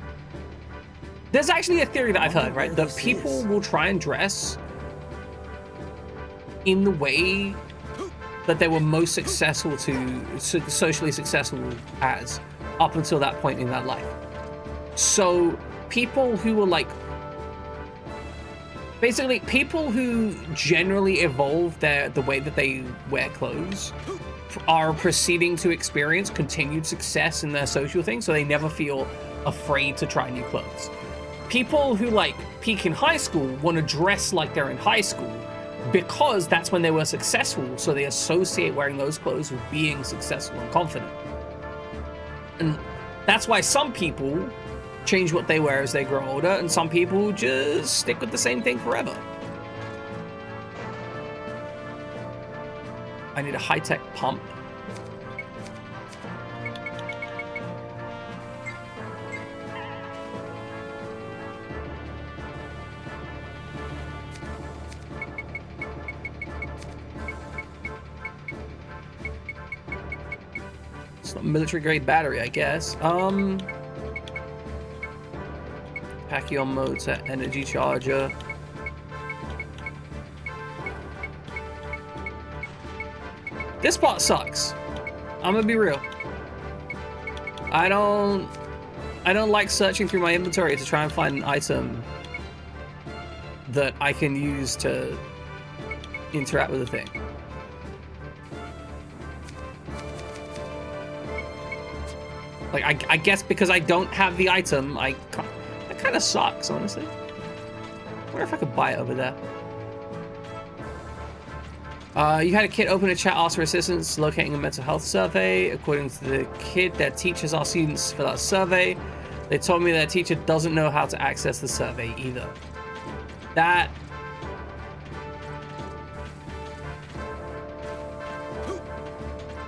There's actually a theory that I've heard, right? That people will try and dress in the way that they were most successful socially successful as up until that point in their life. So people who were like, basically people who generally evolve the way that they wear clothes are proceeding to experience continued success in their social thing, so they never feel afraid to try new clothes. People who like peak in high school want to dress like they're in high school because that's when they were successful, so they associate wearing those clothes with being successful and confident. And that's why some people change what they wear as they grow older, and some people just stick with the same thing forever. I need a high-tech pump. It's not military-grade battery, I guess. Pacquiao mode set energy charger. This part sucks. I'm gonna be real. I don't like searching through my inventory to try and find an item that I can use to interact with the thing. Like, I guess because I don't have the item, I can't. That kind of sucks, honestly. I wonder if I could buy it over there. You had a kid open a chat, ask for assistance locating a mental health survey. According to the kid, their teachers asked students to fill out a survey. They told me their teacher doesn't know how to access the survey either. That...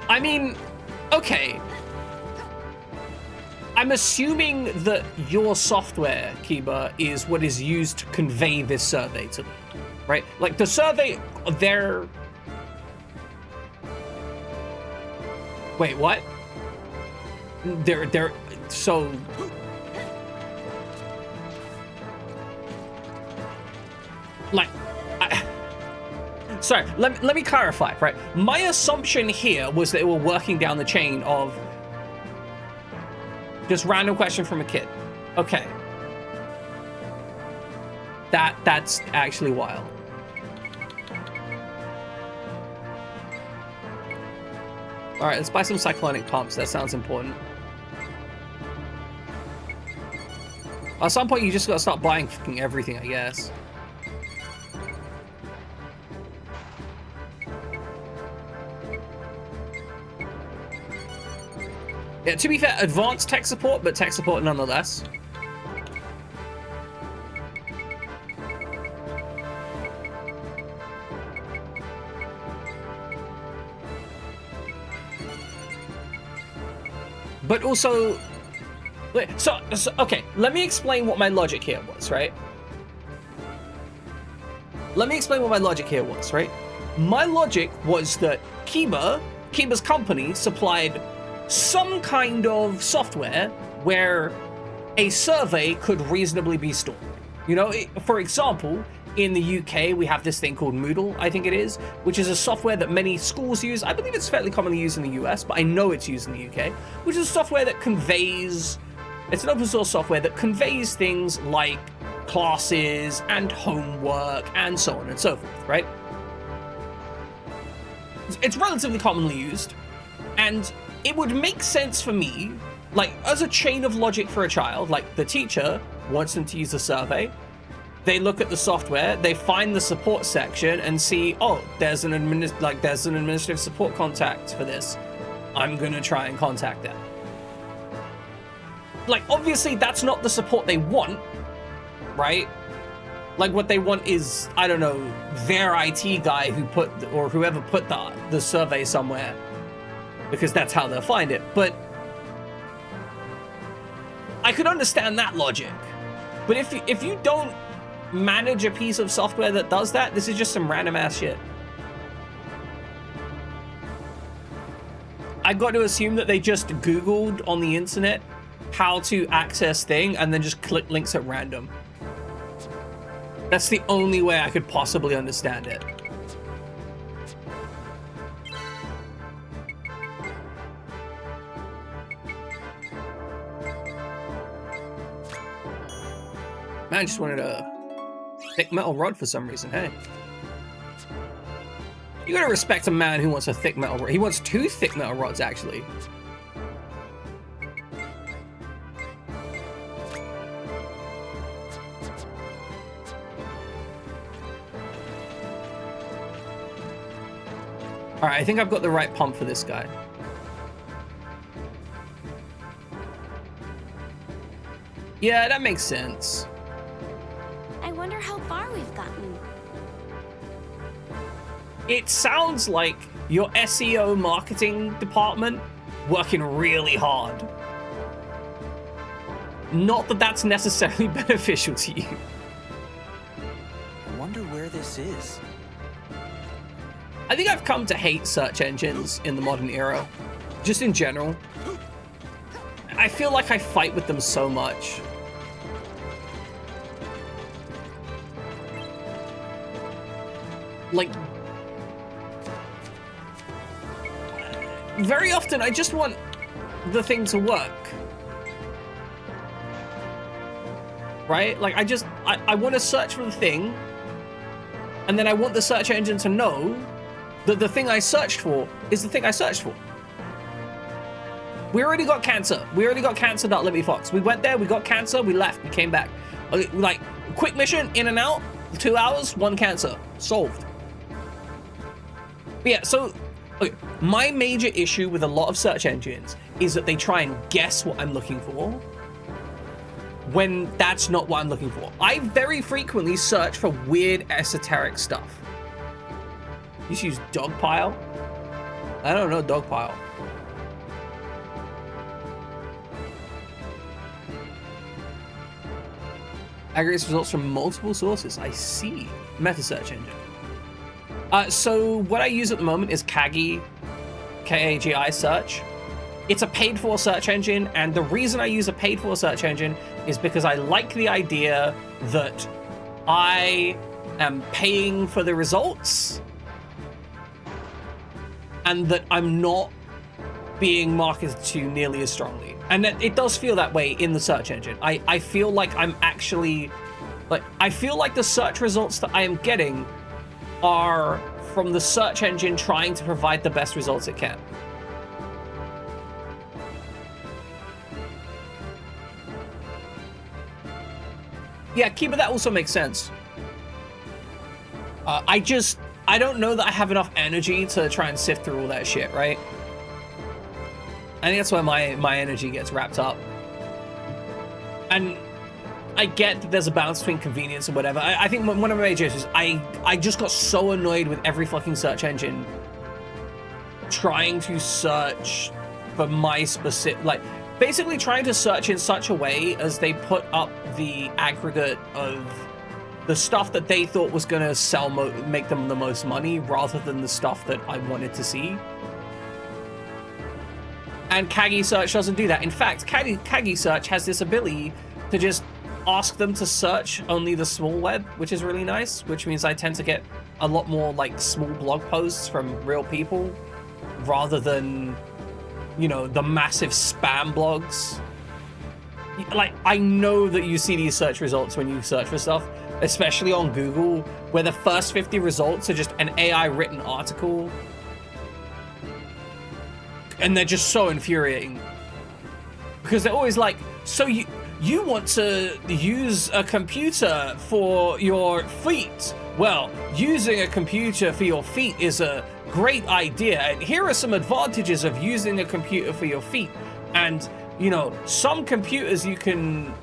I mean, okay. I'm assuming that your software, Kiba, is what is used to convey this survey to them, right? Like, the survey, they're... Wait, what? They're... So... Like... Sorry, let me clarify, right? My assumption here was that they were working down the chain of... Just random question from a kid. Okay. That's actually wild. All right, let's buy some cyclonic pumps. That sounds important. At some point, you just gotta start buying fucking everything, I guess. Yeah, to be fair, advanced tech support, but tech support nonetheless. But also, so okay, let me explain what my logic here was, right? Let me explain what my logic here was, right? My logic was that Kiba's company supplied some kind of software where a survey could reasonably be stored. You know, for example, in the UK, we have this thing called Moodle, I think it is, which is a software that many schools use. I believe it's fairly commonly used in the US, but I know it's used in the UK, which is a software that conveys, it's an open source software that conveys things like classes and homework and so on and so forth, right? It's relatively commonly used, and it would make sense for me, like, as a chain of logic for a child, like, the teacher wants them to use a survey, they look at the software, they find the support section and see, oh, there's an administrative support contact for this. I'm gonna try and contact them. Like, obviously that's not the support they want, right? Like, what they want is, I don't know, their IT guy or whoever put the survey somewhere, because that's how they'll find it. But I could understand that logic. But if you don't manage a piece of software that does that, this is just some random ass shit. I've got to assume that they just Googled on the internet how to access thing and then just click links at random. That's the only way I could possibly understand it. Man, I just wanted a thick metal rod for some reason, hey. You gotta respect a man who wants a thick metal rod. He wants 2 thick metal rods, actually. Alright, I think I've got the right pump for this guy. Yeah, that makes sense. I wonder how far we've gotten. It sounds like your SEO marketing department working really hard. Not that that's necessarily beneficial to you. I wonder where this is. I think I've come to hate search engines in the modern era, just in general. I feel like I fight with them so much. Like, very often I just want the thing to work. Right? Like, I want to search for the thing, and then I want the search engine to know that the thing I searched for is the thing I searched for. We already got cancer. We already got cancer.libbiefox. We went there, we got cancer, we left, we came back. Like, quick mission, in and out, 2 hours, 1 cancer. Solved. But yeah, so okay, my major issue with a lot of search engines is that they try and guess what I'm looking for when that's not what I'm looking for. I very frequently search for weird esoteric stuff. You should use dogpile? I don't know dogpile. Aggregates results from multiple sources. I see. Meta search engine. So what I use at the moment is Kagi, K-A-G-I search. It's a paid-for search engine, and the reason I use a paid-for search engine is because I like the idea that I am paying for the results and that I'm not being marketed to nearly as strongly. And it does feel that way in the search engine. I feel like I'm actually, like, I feel like the search results that I am getting are from the search engine trying to provide the best results it can. Yeah, Keeper, that also makes sense. I don't know that I have enough energy to try and sift through all that shit, right? I think that's where my energy gets wrapped up. And I get that there's a balance between convenience and whatever. I think one of my major issues, I just got so annoyed with every fucking search engine trying to search for my specific, like, basically trying to search in such a way as they put up the aggregate of the stuff that they thought was gonna sell, make them the most money, rather than the stuff that I wanted to see. And Kagi Search doesn't do that. In fact, Kagi Search has this ability to just ask them to search only the small web, which is really nice, which means I tend to get a lot more like small blog posts from real people rather than, you know, the massive spam blogs. Like, I know that you see these search results when you search for stuff, especially on Google, where the first 50 results are just an AI written article. And they're just so infuriating. Because they're always like, so you want to use a computer for your feet? Well, using a computer for your feet is a great idea. And here are some advantages of using a computer for your feet. And, you know, some computers you can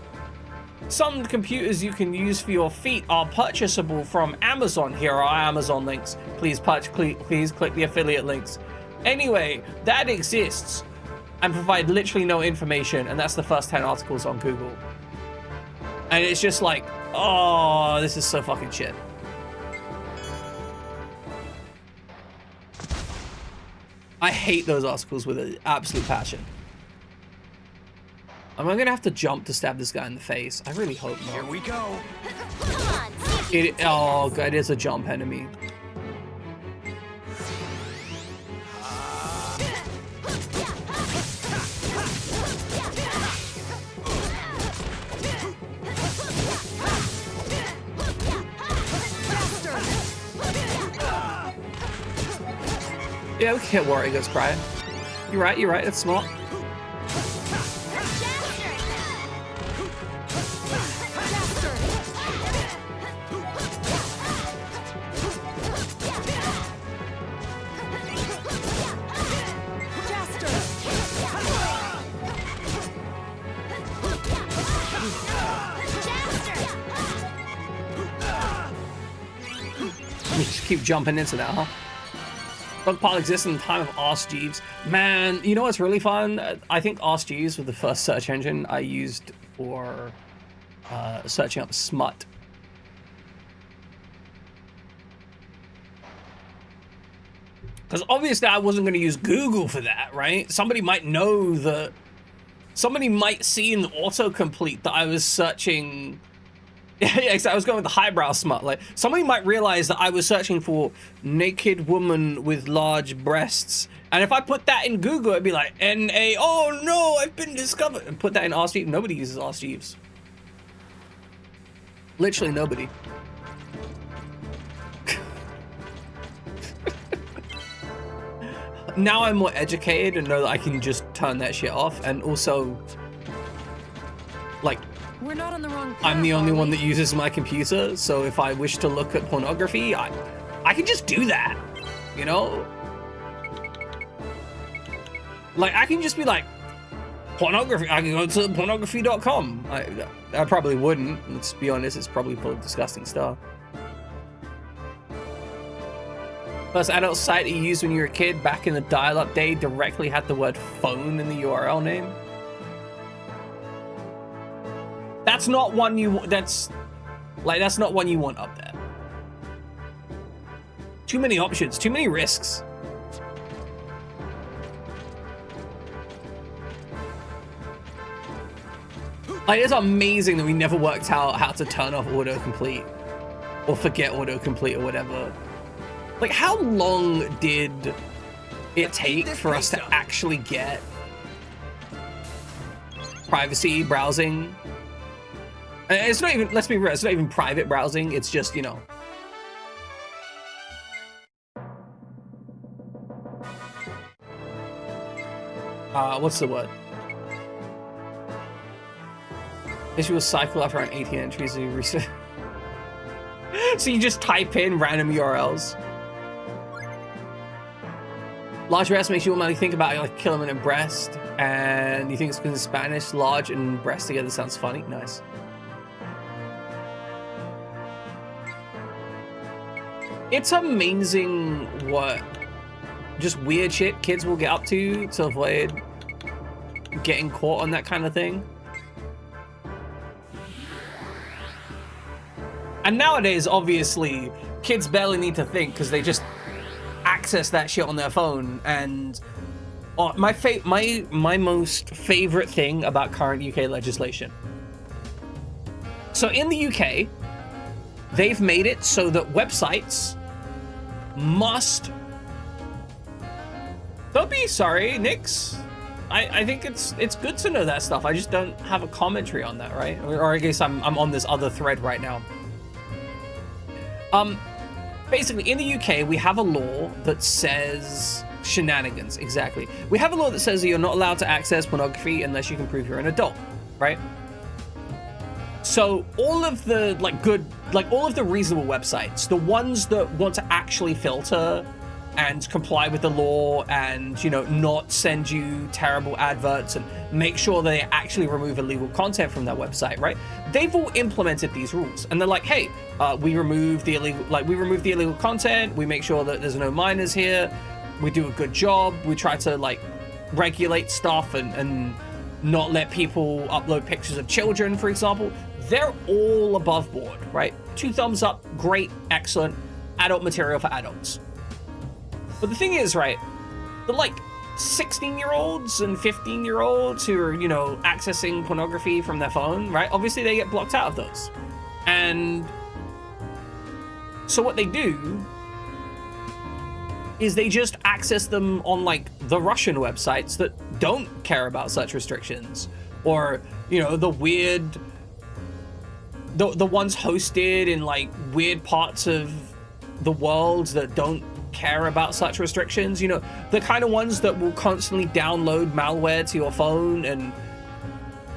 use for your feet are purchasable from Amazon. Here are Amazon links. Please click the affiliate links. Anyway, that exists and provide literally no information, and that's the first 10 articles on Google. And it's just like, oh, this is so fucking shit. I hate those articles with an absolute passion. Am I gonna have to jump to stab this guy in the face? I really hope not. Here we go. Oh god, it is a jump enemy. Yeah, we can hit Warrior Goes Cry. You're right, that's smart. Just keep jumping into that, huh? Stockpile exists in the time of Ask Jeeves. Man, you know what's really fun? I think Ask Jeeves was the first search engine I used for searching up smut. Because obviously I wasn't going to use Google for that, right? Somebody might know that... Somebody might see in the autocomplete that I was searching... Yeah, I was going with the highbrow smut. Like, somebody might realize that I was searching for naked woman with large breasts. And if I put that in Google, it'd be like, N-A, oh no, I've been discovered. And put that in Ask Jeeves. Nobody uses Ask Jeeves. Literally nobody. Now I'm more educated and know that I can just turn that shit off. And also, like, we're not on the wrong path, I'm the only one that uses my computer, so if I wish to look at pornography, I can just do that, you know? Like, I can just be like, pornography, I can go to pornography.com. I probably wouldn't, let's be honest, it's probably full of disgusting stuff. First adult site you used when you were a kid back in the dial-up day directly had the word phone in the URL name. That's not one you, that's not one you want up there. Too many options, too many risks. Like, it's amazing that we never worked out how to turn off autocomplete or forget autocomplete or whatever. Like, how long did it take for us to actually get privacy browsing? And it's not even, let's be real, it's not even private browsing, it's just, you know. What's the word? This will cycle after around 18 entries and you reset. So you just type in random URLs. Large breast makes you automatically think about like killing and breast, and you think it's because in Spanish, large and breast together sounds funny. Nice. It's amazing what just weird shit kids will get up to avoid getting caught on that kind of thing. And nowadays, obviously, kids barely need to think because they just access that shit on their phone. And my most favorite thing about current UK legislation. So in the UK, they've made it so that websites must. Don't be sorry, Nix. I think it's good to know that stuff. I just don't have a commentary on that, right? Or I guess I'm on this other thread right now. Basically, in the UK, we have a law that says shenanigans, exactly. We have a law that says that you're not allowed to access pornography unless you can prove you're an adult, right? So all of the all of the reasonable websites, the ones that want to actually filter and comply with the law and, you know, not send you terrible adverts and make sure they actually remove illegal content from their website, right? They've all implemented these rules and they're like, hey, we remove the illegal content. We make sure that there's no minors here. We do a good job. We try to like regulate stuff and not let people upload pictures of children, for example. They're all above board, right? 2 thumbs up, great, excellent, adult material for adults. But the thing is, right, the like 16-year-olds and 15-year-olds who are, you know, accessing pornography from their phone, right? Obviously they get blocked out of those. And so what they do is they just access them on like the Russian websites that don't care about such restrictions, or, you know, the weird, the ones hosted in like weird parts of the world that don't care about such restrictions, you know, the kind of ones that will constantly download malware to your phone and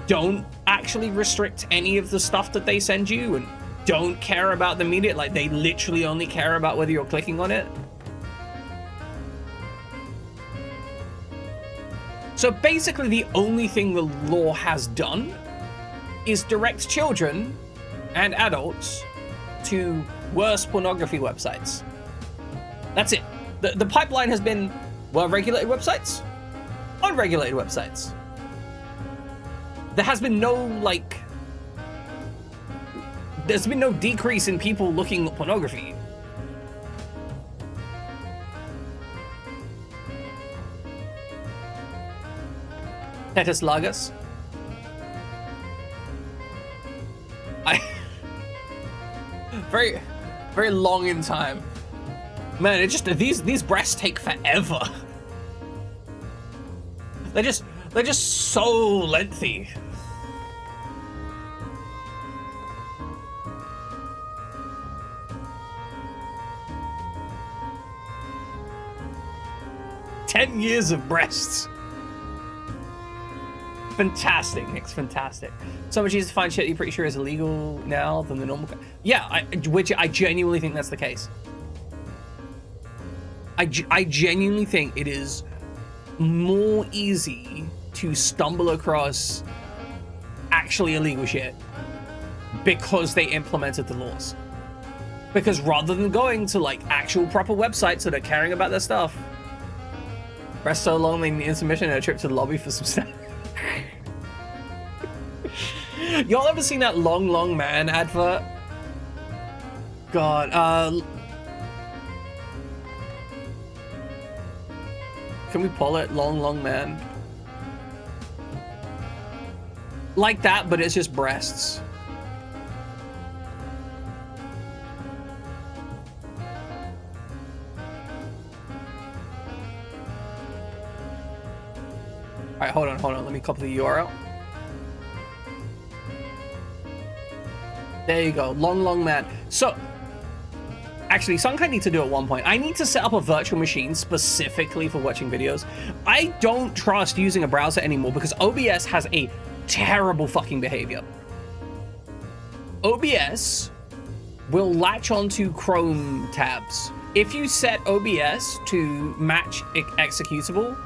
don't actually restrict any of the stuff that they send you and don't care about the media, like they literally only care about whether you're clicking on it. So basically the only thing the law has done is direct children and adults to worse pornography websites. That's it. The pipeline has been well-regulated websites, unregulated websites. There has been no, like, there's been no decrease in people looking at pornography. Tetis Lagas. Very, very long in time. Man, it just these breasts take forever. They're just so lengthy. "10 years of breasts." Fantastic, Nick's fantastic. So much easier to find shit you're pretty sure is illegal now than the normal. Yeah, which I genuinely think that's the case. I genuinely think it is more easy to stumble across actually illegal shit because they implemented the laws. Because rather than going to like actual proper websites that are caring about their stuff, rest so long they need intermission and a trip to the lobby for some stuff. Y'all ever seen that Long Man advert? God, can we pull it? Long Man. Like that, but it's just breasts. All right, hold on. Let me copy the URL. There you go, Long Man. So, actually, something I need to do at one point. I need to set up a virtual machine specifically for watching videos. I don't trust using a browser anymore because OBS has a terrible fucking behavior. OBS will latch onto Chrome tabs. If you set OBS to match executable,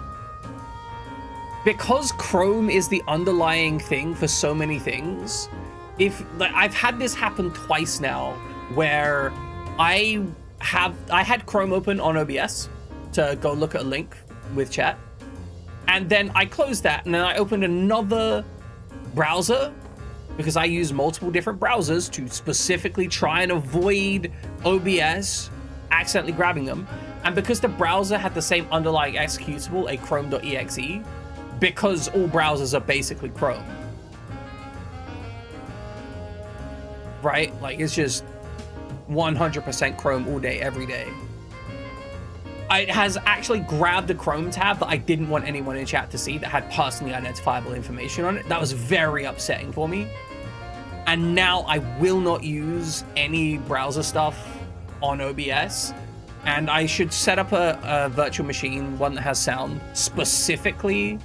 because Chrome is the underlying thing for so many things, I've had this happen twice now, where I had Chrome open on OBS to go look at a link with chat, and then I closed that, and then I opened another browser, because I use multiple different browsers to specifically try and avoid OBS accidentally grabbing them. And because the browser had the same underlying executable, a chrome.exe, because all browsers are basically Chrome, right? Like, it's just 100% Chrome all day, every day. It has actually grabbed the Chrome tab that I didn't want anyone in chat to see that had personally identifiable information on it. That was very upsetting for me. And now I will not use any browser stuff on OBS. And I should set up a virtual machine, one that has sound, specifically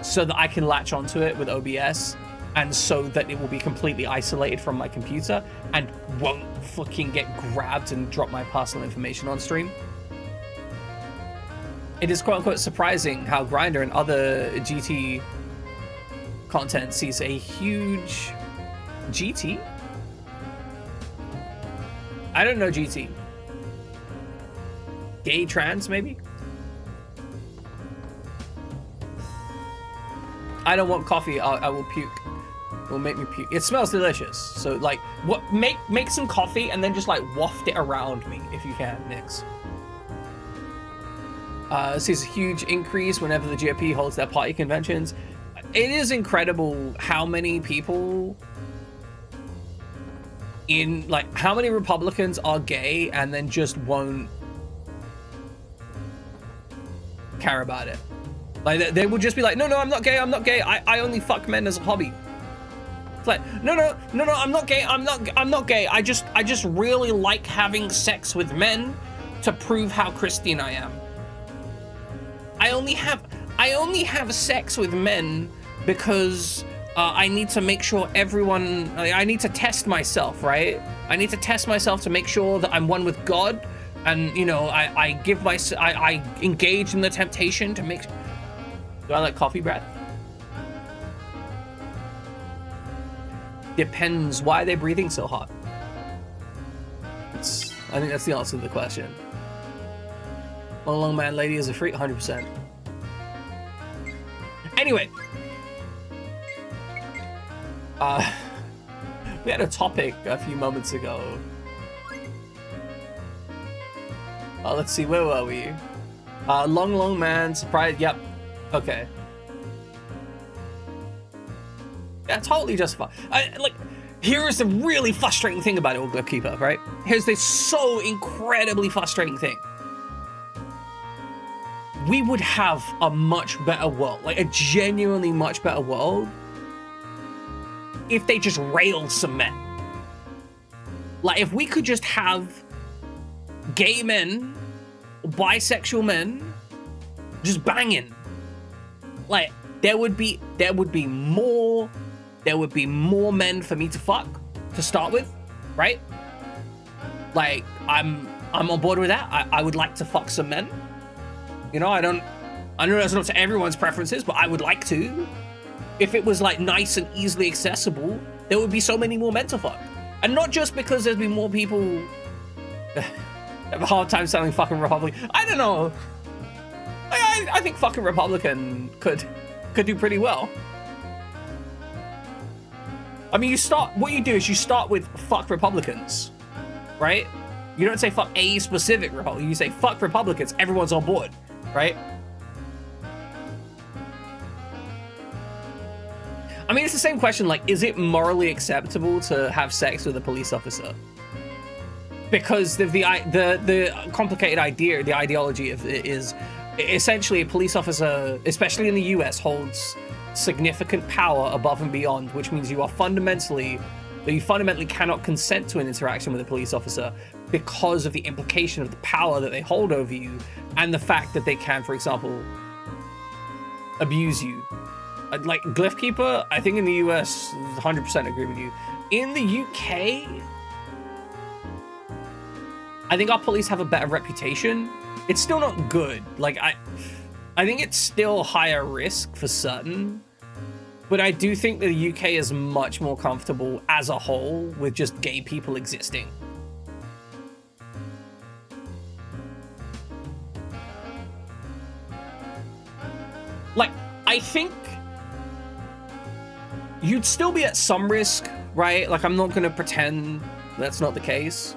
so that I can latch onto it with OBS, and so that it will be completely isolated from my computer and won't fucking get grabbed and drop my personal information on stream. It is quote-unquote surprising how Grindr and other GT content sees a huge... GT? I don't know GT. Gay trans, maybe? I don't want coffee, I will puke. It will make me puke. It smells delicious. So like, what? Make some coffee and then just like waft it around me if you can, Nix. Sees a huge increase whenever the GOP holds their party conventions. It is incredible how many people how many Republicans are gay and then just won't care about it. Like, they will just be like, no, I'm not gay, I only fuck men as a hobby. It's like, no, I'm not gay, I'm not gay. I just really like having sex with men to prove how Christian I am. I only have sex with men because I need to make sure everyone, I need to test myself, right? I need to test myself to make sure that I'm one with God. And, you know, I engage in the temptation to make... Do I like coffee, Brad? Depends. Why are they breathing so hot? I think that's the answer to the question. Long man lady is a freak, 100%. Anyway. We had a topic a few moments ago. Let's see, where were we? Long man, surprise, yep. Okay. Yeah, totally justified. Like, here's the really frustrating thing about it, Old Keeper, right? Here's this so incredibly frustrating thing. We would have a much better world, like a genuinely much better world, if they just railed some men. Like, if we could just have gay men, bisexual men, just banging. Like, there would be more men for me to fuck to start with, right? Like, I'm on board with that. I would like to fuck some men. You know, I know that's not to everyone's preferences, but I would like to. If it was like nice and easily accessible, there would be so many more men to fuck. And not just because there'd be more people have a hard time selling fucking Republican. I don't know. I think fucking Republican could do pretty well. I mean, what you do is you start with fuck Republicans, right? You don't say fuck a specific Republican. You say fuck Republicans. Everyone's on board, right? I mean, it's the same question, like, is it morally acceptable to have sex with a police officer? Because the complicated idea, the ideology of it is essentially a police officer, especially in the US, holds significant power above and beyond, which means you fundamentally cannot consent to an interaction with a police officer because of the implication of the power that they hold over you and the fact that they can, for example, abuse you like Glyph Keeper, I think in the US, 100% agree with you. In the UK, I think our police have a better reputation. It's still not good. Like I think it's still higher risk for certain, but I do think the UK is much more comfortable as a whole with just gay people existing. Like, I think you'd still be at some risk, right? Like, I'm not gonna pretend that's not the case.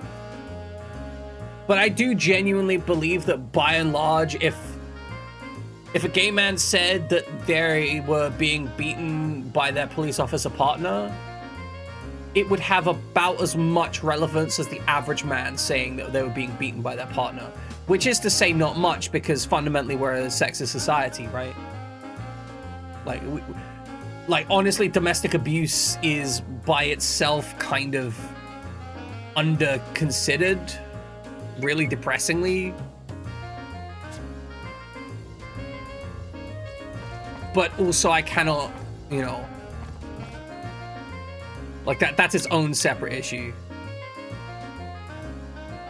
But I do genuinely believe that by and large, if a gay man said that they were being beaten by their police officer partner, it would have about as much relevance as the average man saying that they were being beaten by their partner. Which is to say not much, because fundamentally we're a sexist society, right? Like honestly, domestic abuse is by itself kind of under-considered, really depressingly. But also I cannot, you know, like that's its own separate issue.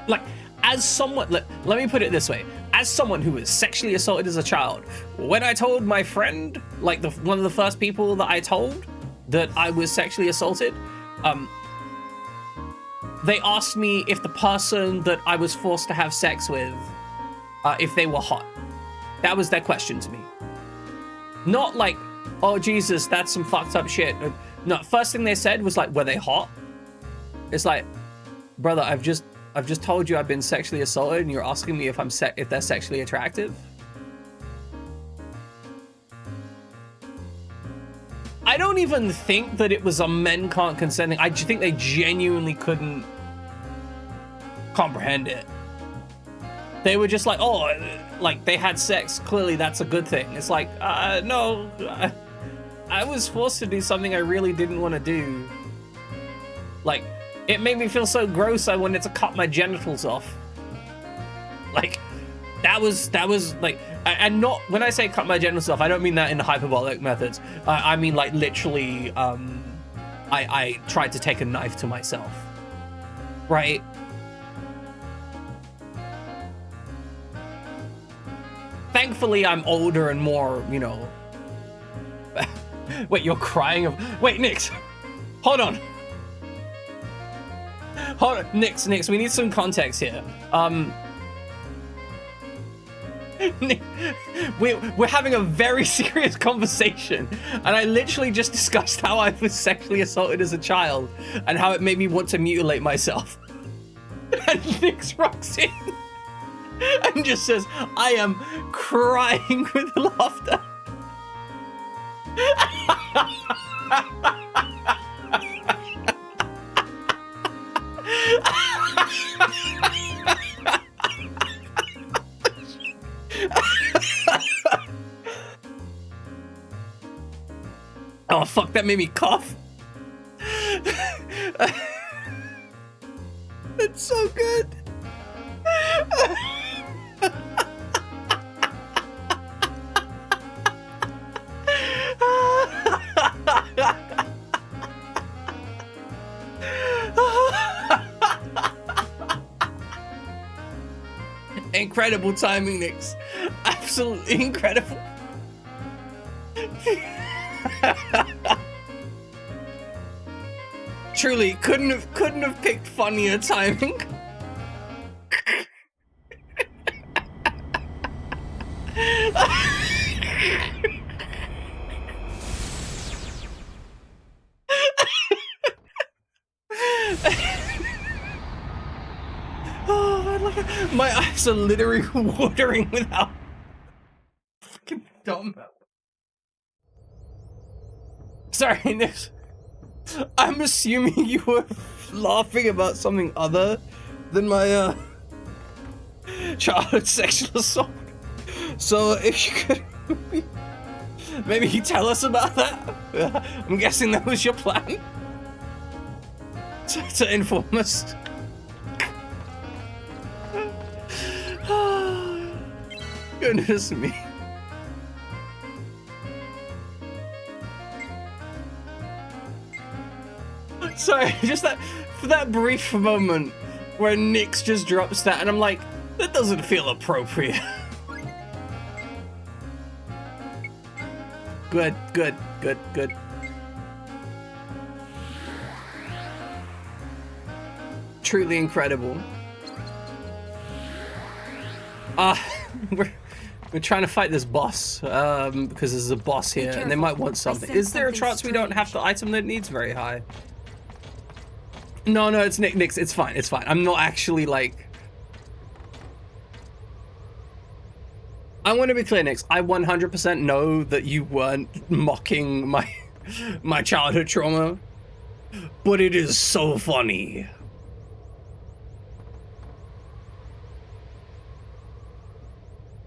Like, as someone, let me put it this way. As someone who was sexually assaulted as a child, when I told my friend, like one of the first people that I told that I was sexually assaulted, they asked me if the person that I was forced to have sex with, if they were hot. That was their question to me. Not like, oh Jesus, that's some fucked up shit. No, first thing they said was like, were they hot? It's like, brother, I've just told you I've been sexually assaulted, and you're asking me if if they're sexually attractive. I don't even think that it was a men can't consent thing. I just think they genuinely couldn't comprehend it. They were just like, oh, like they had sex. Clearly that's a good thing. It's like, no, I was forced to do something I really didn't want to do. Like, it made me feel so gross I wanted to cut my genitals off. Like, that was like, and not, when I say cut my genitals off, I don't mean that in hyperbolic methods. I mean like literally, I tried to take a knife to myself, right? Thankfully, I'm older and more, you know. Wait, you're crying? Wait, Nix, hold on. Hold on, Nix, we need some context here. We're having a very serious conversation, and I literally just discussed how I was sexually assaulted as a child and how it made me want to mutilate myself. And Nix rocks in and just says, I am crying with laughter. Oh fuck, that made me cough. It's so good. Incredible timing, Nix. Absolutely incredible. Truly, couldn't have picked funnier timing. Oh, my eyes are literally watering without fucking dumb. Sorry, Nix. I'm assuming you were laughing about something other than my childhood sexual assault. So if you could maybe tell us about that. I'm guessing that was your plan to inform us. Goodness me. sorry, just that for that brief moment where Nyx just drops that, and I'm like, that doesn't feel appropriate. Good, good, good, good. Truly incredible. We're trying to fight this boss because there's a boss here and they might want something. Is there a chance we don't have the item that it needs? Very high. No, it's Nyx. It's fine. It's fine. I'm not actually like. I want to be clear, Nyx. I 100% know that you weren't mocking my childhood trauma, but it is so funny.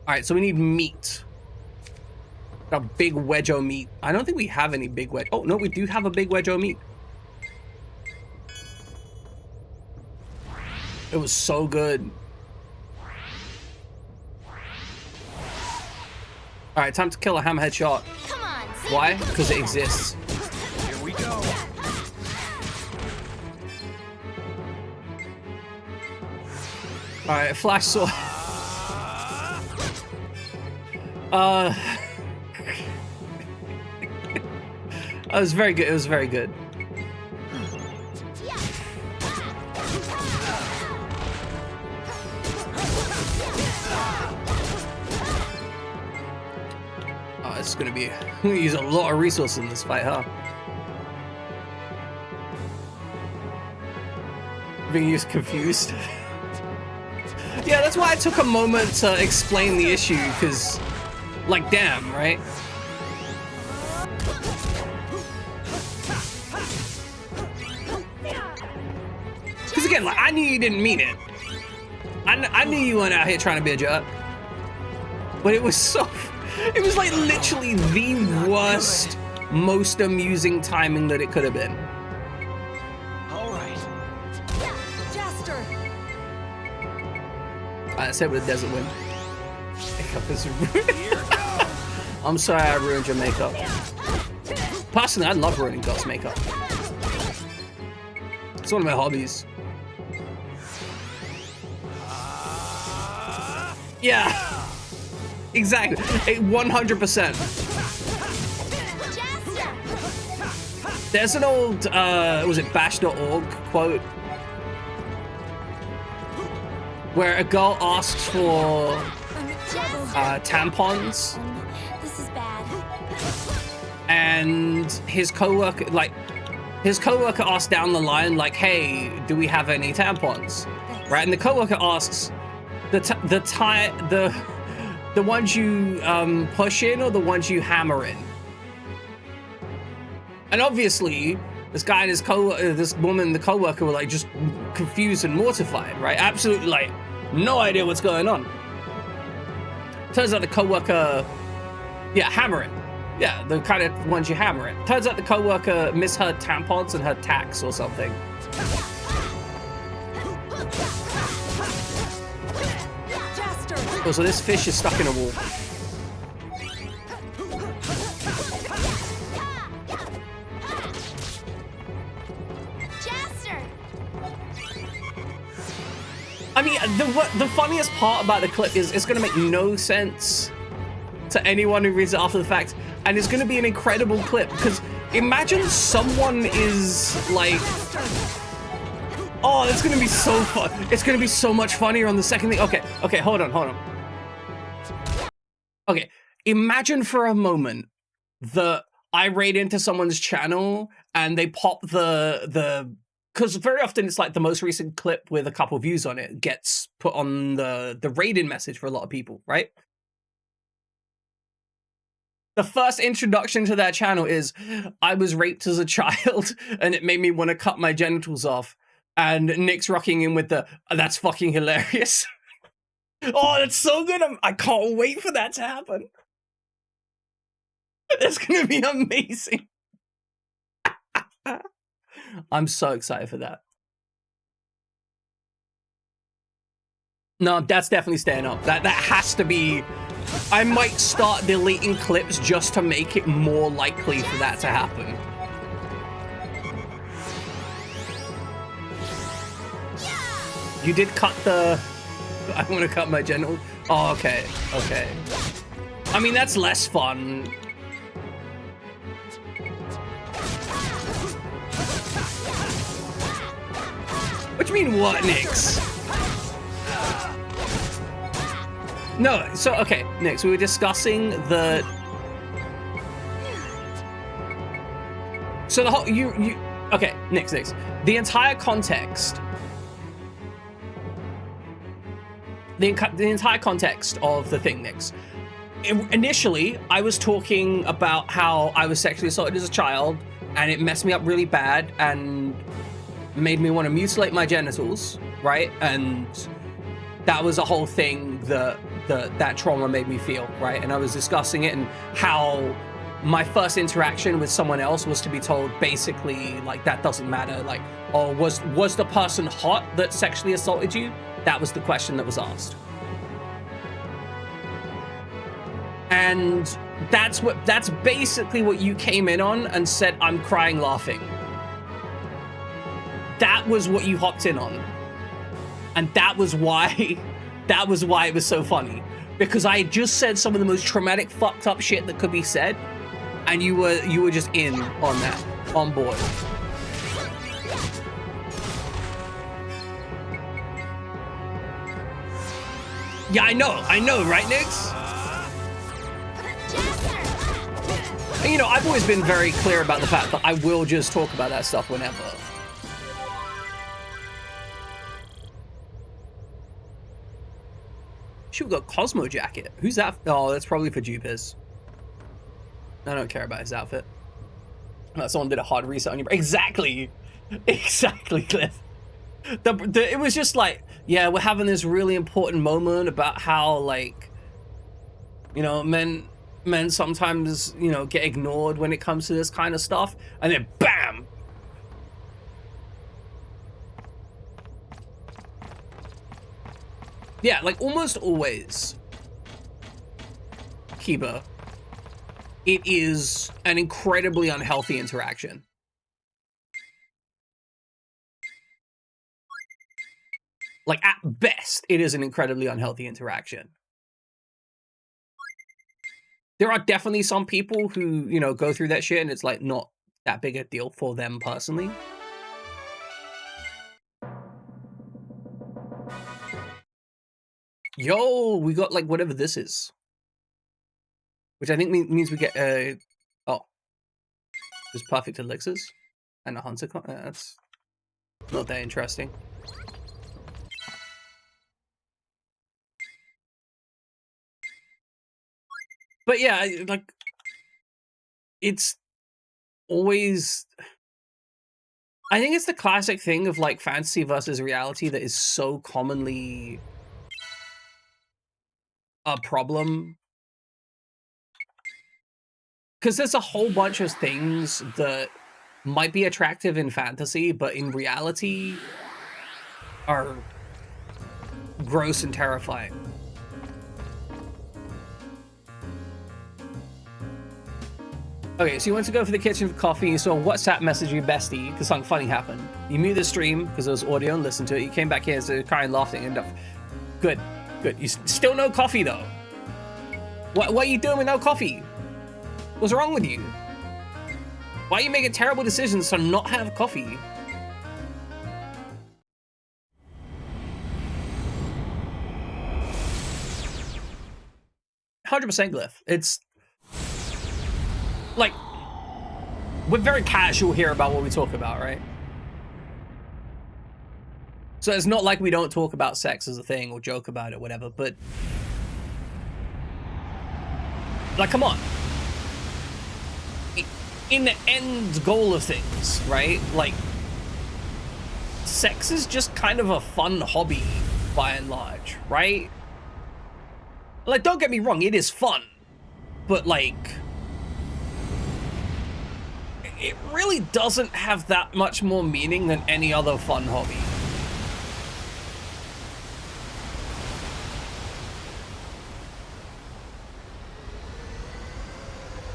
All right, so we need meat. A big wedge o' meat. I don't think we have any big wedge. Oh, no, we do have a big wedge o' meat. It was so good. All right, time to kill a hammerhead shark. Come on, why? Because it exists. Here we go. All right, flash sword. It was very good. It was very good. Oh, it's gonna be. We use a lot of resources in this fight, huh? Being used confused. Yeah, that's why I took a moment to explain the issue, because, like, damn, right? Because again, like, I knew you didn't mean it. I knew you weren't out here trying to be a jerk. But it was so... It was, like, literally the worst, most amusing timing that it could have been. Let's hit with a desert wind. I'm sorry I ruined your makeup. Personally, I love ruining Dot's makeup. It's one of my hobbies. Yeah, exactly. 100%. There's an old, was it bash.org quote? Where a girl asks for tampons. This is bad. And his coworker asks down the line, like, "Hey, do we have any tampons?" Right? And the coworker asks, the ones you push in or the ones you hammer in? And obviously, this guy and this woman, the coworker, were like just confused and mortified, right? Absolutely, like, no idea what's going on. Turns out the coworker, yeah, hammering. Yeah, the kind of ones you hammer it. Turns out the coworker misheard tampons and heard tax or something. Oh, so this fish is stuck in a wall. I mean, the funniest part about the clip is it's going to make no sense to anyone who reads it after the fact, and it's going to be an incredible clip, because imagine someone is like, oh, it's going to be so fun. It's going to be so much funnier on the second thing. Okay, hold on. Okay, imagine for a moment that I raid into someone's channel and they pop because very often it's like the most recent clip with a couple views on it gets put on the raid-in message for a lot of people, right? The first introduction to that channel is, I was raped as a child and it made me want to cut my genitals off. And Nick's rocking in with the, that's fucking hilarious. Oh, that's so good. I can't wait for that to happen. It's going to be amazing. I'm so excited for that. No, that's definitely staying up. That has to be... I might start deleting clips just to make it more likely for that to happen. You did cut the... I want to cut my genitals. Oh, okay. Okay. I mean, that's less fun. What do you mean, what, Nix? No, so, okay, Nix, we were discussing the... So the whole, okay, Nix. The entire context... The entire context of the thing, Nix. Initially, I was talking about how I was sexually assaulted as a child, and it messed me up really bad, and made me want to mutilate my genitals, right? And that was a whole thing that trauma made me feel, right? And I was discussing it and how my first interaction with someone else was to be told basically like that doesn't matter, like, oh, was the person hot that sexually assaulted you? That was the question that was asked. And that's basically what you came in on and said, I'm crying laughing. That was what you hopped in on. And that was why it was so funny. Because I had just said some of the most traumatic, fucked up shit that could be said, and you were just in on that, on board. Yeah, I know, right, Nix? And, you know, I've always been very clear about the fact that I will just talk about that stuff whenever. Shoot, we got Cosmo Jacket. Who's that? Oh, that's probably for Jupiz. I don't care about his outfit. Someone did a hard reset on you. Exactly, Cliff. It was just like, yeah, we're having this really important moment about how, like, you know, men sometimes, you know, get ignored when it comes to this kind of stuff, and then bam. Yeah, like almost always, Kiba, it is an incredibly unhealthy interaction. Like, at best, it is an incredibly unhealthy interaction. There are definitely some people who, you know, go through that shit and it's like not that big a deal for them personally. Yo, we got like whatever this is. Which I think means we get oh. There's perfect elixirs and a hunter. That's not that interesting. But yeah, like, it's always... I think it's the classic thing of, like, fantasy versus reality that is so commonly a problem. Because there's a whole bunch of things that might be attractive in fantasy, but in reality are gross and terrifying. Okay, so you went to go for the kitchen for coffee, you saw a WhatsApp message your bestie because something funny happened. You muted the stream because there was audio and listened to it. You came back here, so crying, laughing, and good. You still no coffee though. What are you doing with no coffee? What's wrong with you? Why are you making terrible decisions to not have coffee? %, Glyph. It's like, we're very casual here about what we talk about, right? So it's not like we don't talk about sex as a thing or joke about it, whatever, but like, come on. In the end goal of things, right? Like, sex is just kind of a fun hobby by and large, right? Like, don't get me wrong, it is fun, but like, it really doesn't have that much more meaning than any other fun hobby.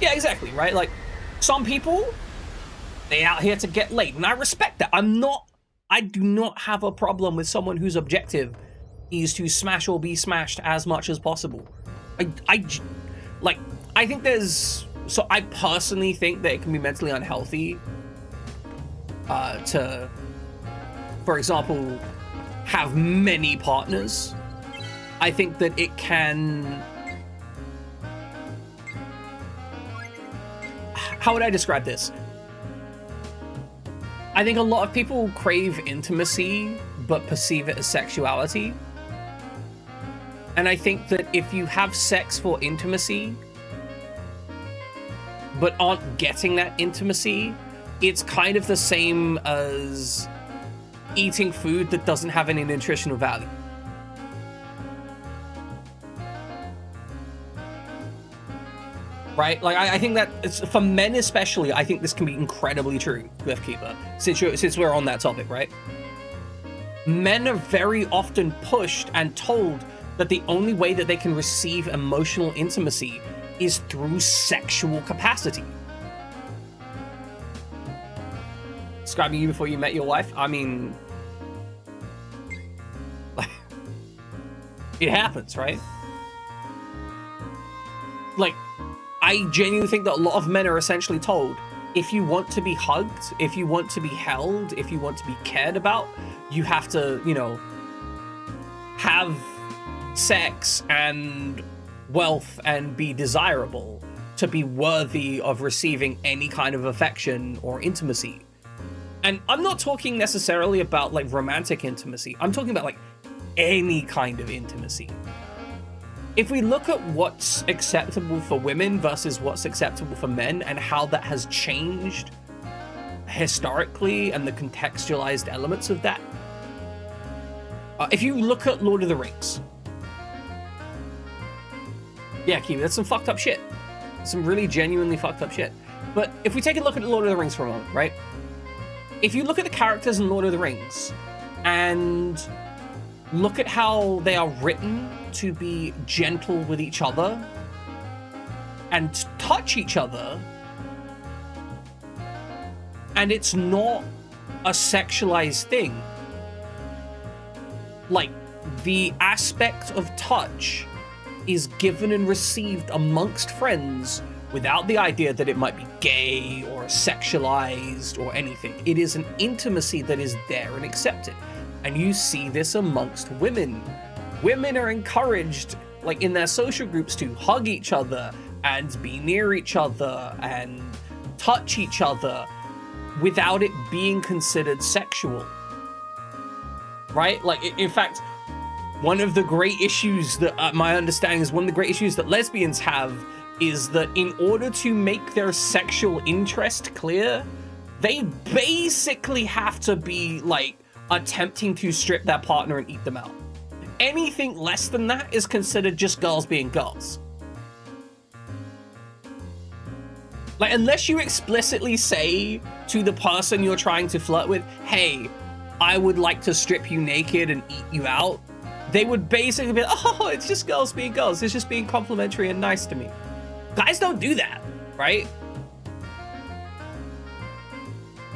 Yeah, exactly, right? Like, some people, they out here to get laid, and I respect that. I'm not I do not have a problem with someone whose objective is to smash or be smashed as much as possible. I think there's... So I personally think that it can be mentally unhealthy to, for example, have many partners. I think that it can... How would I describe this? I think a lot of people crave intimacy, but perceive it as sexuality. And I think that if you have sex for intimacy, but aren't getting that intimacy, it's kind of the same as eating food that doesn't have any nutritional value. Right? Like, I think that it's, for men especially, I think this can be incredibly true, Cliffkeeper, since we're on that topic, right? Men are very often pushed and told that the only way that they can receive emotional intimacy is through sexual capacity. Describing you before you met your wife, I mean... it happens, right? Like, I genuinely think that a lot of men are essentially told, if you want to be hugged, if you want to be held, if you want to be cared about, you have to, you know, have sex and wealth and be desirable to be worthy of receiving any kind of affection or intimacy. And I'm not talking necessarily about like romantic intimacy. I'm talking about like any kind of intimacy. If we look at what's acceptable for women versus what's acceptable for men and how that has changed historically and the contextualized elements of that. If you look at Lord of the Rings, yeah, Kiwi, that's some fucked up shit. Some really genuinely fucked up shit. But if we take a look at Lord of the Rings for a moment, right? If you look at the characters in Lord of the Rings and look at how they are written to be gentle with each other and touch each other, and it's not a sexualized thing. Like, the aspect of touch is given and received amongst friends without the idea that it might be gay or sexualized or anything. It is an intimacy that is there and accepted. And you see this amongst women. Women are encouraged, like in their social groups, to hug each other and be near each other and touch each other without it being considered sexual. Right? Like, in fact, one of the great issues that, my understanding is one of the great issues that lesbians have is that in order to make their sexual interest clear, they basically have to be, like, attempting to strip their partner and eat them out. Anything less than that is considered just girls being girls. Like, unless you explicitly say to the person you're trying to flirt with, hey, I would like to strip you naked and eat you out, they would basically be like, oh, it's just girls being girls. It's just being complimentary and nice to me. Guys don't do that, right?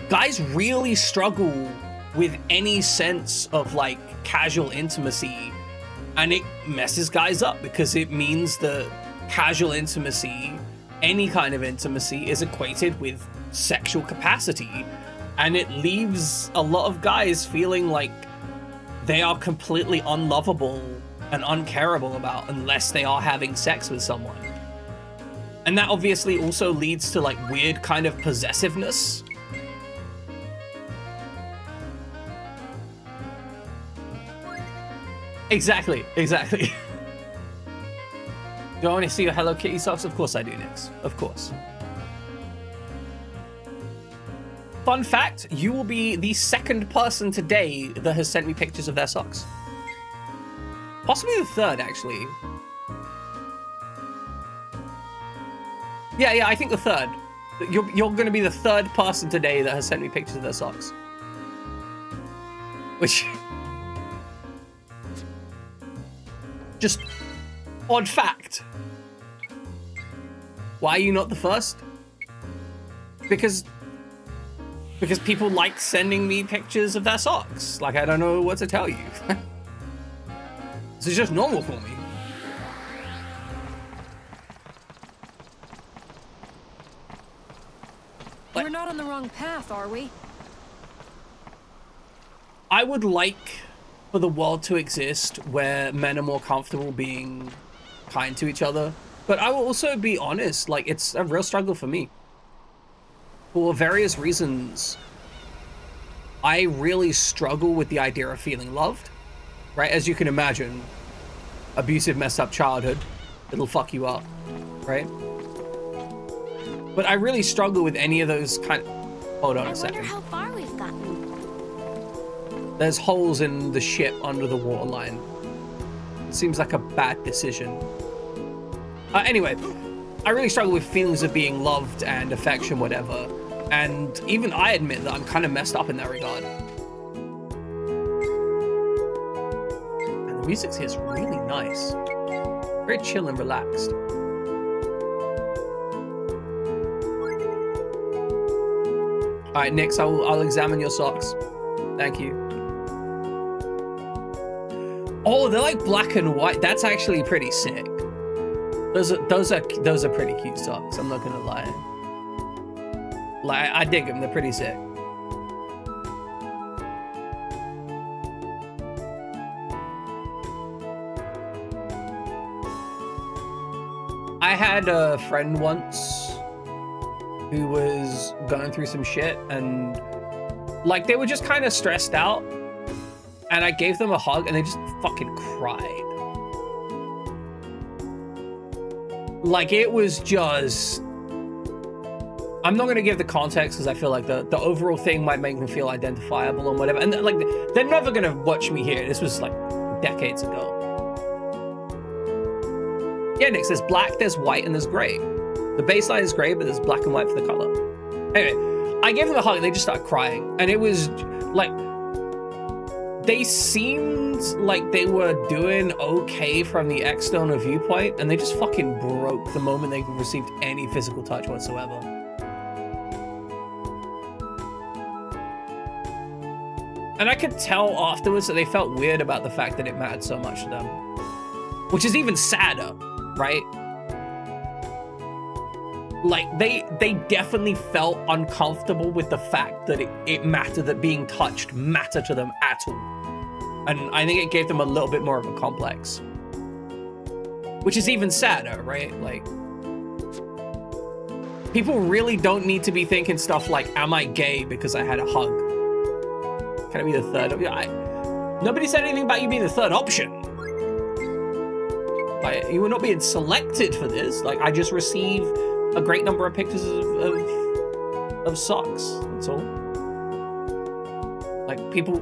Guys really struggle with any sense of like casual intimacy, and it messes guys up because it means that casual intimacy, any kind of intimacy, is equated with sexual capacity, and it leaves a lot of guys feeling like they are completely unlovable and uncareable about unless they are having sex with someone. And that obviously also leads to like weird kind of possessiveness. Exactly. Do I want to see your Hello Kitty socks? Of course I do, Nix. Of course. Fun fact, you will be the second person today that has sent me pictures of their socks. Possibly the third, actually. Yeah, I think the third. You're going to be the third person today that has sent me pictures of their socks. Which... just odd fact. Why are you not the first? Because Because people like sending me pictures of their socks. Like, I don't know what to tell you. This is just normal for me. We're not on the wrong path, are we? I would like for the world to exist where men are more comfortable being kind to each other. But I will also be honest, like, it's a real struggle for me. For various reasons, I really struggle with the idea of feeling loved, right? As you can imagine, abusive, messed up childhood, it'll fuck you up, right? But I really struggle with any of those kind of... Hold on a second. I wonder how far we've gotten. There's holes in the ship under the waterline. Seems like a bad decision. Anyway, I really struggle with feelings of being loved and affection, whatever. And even I admit that I'm kind of messed up in that regard. And the music here is really nice. Very chill and relaxed. All right, Nix, I'll examine your socks. Thank you. Oh, they're like black and white. That's actually pretty sick. Those are pretty cute socks. I'm not gonna lie. Like, I dig them. They're pretty sick. I had a friend once who was going through some shit, and like they were just kind of stressed out, and I gave them a hug and they just fucking cried. Like, it was just... I'm not going to give the context because I feel like the overall thing might make them feel identifiable and whatever. And like, they're never going to watch me here. This was like decades ago. Yeah, Nick, there's black, there's white, and there's gray. The baseline is gray, but there's black and white for the color. Anyway, I gave them a hug and they just started crying. And it was like, they seemed like they were doing okay from the external viewpoint, and they just fucking broke the moment they received any physical touch whatsoever. And I could tell afterwards that they felt weird about the fact that it mattered so much to them. Which is even sadder, right? Like, they definitely felt uncomfortable with the fact that it mattered, that being touched mattered to them at all. And I think it gave them a little bit more of a complex. Which is even sadder, right? Like, people really don't need to be thinking stuff like, am I gay because I had a hug? Can I be the third? Nobody said anything about you being the third option. Like, you were not being selected for this. Like, I just received a great number of pictures of socks. That's all. Like, people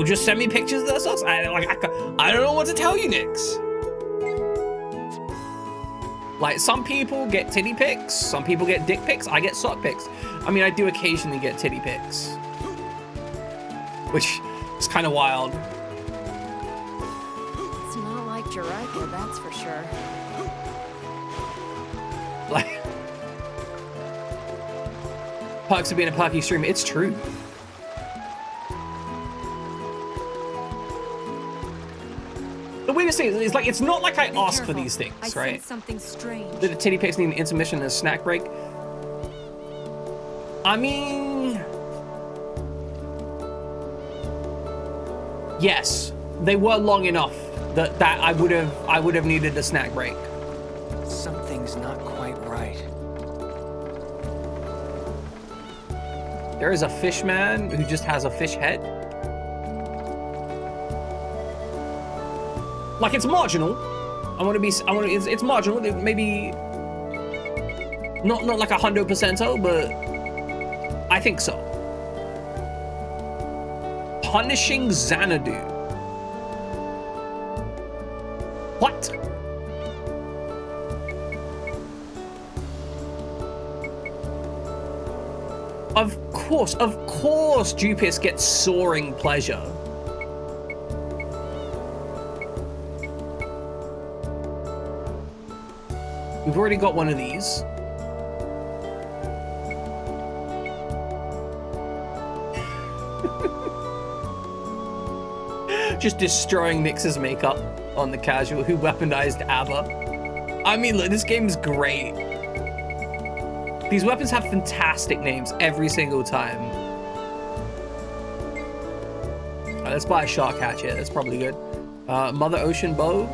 just send me pictures of their socks. I don't know what to tell you, Nix. Like, some people get titty pics, some people get dick pics, I get sock pics. I mean, I do occasionally get titty pics, which is kind of wild. It's not like jRPG, that's for sure. Like, perks of being a perky streamer, it's true. The weirdest thing is, like, it's not like I ask for these things, right? Sense something strange. Did the titty pics need an intermission and a snack break? I mean, yes, they were long enough that I would have needed a snack break. Something's not quite right. There is a fish man who just has a fish head. Like, it's marginal. It's marginal. Maybe not like 100%, but I think so. Punishing Xanadu. What? Of course, Dupius gets soaring pleasure. We've already got one of these. Just destroying Nyx's makeup on the casual who weaponized ABBA. I mean, look, this game is great. These weapons have fantastic names every single time. All right, let's buy a shark hatchet. That's probably good. Mother Ocean bow.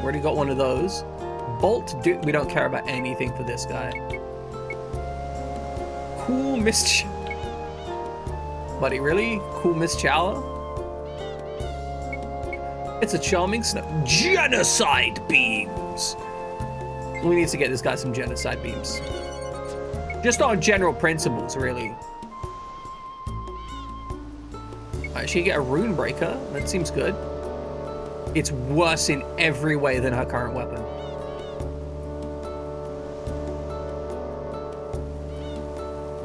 Already got one of those. Bolt. We don't care about anything for this guy. Cool Mist. Buddy, really? Cool Miss Chower? It's a charming snow. Genocide beams! We need to get this guy some genocide beams. Just on general principles, really. Alright, she get a rune breaker. That seems good. It's worse in every way than her current weapon.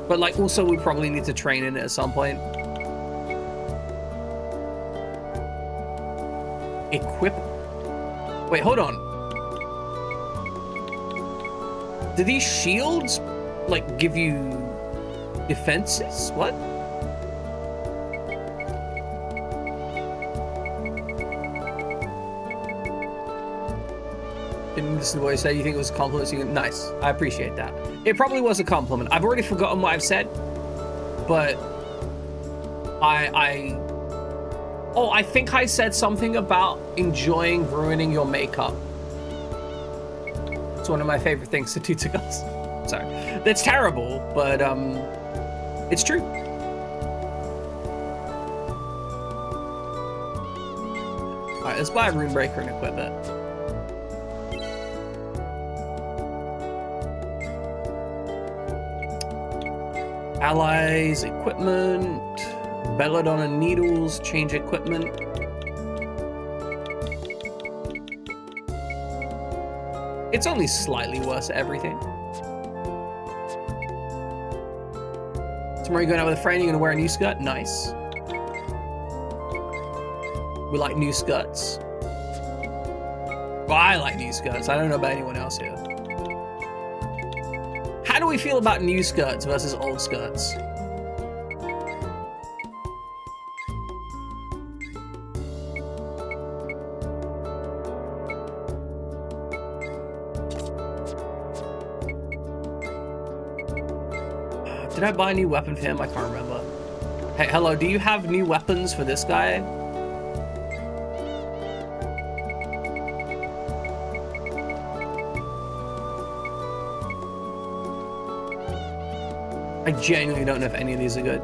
But like, also we probably need to train in it at some point. Equip. Wait, hold on. Do these shields like give you defenses? What? Didn't listen to what I said. You think it was a compliment? So nice. I appreciate that. It probably was a compliment. I've already forgotten what I've said, but oh, I think I said something about enjoying ruining your makeup. It's one of my favorite things to do to girls. Sorry, that's terrible, but it's true. All right, let's buy a rune breaker and equip it. Allies, equipment, belladonna needles, change equipment. It's only slightly worse at everything. Tomorrow you're going out with a friend, you're gonna wear a new skirt? Nice. We like new skirts. Well, I like new skirts. I don't know about anyone else here. How do we feel about new skirts versus old skirts? Did I buy a new weapon for him? I can't remember. Hey, hello, do you have new weapons for this guy? I genuinely don't know if any of these are good.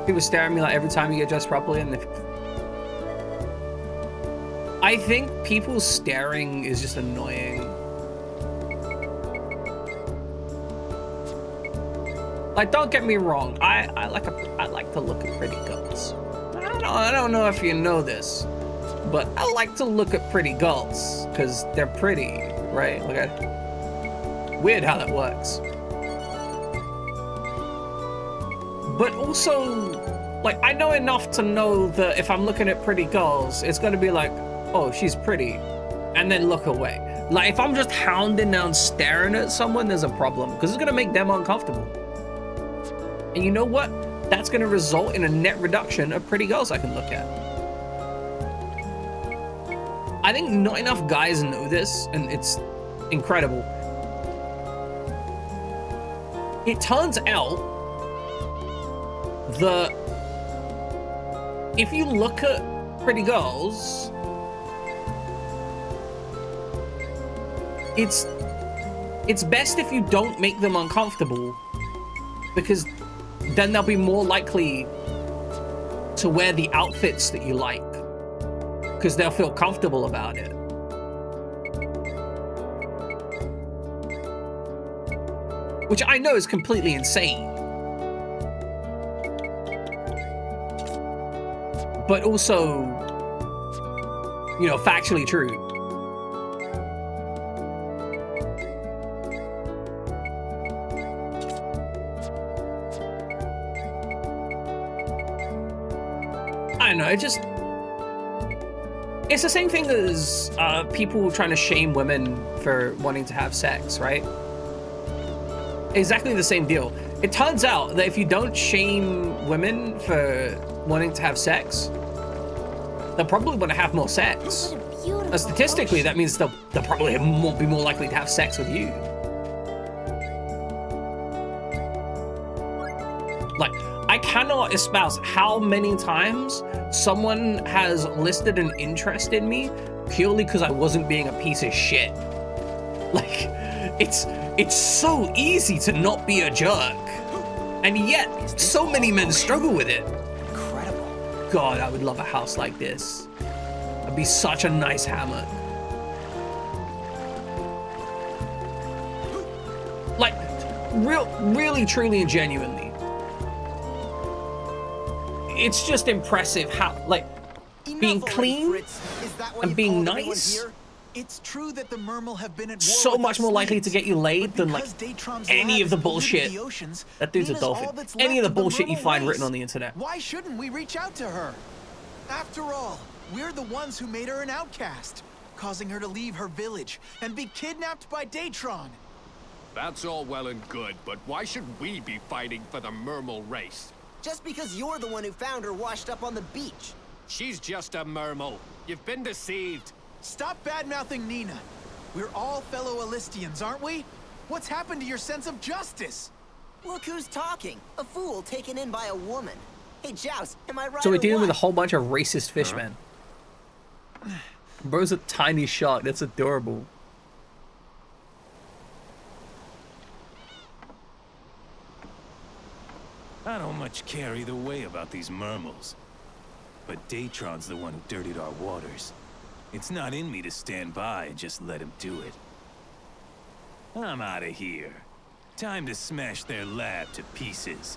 People stare at me like every time you get dressed properly, and I think people staring is just annoying. Like, don't get me wrong, I like to look at pretty girls. I don't know if you know this, but I like to look at pretty girls because they're pretty, right? Like, weird how that works. But also, like, I know enough to know that if I'm looking at pretty girls, it's gonna be like, oh, she's pretty, and then look away. Like, if I'm just hounding down staring at someone, there's a problem, because it's gonna make them uncomfortable. And you know what? That's gonna result in a net reduction of pretty girls I can look at. I think not enough guys know this, and it's incredible. It turns out that if you look at pretty girls, it's best if you don't make them uncomfortable, because then they'll be more likely to wear the outfits that you like, because they'll feel comfortable about it. Which I know is completely insane. But also, you know, factually true. I don't know, it's the same thing as people trying to shame women for wanting to have sex, right? exactly the same deal. It turns out that if you don't shame women for wanting to have sex, they'll probably want to have more sex. And statistically, that means they'll probably won't be more likely to have sex with you. Like, I cannot espouse how many times someone has listed an interest in me purely because I wasn't being a piece of shit. Like, it's so easy to not be a jerk, and yet so many men struggle with it. Incredible. God, I would love a house like this. It'd be such a nice hammock. Like, really, truly, and genuinely. It's just impressive how, like, being clean and being nice. It's true that the Mermal have been at war So with much the more likely to slaves, get you laid but than like because Datron's any of labs the polluted bullshit. the oceans, That dude's a Nina's all dolphin. that's Any of left the of bullshit you Mermal find race. written on the internet. Why shouldn't we reach out to her? After all, we're the ones who made her an outcast, causing her to leave her village and be kidnapped by Datron. That's all well and good, but why should we be fighting for the Mermal race? Just because you're the one who found her washed up on the beach. She's just a Mermal. You've been deceived. Stop bad-mouthing Nina. We're all fellow Alistians, aren't we? What's happened to your sense of justice? Look who's talking. A fool taken in by a woman. Hey, Joust, am I right? So we're or dealing with a what? whole bunch of racist fishmen. Bro's a tiny shark. That's adorable. I don't much care either way about these Mermals. But Datron's the one who dirtied our waters. It's not in me to stand by and just let him do it. I'm out of here. Time to smash their lab to pieces.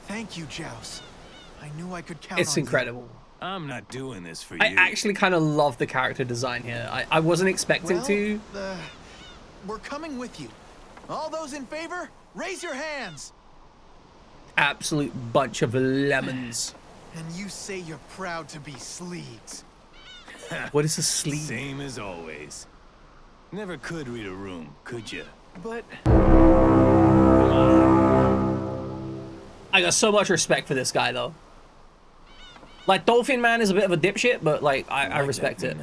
Thank you, Joust. I knew I could count It's on incredible. I'm not doing this for I you. actually kind of love the character design here. I wasn't expecting to. We're coming with you. All those in favor, raise your hands. Absolute bunch of lemons. And you say you're proud to be Sleegs. What is a sleeve? Same as always. Never could read a room, could you? But I got so much respect for this guy, though. Like, Dolphin Man is a bit of a dipshit, but, like, I respect it.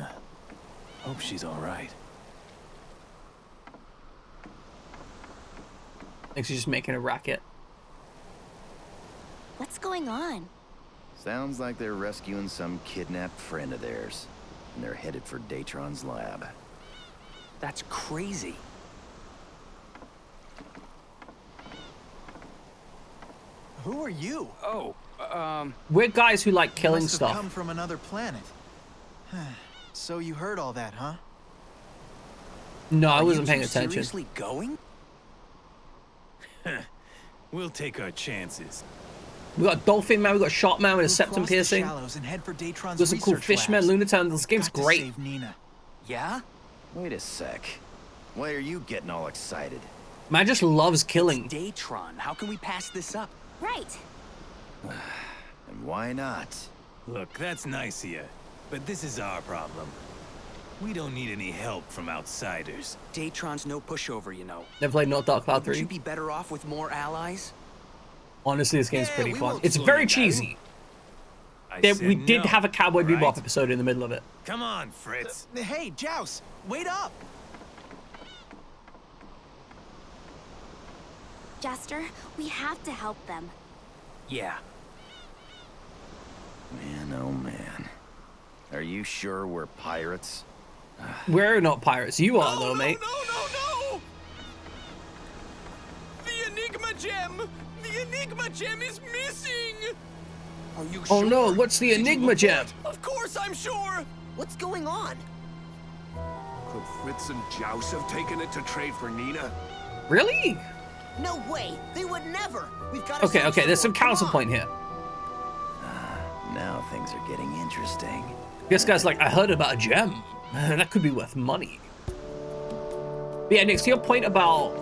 Hope she's all right. I think she's just making a racket. What's going on? Sounds like they're rescuing some kidnapped friend of theirs. And they're headed for Datron's lab. That's crazy. who are you? Oh, we're guys who like killing Must have stuff. come from another planet. So you heard all that, huh? No, I Are wasn't you paying two attention. Seriously going? We'll take our chances. We got Dolphin Man, we got Shot Man with a septum Cross the piercing. shallows and head for Datron's There's some cool research fishmen, labs. Lunatone. This game's Got to great. save Nina. Yeah? Wait a sec. Why are you getting all excited? Man just loves killing. It's Datron. How can we pass this up? Right. And why not? Look, that's nice of you, but this is our problem. We don't need any help from outsiders. Datron's no pushover, you know. Never played Not Dark Cloud Would 3. you be better off with more allies? Honestly, this game's Yeah, pretty we fun. won't It's slow very you down. cheesy. I We said did no, have a Cowboy right? Bebop episode in the middle of it. Come on, Fritz. Hey, Joust, wait up! Jester, we have to help them. Yeah. Man, oh man. Are you sure we're pirates? We're not pirates. You are, though, mate. No! The Enigma Gem! The Enigma Gem is missing! Are you Oh sure? no, what's the Enigma Gem? Of course I'm sure! What's going on? Could Fritz and Joust have taken it to trade for Nina? Really? No way! They would never! We've got to Okay, search okay, there's for some it. Come on. counterpoint here. Now things are getting interesting. This guy's like, I heard about a gem. That could be worth money. But yeah, Nick, to your point about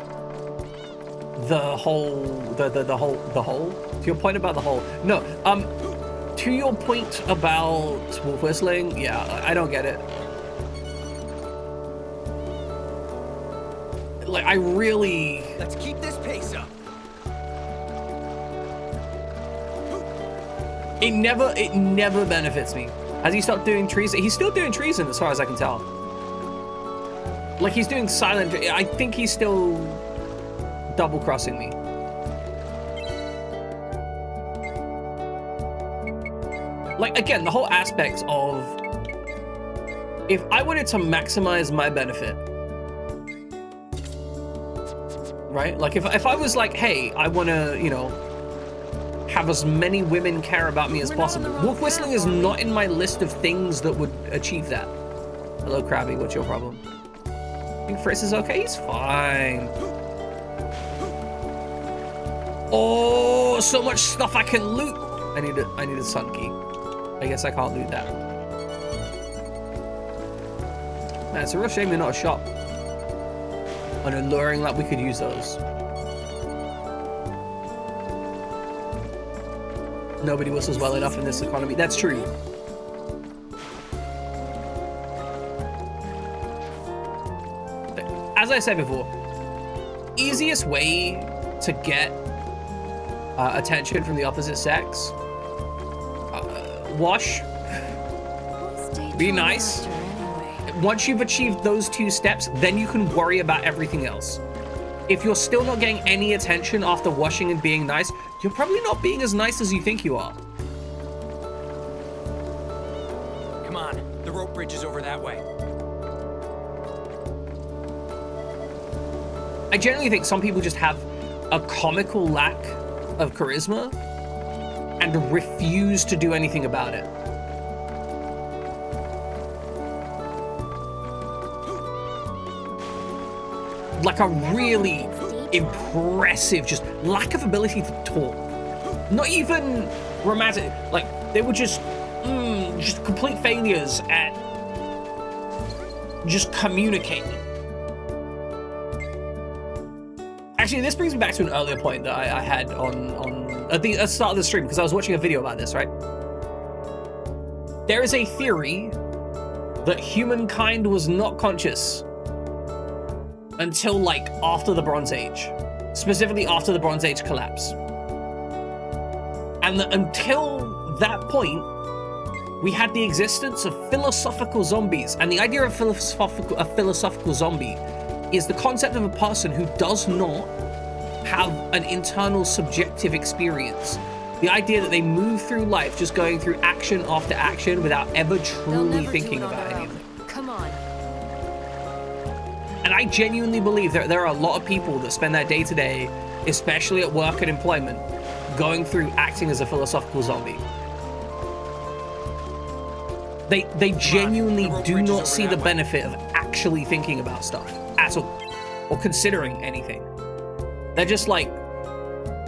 the whole, to your point about the whole, no, to your point about wolf whistling, yeah, I don't get it. like, I really... Let's keep this pace up. It never benefits me. Has he stopped doing treason? He's still doing treason as far as I can tell. Like, he's doing silent... I think he's still double-crossing me. Like, again, the whole aspect of... If I wanted to maximize my benefit, right? Like, if I was like, hey, I want to, you know, have as many women care about me as possible. Wolf whistling is not in my list of things that would achieve that. Hello, Krabby, what's your problem? I think Fritz is okay? He's fine. Oh, so much stuff I can loot. I need a sun key. I guess I can't loot that. Man, it's a real shame you're not a shop. On alluring like we could use those. Nobody whistles well enough in this economy. That's true. As I said before, easiest way to get attention from the opposite sex, wash, be nice. Once you've achieved those 2 steps, then you can worry about everything else. If you're still not getting any attention after washing and being nice, you're probably not being as nice as you think you are. Come on, the rope bridge is over that way. I generally think some people just have a comical lack of charisma and refuse to do anything about it. Like a really impressive, just lack of ability to talk. Not even romantic, like they were just complete failures at just communicating. Actually, this brings me back to an earlier point that I had at the start of the stream, because I was watching a video about this, right? There is a theory that humankind was not conscious until like after the Bronze Age, specifically after the Bronze Age collapse. And that until that point, we had the existence of philosophical zombies. And the idea of a philosophical zombie is the concept of a person who does not have an internal subjective experience. The idea that they move through life just going through action after action without ever truly thinking about anything. Come on. And I genuinely believe that there are a lot of people that spend their day-to-day, especially at work and employment, going through acting as a philosophical zombie. They genuinely do not see the benefit of actually thinking about stuff at all, or considering anything. They're just like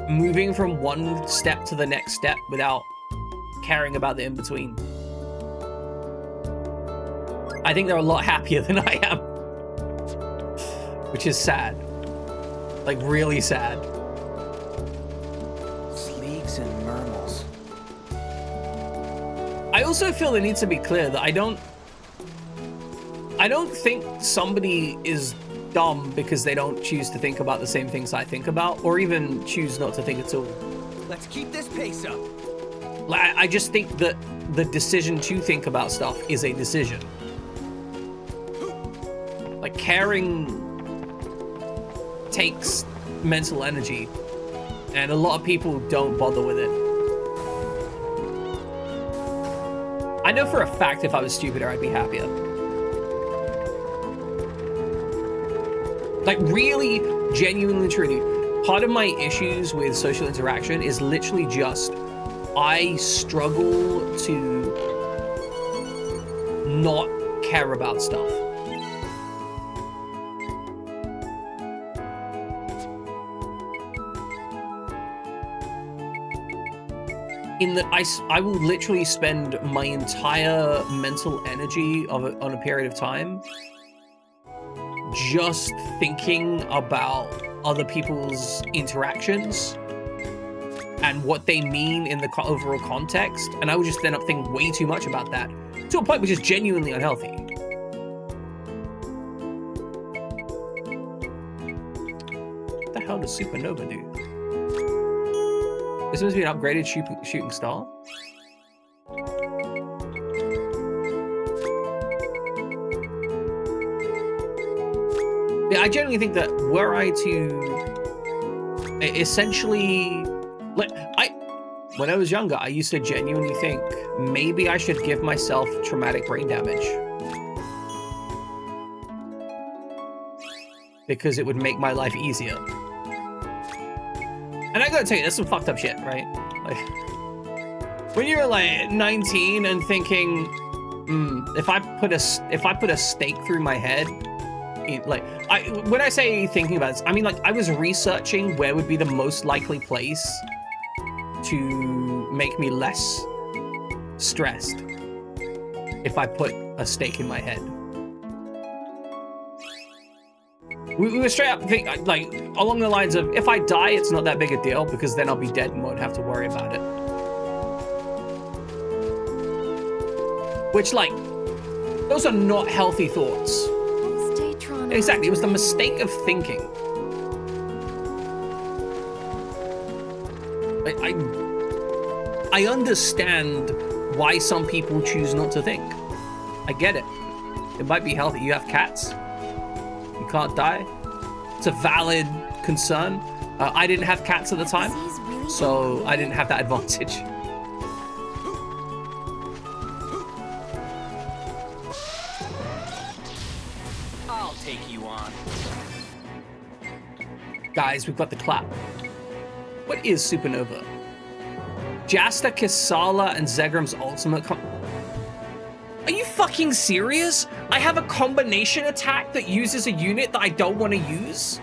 moving from one step to the next step without caring about the in-between. I think they're a lot happier than I am. Which is sad. Like, really sad. Sleeks and mermals. I also feel it needs to be clear that I don't think somebody is dumb because they don't choose to think about the same things I think about, or even choose not to think at all. Let's keep this pace up. Like, I just think that the decision to think about stuff is a decision. Like, caring takes mental energy, and a lot of people don't bother with it. I know for a fact if I was stupider, I'd be happier. Like, really, genuinely, truly, part of my issues with social interaction is literally just I struggle to not care about stuff. In that I will literally spend my entire mental energy on a period of time just thinking about other people's interactions and what they mean in the overall context, and I would just end up thinking way too much about that to a point which is genuinely unhealthy. What the hell does Supernova do? This must be an upgraded shooting star. Yeah, I genuinely think that were I to essentially, like, when I was younger, I used to genuinely think maybe I should give myself traumatic brain damage because it would make my life easier. And I gotta tell you, that's some fucked up shit, right? Like, when you're like 19 and thinking, if I put a stake through my head, like, when I say thinking about this, I mean, like, I was researching where would be the most likely place to make me less stressed if I put a stake in my head. We were straight up think, like, along the lines of, if I die, it's not that big a deal because then I'll be dead and won't have to worry about it. Which, like, those are not healthy thoughts. Exactly, it was the mistake of thinking. I understand why some people choose not to think. I get it. It might be healthy. You have cats. You can't die. It's a valid concern. I didn't have cats at the time, so I didn't have that advantage. I'll take you on. Guys, we've got the clap. What is Supernova? Jasta, Kisala, and Zegram's ultimate Are you fucking serious? I have a combination attack that uses a unit that I don't want to use?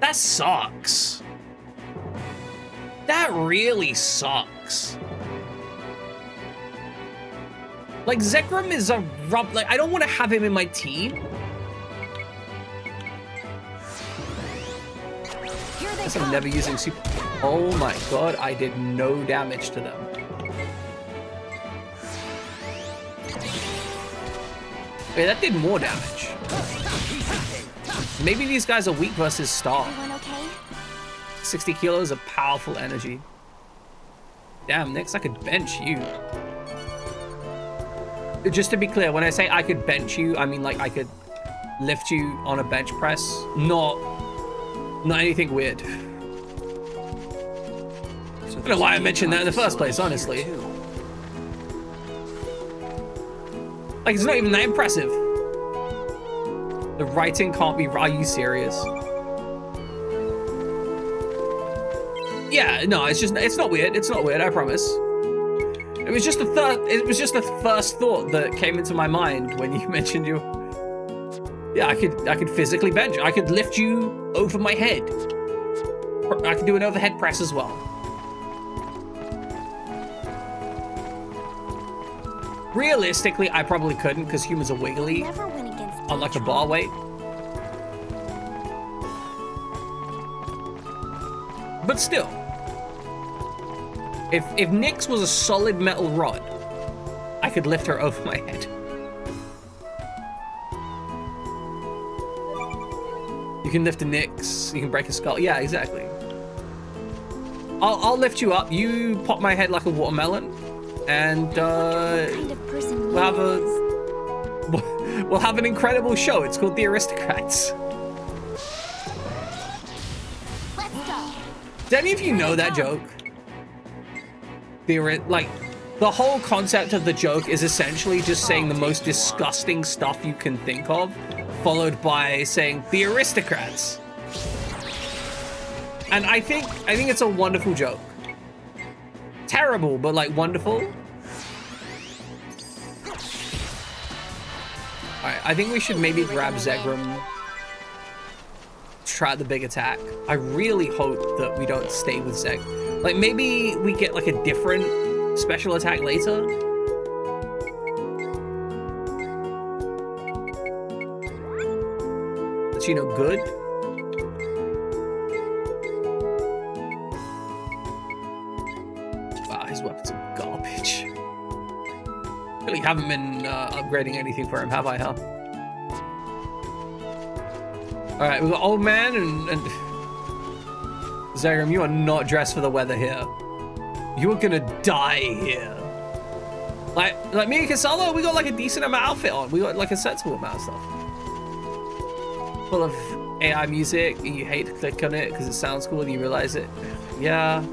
That sucks. That really sucks. Like, Zegram is a rub. Like, I don't want to have him in my team. Guess I'm never using super. Oh my god, I did no damage to them. Okay, that did more damage. Maybe these guys are weak versus Star. 60 kilos of powerful energy. Damn, Nyx, I could bench you. Just to be clear, when I say I could bench you, I mean like I could lift you on a bench press. Not anything weird. I don't know why I mentioned that in the first place, honestly. Like, it's not even that impressive. The writing can't be. Are you serious? Yeah, no, it's not weird. It's not weird, I promise. It was just the first thought that came into my mind when you mentioned you. Yeah, I could physically bench. I could lift you over my head. I could do an overhead press as well. Realistically, I probably couldn't because humans are wiggly, unlike a bar weight. But still, if Nyx was a solid metal rod, I could lift her over my head. You can lift a Nyx, you can break a skull. Yeah, exactly. I'll lift you up. You pop my head like a watermelon, and we'll have an incredible show. It's called The Aristocrats. Do any of you know that joke? The whole concept of the joke is essentially just saying the most disgusting stuff you can think of, followed by saying The Aristocrats. And I think it's a wonderful joke. Terrible, but like wonderful. Alright, I think we should maybe grab Zegram. Try the big attack. I really hope that we don't stay with Zeg. Like, maybe we get like a different special attack later. That's, you know, good. Wow, his weapons are garbage. Really haven't been upgrading anything for him, have I, huh? All right, we got old man and Zagram, you are not dressed for the weather here. You are gonna die here. Like me and Casalo, we got like a decent amount of outfit on. We got like a sensible amount of stuff. Full of AI music, and you hate to click on it because it sounds cool and you realize it. Yeah.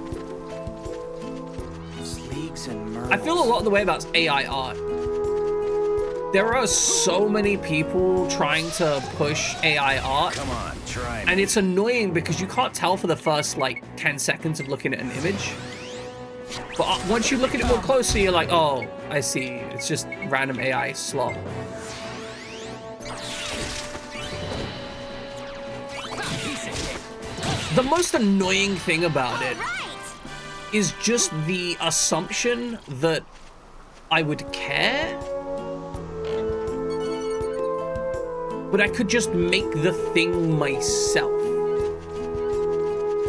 Sleeks and Merles. I feel a lot of the way about AI art. There are so many people trying to push AI art. Come on, try me. And it's annoying because you can't tell for the first like 10 seconds of looking at an image. But once you look at it more closely, you're like, oh, I see. It's just random AI slop. The most annoying thing about it is just the assumption that I would care. But I could just make the thing myself.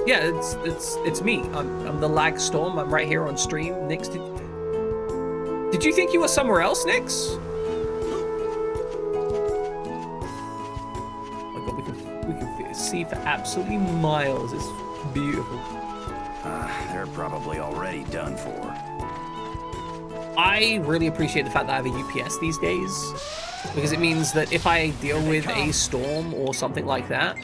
Yeah, it's me. I'm the lag storm. I'm right here on stream. Nix, did you think you were somewhere else, Nix? Oh my god, we can see for absolutely miles. It's beautiful. They're probably already done for. I really appreciate the fact that I have a UPS these days, because it means that if I deal with a storm or something like that,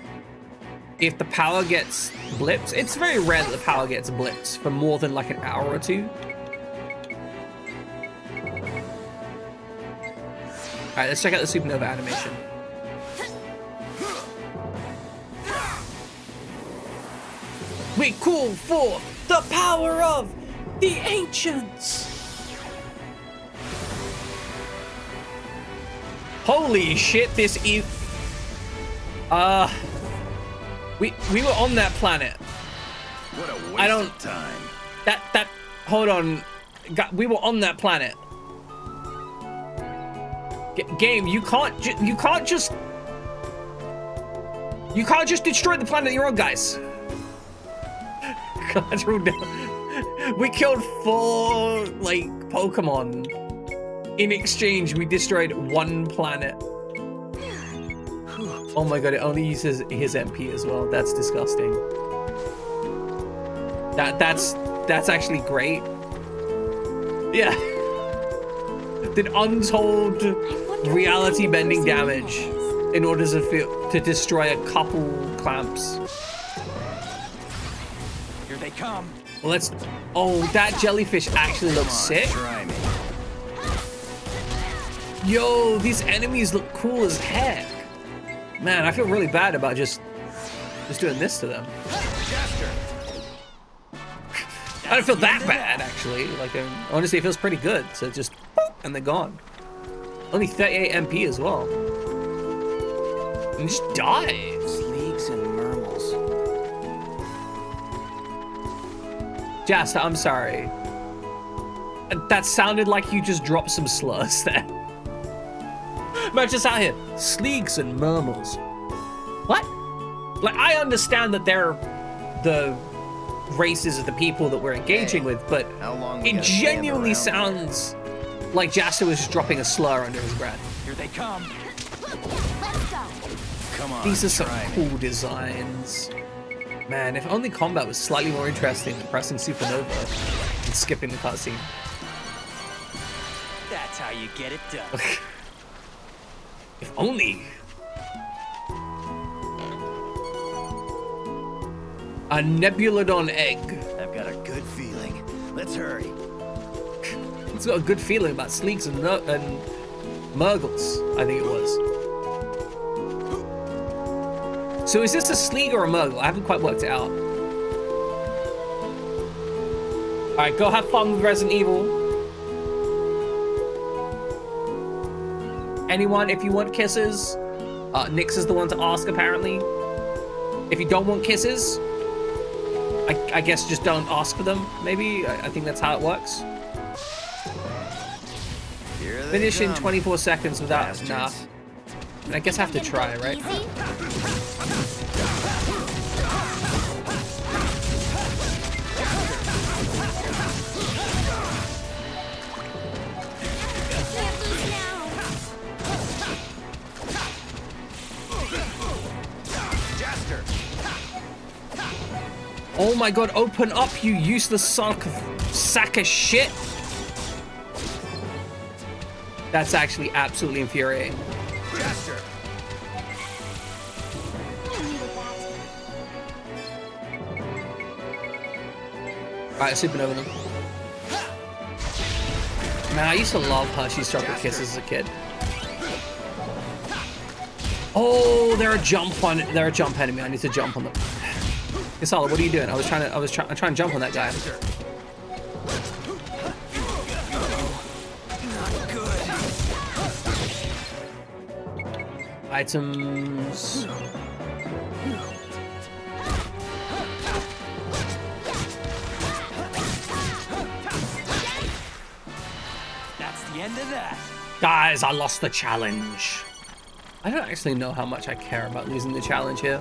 if the power gets blipped, it's very rare that the power gets blipped for more than like an hour or two. All right, let's check out the supernova animation. We call for the power of the ancients. Holy shit, this is... We were on that planet. What a waste of time. Hold on. We were on that planet. Game, you can't just destroy the planet you're on, guys. We killed 4 like Pokemon. In exchange, we destroyed 1 planet. Oh my god, it only uses his MP as well. That's disgusting. That's actually great. Yeah. Did untold reality bending damage in order to destroy a couple clamps. Here they come. Well, oh, that jellyfish actually looks sick. Try me. Yo, these enemies look cool as heck. Man, I feel really bad about just doing this to them. I don't feel that bad, actually. Like, honestly, it feels pretty good. So just, boop, and they're gone. Only 38 MP as well. And just die. Sleeks and Mermels. Jasta, I'm sorry. That sounded like you just dropped some slurs there. Man, just out here. Sleeks and Mermels. What? Like, I understand that they're the races of the people that we're engaging with, but it genuinely sounds like Jasta was just dropping a slur under his breath. Here they come. Let's go. Come on. These are some cool designs. Man, if only combat was slightly more interesting than pressing supernova and skipping the cutscene. That's how you get it done. If only. A Nebulodon egg. I've got a good feeling. Let's hurry. It's got a good feeling about Sleeks and Murgles, I think it was. So is this a Sleek or a Murgle? I haven't quite worked it out. Alright, go have fun with Resident Evil. Anyone, if you want kisses, Nyx is the one to ask, apparently. If you don't want kisses, I guess just don't ask for them, maybe? I think that's how it works. Finish in 24 seconds without... Nah. I guess I have to try, right? Oh my god, open up, you useless sack of shit. That's actually absolutely infuriating. Faster. Alright, supernova them. Man, I used to love Hershey's Chocolate Kisses as a kid. Oh, they're a jump enemy. I need to jump on them. Kasala, what are you doing? I'm trying to jump on that guy. Not good. Items. That's the end of that. Guys, I lost the challenge. I don't actually know how much I care about losing the challenge here.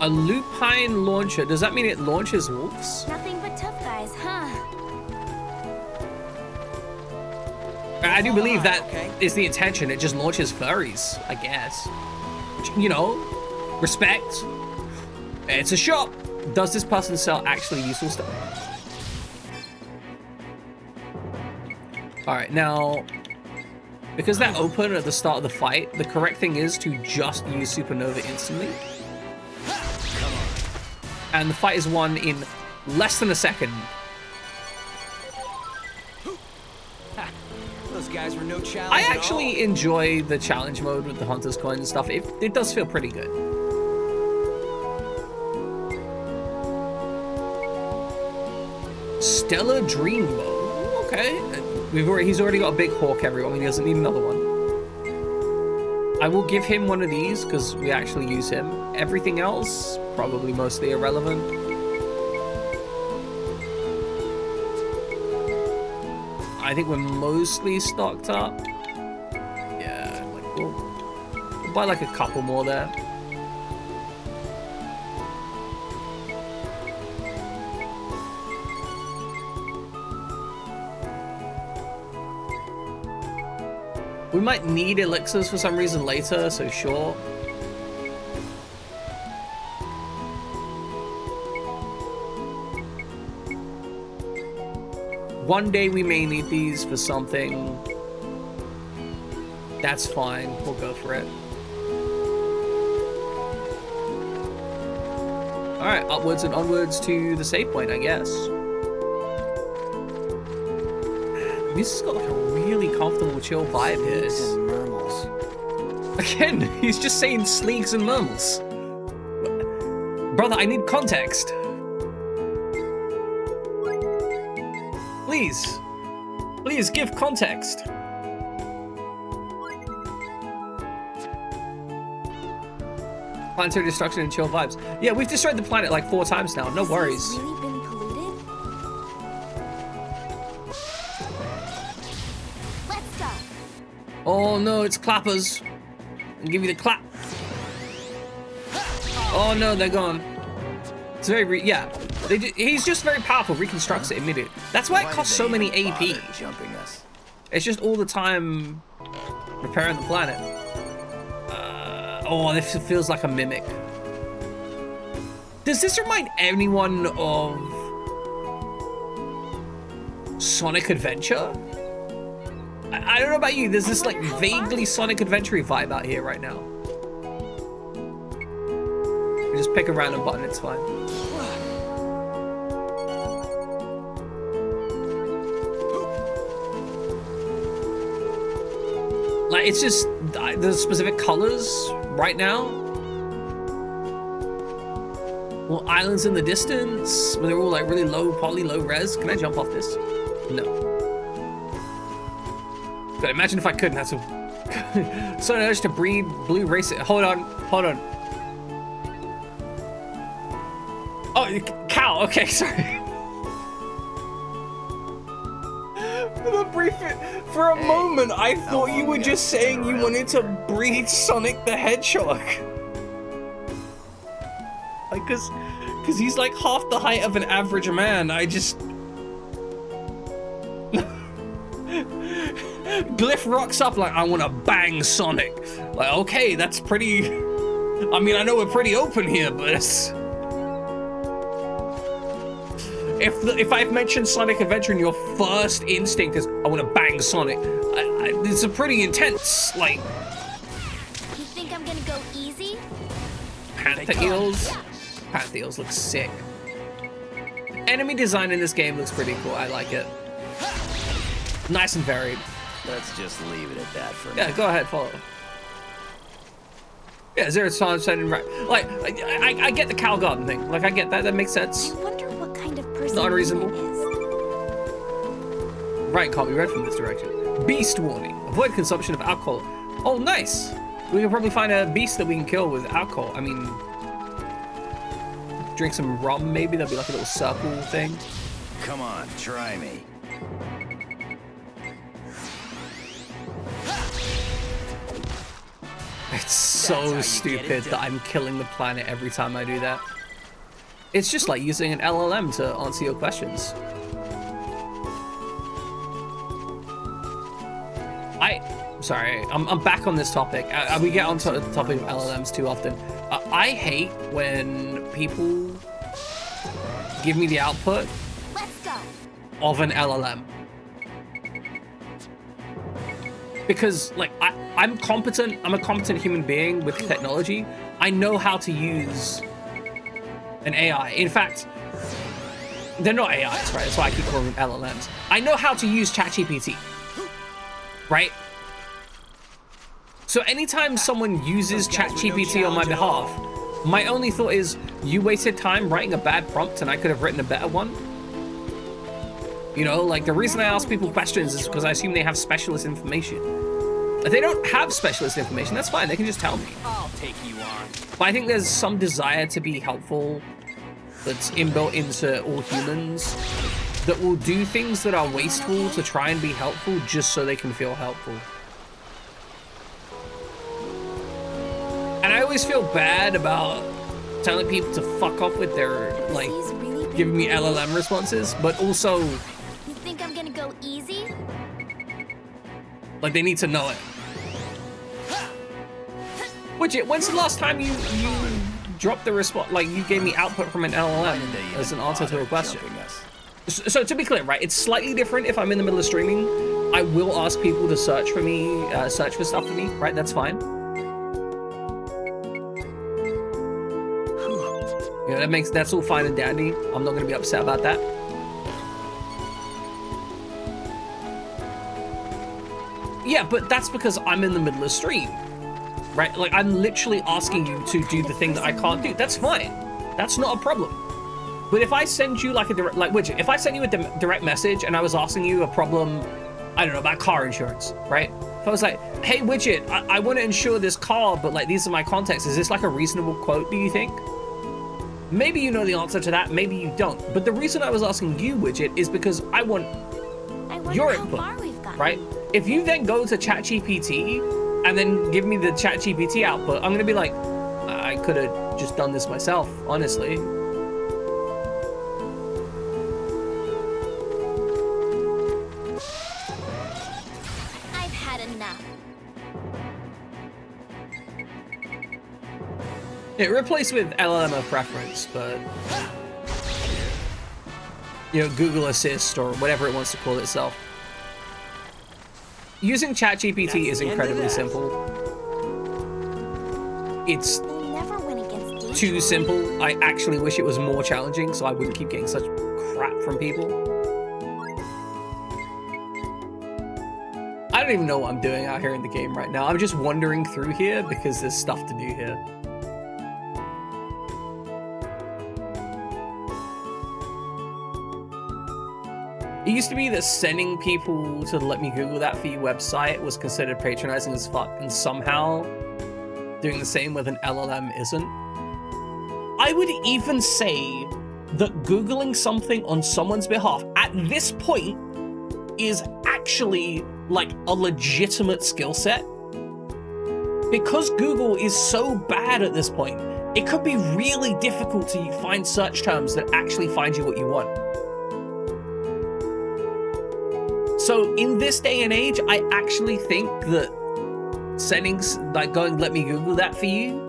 A lupine launcher. Does that mean it launches wolves? Nothing but tough guys, huh? I do believe that is the intention. It just launches furries, I guess. You know, respect. It's a shop. Does this person sell actually useful stuff? All right, now, because they're open at the start of the fight, the correct thing is to just use Supernova instantly. And the fight is won in less than a second. Those guys were no challenge. I actually enjoy the challenge mode with the Hunter's Coin and stuff. It does feel pretty good. Stellar Dreambow. Okay. He's already got a big hawk, everyone. He doesn't need another one. I will give him one of these because we actually use him. Everything else, probably mostly irrelevant. I think we're mostly stocked up. Yeah, like we'll buy like a couple more there. We might need elixirs for some reason later, so sure. One day we may need these for something. That's fine. We'll go for it. All right, upwards and onwards to the save point, I guess. This has got like a really comfortable, chill vibe here. Again, he's just saying sleeks and murmles. Brother, I need context. Please. Please give context. Planetary destruction and chill vibes. Yeah, we've destroyed the planet like 4 times now. No worries. Really been polluted? Let's go. Oh no, it's clappers. I'll give you the clap. Oh no, they're gone. It's very, yeah. He's just very powerful, reconstructs it immediately. That's why it costs so many AP. Jumping us. It's just all the time repairing the planet. Oh, this feels like a mimic. Does this remind anyone of Sonic Adventure? I don't know about you, there's this like vaguely Sonic Adventure vibe out here right now. You just pick a random button, it's fine. Like, it's just the specific colors right now. Well, islands in the distance, where they're all like really low poly, low res. Can I jump off this? No. But imagine if I couldn't. That's a so an urge to breed blue race. Hold on. Oh, cow. Okay, sorry. For a moment, I thought you were just saying you wanted to breed Sonic the Hedgehog. Like, cause he's like half the height of an average man. I just... Glyph rocks up like, I want to bang Sonic. Like, okay, that's pretty... I mean, I know we're pretty open here, but it's... If I've mentioned Sonic Adventure and your first instinct is, I want to bang Sonic, it's a pretty intense, like... You think I'm gonna go easy? Panther eels? Yeah. Panther eels look sick. Enemy design in this game looks pretty cool. I like it. Nice and varied. Let's just leave it at that for now. Yeah, go ahead, follow. Yeah, 0 times setting right. Like, I get the Cal Garden thing. Like, I get that. That makes sense. I wonder what kind of person not unreasonable. Is. Right, can't be read from this direction. Beast warning. Avoid consumption of alcohol. Oh, nice. We can probably find a beast that we can kill with alcohol. I mean, drink some rum, maybe. That'd be like a little circle thing. Come on, try me. It's so stupid that I'm killing the planet every time I do that. It's just like using an LLM to answer your questions. Sorry, I'm back on this topic. We get on the topic of LLMs too often. I hate when people give me the output of an LLM. Because, like, I'm competent, I'm a competent human being with technology. I know how to use an AI. In fact, they're not AIs, right? That's why I keep calling them LLMs. I know how to use ChatGPT, right? So anytime someone uses ChatGPT on my behalf, my only thought is, you wasted time writing a bad prompt and I could have written a better one. You know, like, the reason I ask people questions is because I assume they have specialist information. If they don't have specialist information, that's fine. They can just tell me. I'll take you on. But I think there's some desire to be helpful that's inbuilt into all humans that will do things that are wasteful to try and be helpful just so they can feel helpful. And I always feel bad about telling people to fuck off with their, like, giving me LLM responses, but also... You think I'm gonna go easy? Like, they need to know it. Widget, when's the last time you dropped the response, like, you gave me output from an LLM as an answer to a question? So to be clear, right, it's slightly different if I'm in the middle of streaming. I will ask people to search for me, search for stuff for me, right? That's fine. Yeah, that's all fine and dandy. I'm not gonna be upset about that. Yeah, but that's because I'm in the middle of stream, right? Like, I'm literally asking you to do the thing that I can't do. That's fine. That's not a problem. But if I send you like a direct, like, Widget, if I sent you a direct message and I was asking you a problem, I don't know, about car insurance, right? If I was like, hey, Widget, I want to insure this car, but like, these are my contacts. Is this like a reasonable quote, do you think? Maybe you know the answer to that, maybe you don't. But the reason I was asking you, Widget, is because I want your input, right? If you then go to ChatGPT and then give me the ChatGPT output, I'm gonna be like, I could have just done this myself, honestly. I've had enough. It replaced with LLM of preference, but you know, Google Assist or whatever it wants to call itself. Using ChatGPT is incredibly simple. It's too simple. I actually wish it was more challenging so I wouldn't keep getting such crap from people. I don't even know what I'm doing out here in the game right now. I'm just wandering through here because there's stuff to do here. It used to be that sending people to the Let Me Google That For You website was considered patronizing as fuck, and somehow doing the same with an LLM isn't. I would even say that Googling something on someone's behalf at this point is actually like a legitimate skill set. Because Google is so bad at this point, it could be really difficult to find search terms that actually find you what you want. So in this day and age, I actually think that settings like going let me Google that for you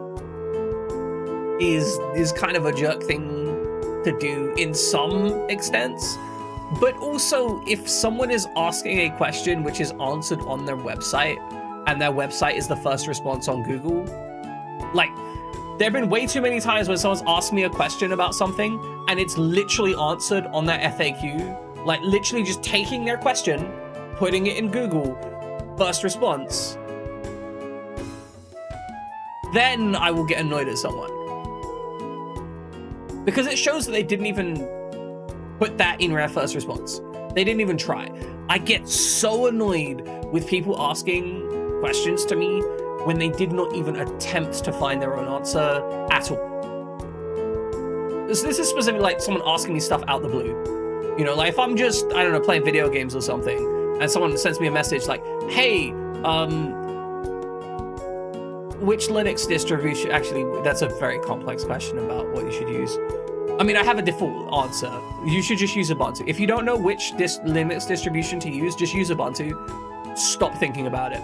is kind of a jerk thing to do in some extents. But also, if someone is asking a question which is answered on their website and their website is the first response on Google, like, there have been way too many times when someone's asked me a question about something and it's literally answered on their FAQ, like literally just taking their question, putting it in Google, first response. Then I will get annoyed at someone. Because it shows that they didn't even put that in their first response. They didn't even try. I get so annoyed with people asking questions to me when they did not even attempt to find their own answer at all. This is specifically like someone asking me stuff out the blue. You know, like if I'm just, I don't know, playing video games or something, and someone sends me a message like, hey, which Linux distribution, actually, that's a very complex question about what you should use. I mean, I have a default answer. You should just use Ubuntu. If you don't know which Linux distribution to use, just use Ubuntu. Stop thinking about it.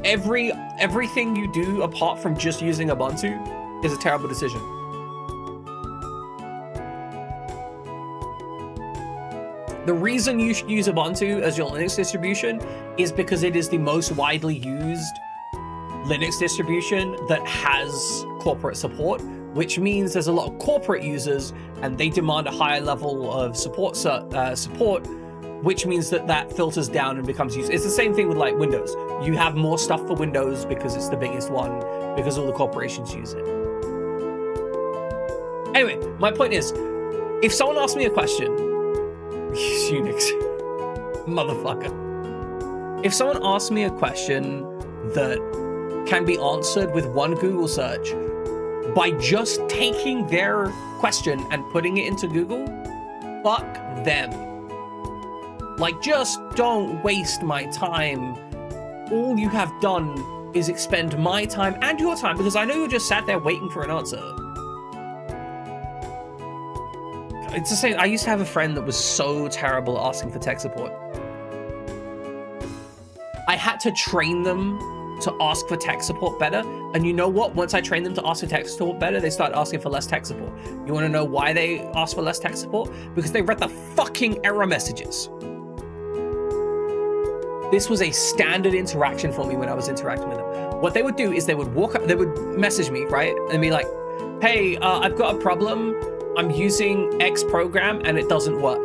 Everything you do apart from just using Ubuntu is a terrible decision. The reason you should use Ubuntu as your Linux distribution is because it is the most widely used Linux distribution that has corporate support, which means there's a lot of corporate users and they demand a higher level of support, which means that filters down and becomes used. It's the same thing with like Windows. You have more stuff for Windows because it's the biggest one, because all the corporations use it. Anyway, my point is, if someone asks me a question, Unix, motherfucker. If someone asks me a question that can be answered with one Google search by just taking their question and putting it into Google, fuck them. Like, just don't waste my time. All you have done is expend my time and your time, because I know you're just sat there waiting for an answer. It's the same. I used to have a friend that was so terrible at asking for tech support. I had to train them to ask for tech support better. And you know what? Once I trained them to ask for tech support better, they started asking for less tech support. You want to know why they asked for less tech support? Because they read the fucking error messages. This was a standard interaction for me when I was interacting with them. What they would do is they would walk up, they would message me, right? And be like, hey, I've got a problem. I'm using X program and it doesn't work.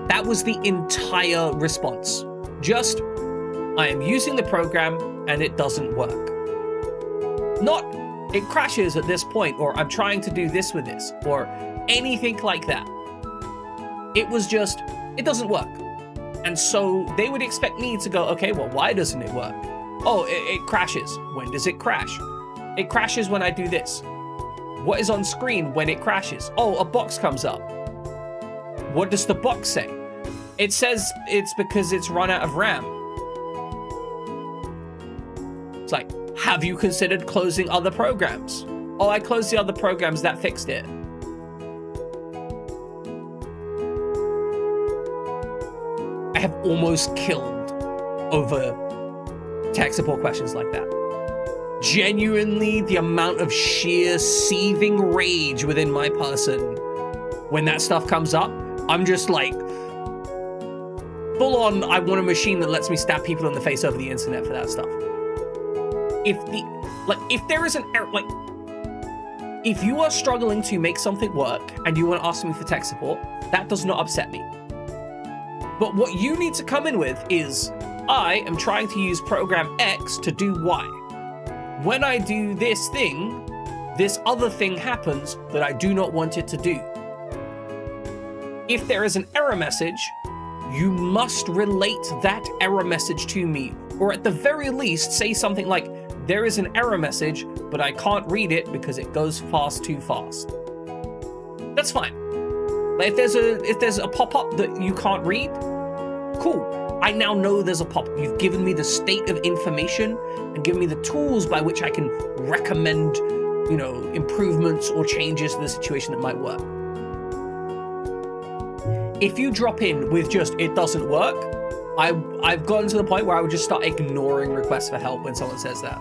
That was the entire response. Just, I am using the program and it doesn't work. Not, it crashes at this point, or I'm trying to do this with this, or anything like that. It was just, it doesn't work. And so they would expect me to go, okay, well, why doesn't it work? Oh, it crashes. When does it crash? It crashes when I do this. What is on screen when it crashes? Oh, a box comes up. What does the box say? It says it's because it's run out of RAM. It's like, have you considered closing other programs? Oh, I closed the other programs, that fixed it. I have almost killed over tech support questions like that. Genuinely, the amount of sheer seething rage within my person when that stuff comes up, I'm just like, full on, I want a machine that lets me stab people in the face over the internet for that stuff. If there is an error, like, if you are struggling to make something work and you want to ask me for tech support, that does not upset me. But what you need to come in with is, I am trying to use program X to do Y. When I do this thing, this other thing happens that I do not want it to do. If there is an error message, you must relate that error message to me, or at the very least say something like, there is an error message, but I can't read it because it goes too fast. That's fine. Like if there's a pop-up that you can't read, cool. I now know there's a pop-up. You've given me the state of information and given me the tools by which I can recommend, you know, improvements or changes to the situation that might work. if you drop in with just, it doesn't work, I've gotten to the point where I would just start ignoring requests for help when someone says that.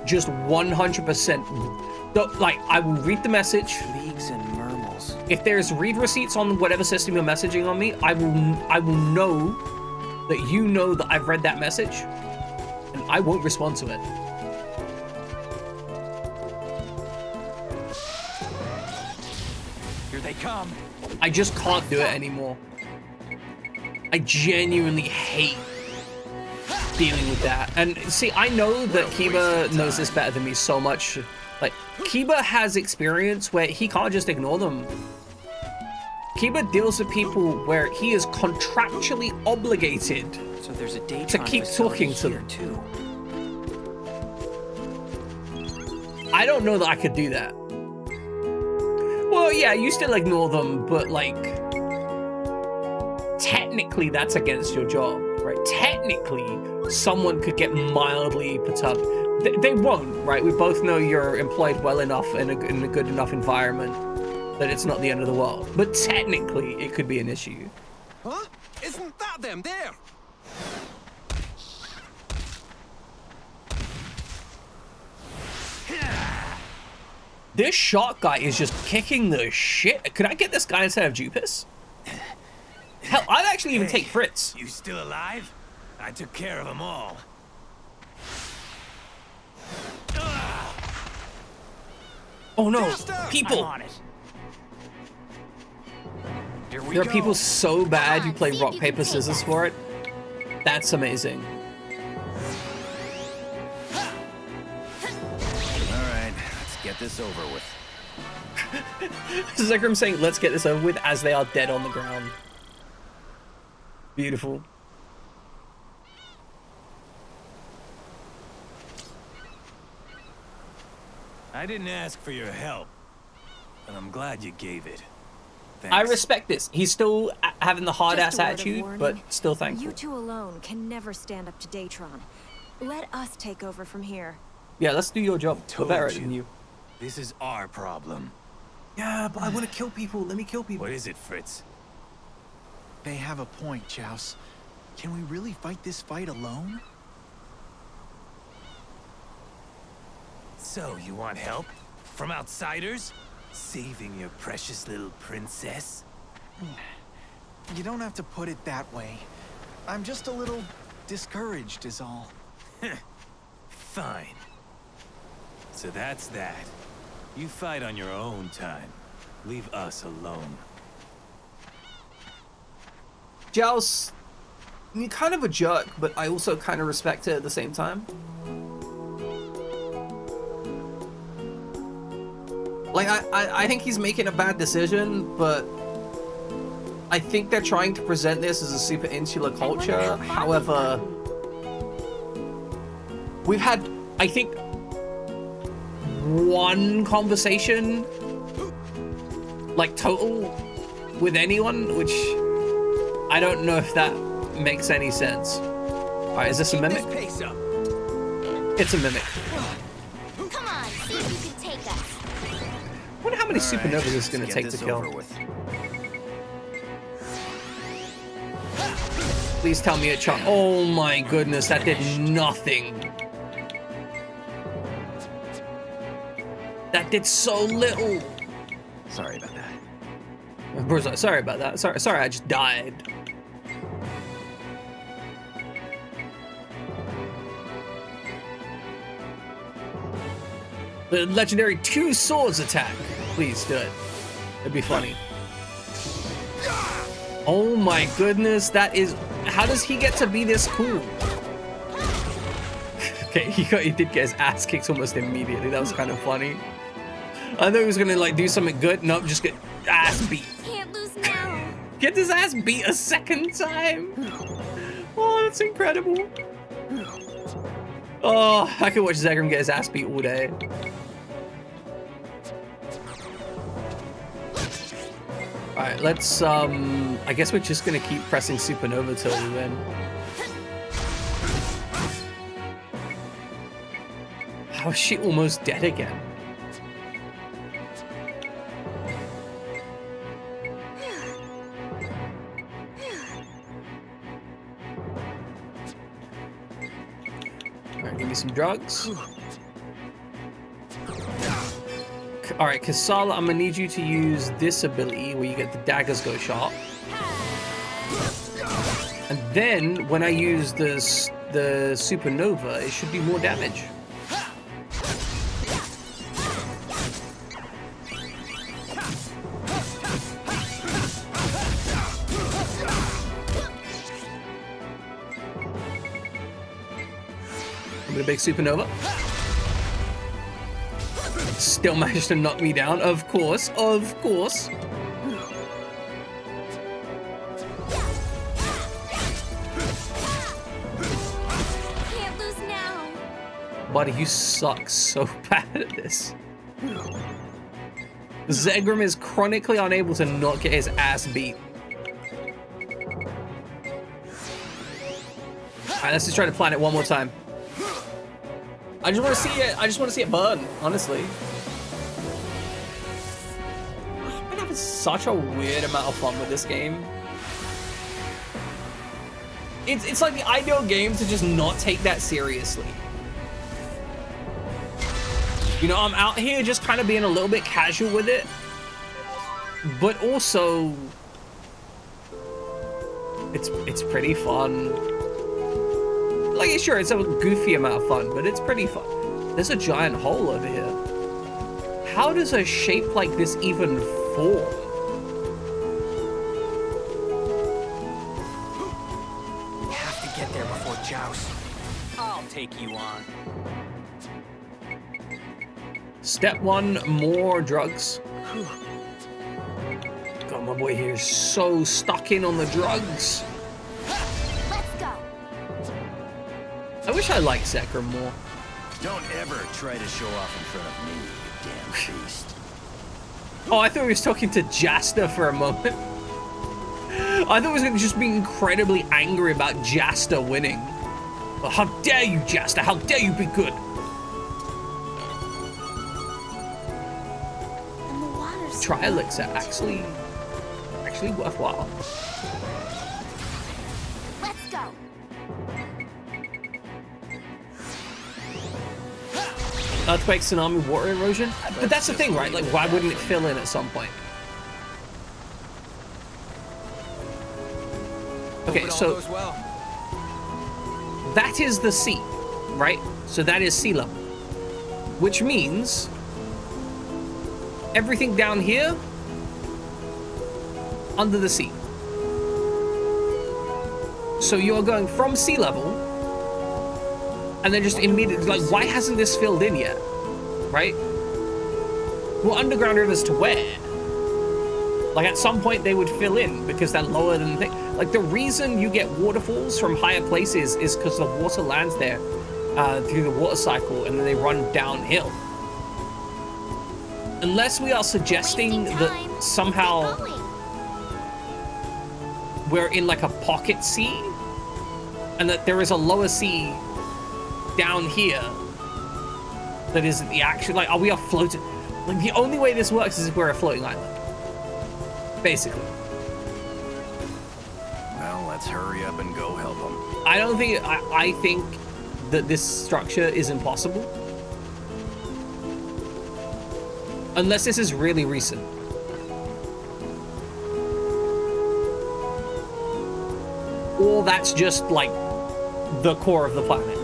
Just 100%. Like, I will read the message. Leagues and murmels. If there's read receipts on whatever system you're messaging on me, I will know that you know that I've read that message, and I won't respond to it. Here they come. I just can't do it anymore. I genuinely hate dealing with that. And see, I know that Kiba knows this better than me so much. Like, Kiba has experience where he can't just ignore them. Kiba deals with people where he is contractually obligated So there's a to keep talking to them. Too. I don't know that I could do that. Well, yeah, you still ignore them, but like, technically that's against your job, right? Technically, someone could get mildly perturbed. They won't, right? We both know you're employed well enough in a good enough environment that it's not the end of the world. But technically, it could be an issue. Huh? Isn't that them there? This shark guy is just kicking the shit. Could I get this guy instead of Jupus? Hell, I'd actually even take Fritz. You still alive? I took care of them all. Oh no, people! I'm on it. Here we There are go. people so bad you play rock, paper, scissors for it. That's amazing. Alright, let's get this over with. Zekrom saying, let's get this over with, as they are dead on the ground. Beautiful. I didn't ask for your help, but I'm glad you gave it. I respect this. He's still having the hard-ass Just a word of attitude, warning. but still thankful. You two alone can never stand up to Datron. Let us take over from here. Yeah, let's do your job. We're better than you. This is our problem. Yeah, but I want to kill people. Let me kill people. What is it, Fritz? They have a point, Joust. Can we really fight this fight alone? So, you want help? From outsiders? Saving your precious little princess? You don't have to put it that way. I'm just a little discouraged is all. Fine. So that's that. You fight on your own time. Leave us alone. Joust, you're kind of a jerk, but I also kind of respect it at the same time. Like, I think he's making a bad decision, but I think they're trying to present this as a super insular culture. However, we've had, I think, one conversation, like, total with anyone, which I don't know if that makes any sense. Alright, is this a mimic? Pace up. It's a mimic. Come on, see if you can take us. I wonder how many supernovas this is going to take to kill. Please tell me it shot. Oh my goodness, that did nothing. That did so little. Sorry about that. Sorry about that. Sorry, I just died. The legendary 2 swords attack. Please do it. It'd be funny. Oh my goodness, that is... How does he get to be this cool? Okay, he did get his ass kicked almost immediately. That was kind of funny. I thought he was gonna like do something good. Nope, just get ass beat. Can't lose now. Get his ass beat a second time. Oh, that's incredible. Oh, I could watch Zekrom get his ass beat all day. Alright, let's, I guess we're just gonna keep pressing Supernova till we win. How is she almost dead again? Alright, give me some drugs. Alright, Kasala, I'm gonna need you to use this ability where you get the daggers go sharp. And then when I use the supernova, it should do more damage. I'm gonna big supernova. Still managed to knock me down, of course, of course. Can't lose now. Buddy, you suck so bad at this. Zegrim is chronically unable to not get his ass beat. Alright, let's just try to plan it one more time. I just want to see it. I just want to see it burn, honestly. I've been having such a weird amount of fun with this game. It's like the ideal game to just not take that seriously. You know, I'm out here just kind of being a little bit casual with it, but also it's pretty fun. Like, sure, it's a goofy amount of fun, but it's pretty fun. There's a giant hole over here. How does a shape like this even form? You have to get there before joust. I'll take you on. Step 1, more drugs. God, my boy here is so stuck in on the drugs. I wish I liked Zekrom more. Don't ever try to show off in front of me, you damn beast. Oh, I thought he was talking to Jasta for a moment. I thought he was going to just be incredibly angry about Jasta winning. Well, how dare you, Jasta? How dare you be good? And the water's Try elixir, actually worthwhile. Let's go. Earthquake, tsunami, water erosion. But that's the thing, right? Like, why wouldn't it fill in at some point? Okay, so that is the sea, right? So that is sea level, which means everything down here under the sea. So you're going from sea level and then just immediately, like, why hasn't this filled in yet? Right? Well, underground rivers to where? Like, at some point they would fill in because they're lower than the thing. Like, the reason you get waterfalls from higher places is because the water lands there through the water cycle and then they run downhill. Unless we are suggesting that somehow we're in like a pocket sea and that there is a lower sea down here that isn't the actual, like, are we a floating? Like, the only way this works is if we're a floating island, basically. Well, let's hurry up and go help them. I don't think, I think that this structure is impossible. Unless this is really recent. Or that's just, like, the core of the planet.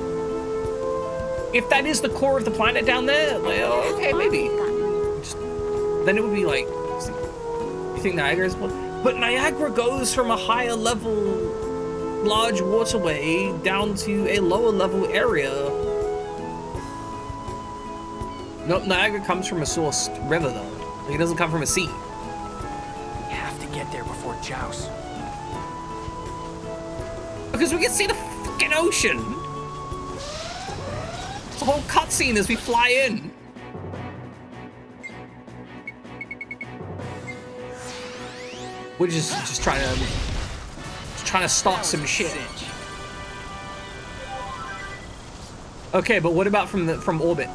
If that is the core of the planet down there, like, oh, okay, maybe. Then it would be like, you think Niagara is one? But Niagara goes from a higher level, large waterway down to a lower level area. Nope, Niagara comes from a sourced river though. Like, it doesn't come from a sea. You have to get there before joust. Because we can see the fucking ocean. It's a whole cutscene as we fly in. We're just trying to start some shit. Okay, but what about from orbit?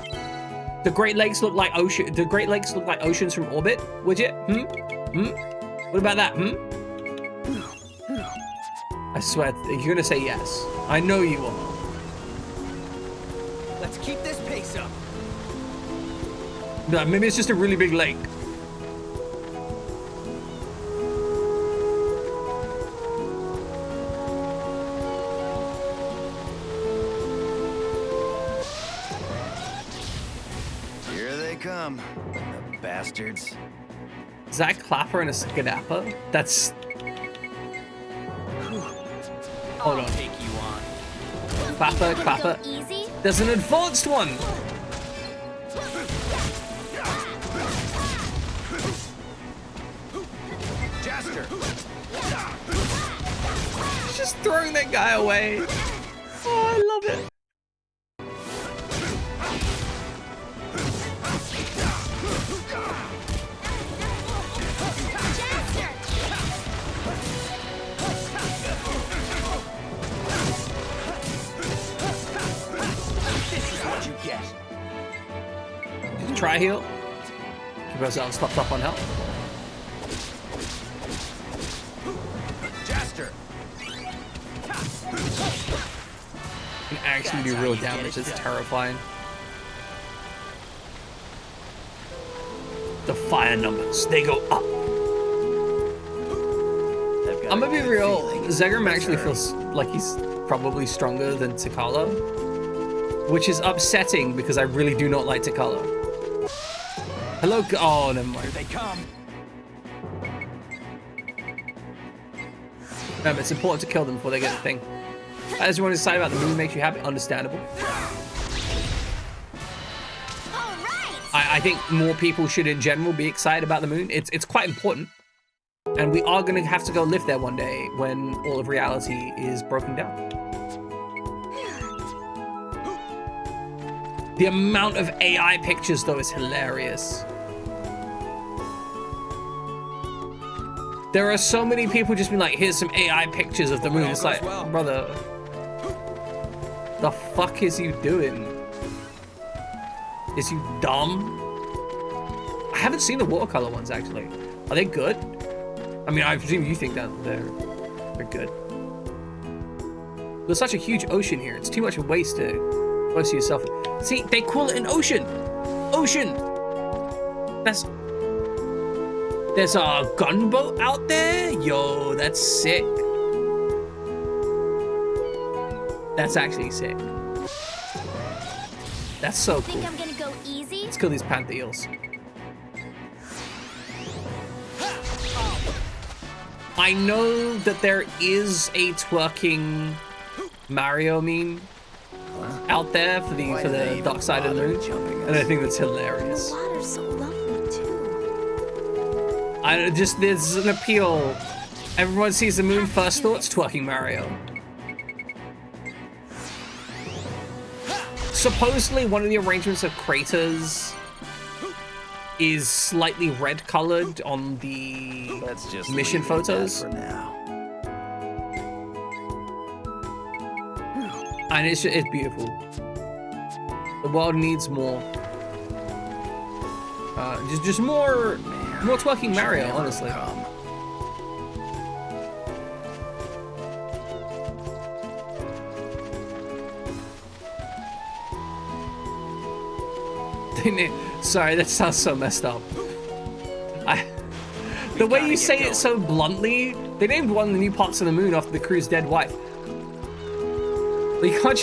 The Great Lakes look like ocean. The Great Lakes look like oceans from orbit. Would you? What about that? I swear, you're gonna say yes. I know you are. Let's keep this pace up. No, maybe it's just a really big lake. Here they come, the bastards. Is that a clapper and a skedapper? That's... Hold on. Take you on. Clapper, clapper. There's an advanced one! Jaster. He's just throwing that guy away. Oh, I love it. This is what you get. Try heal. Keep ourselves stocked up on health. Jaster. Can actually do real damage. It's terrifying. The fire numbers, they go up. I'm gonna be real. Zegram actually feels like he's probably stronger than Takalo, which is upsetting because I really do not like Takalo. Hello. Oh, never mind. Here they come. Remember, it's important to kill them before they get the thing. As you want to decide about the moon makes you happy, understandable. I think more people should in general be excited about the moon. It's quite important. And we are going to have to go live there one day when all of reality is broken down. The amount of AI pictures, though, is hilarious. There are so many people just being like, here's some AI pictures of the moon. It's like, brother, the fuck is you doing? Is you dumb? I haven't seen the watercolor ones, actually. Are they good? I mean, I presume you think that they're good. There's such a huge ocean here. It's too much waste to waste yourself. See, they call it an ocean. Ocean. There's a gunboat out there? Yo, that's sick. That's actually sick. That's so cool. Think I'm gonna go easy? Let's kill these panther eels. I know that there is a twerking Mario meme out there for the dark side of the moon, and I think that's hilarious. The water's so lovely too. There's an appeal. Everyone sees the moon, first thoughts, twerking Mario. Supposedly, one of the arrangements of craters is slightly red colored on the mission photos. For now. And it's beautiful. The world needs more. Just more twerking Mario, honestly. Sorry, that sounds so messed up. The way you say it so bluntly, they named one of the new parts of the moon after the crew's dead wife. But you can't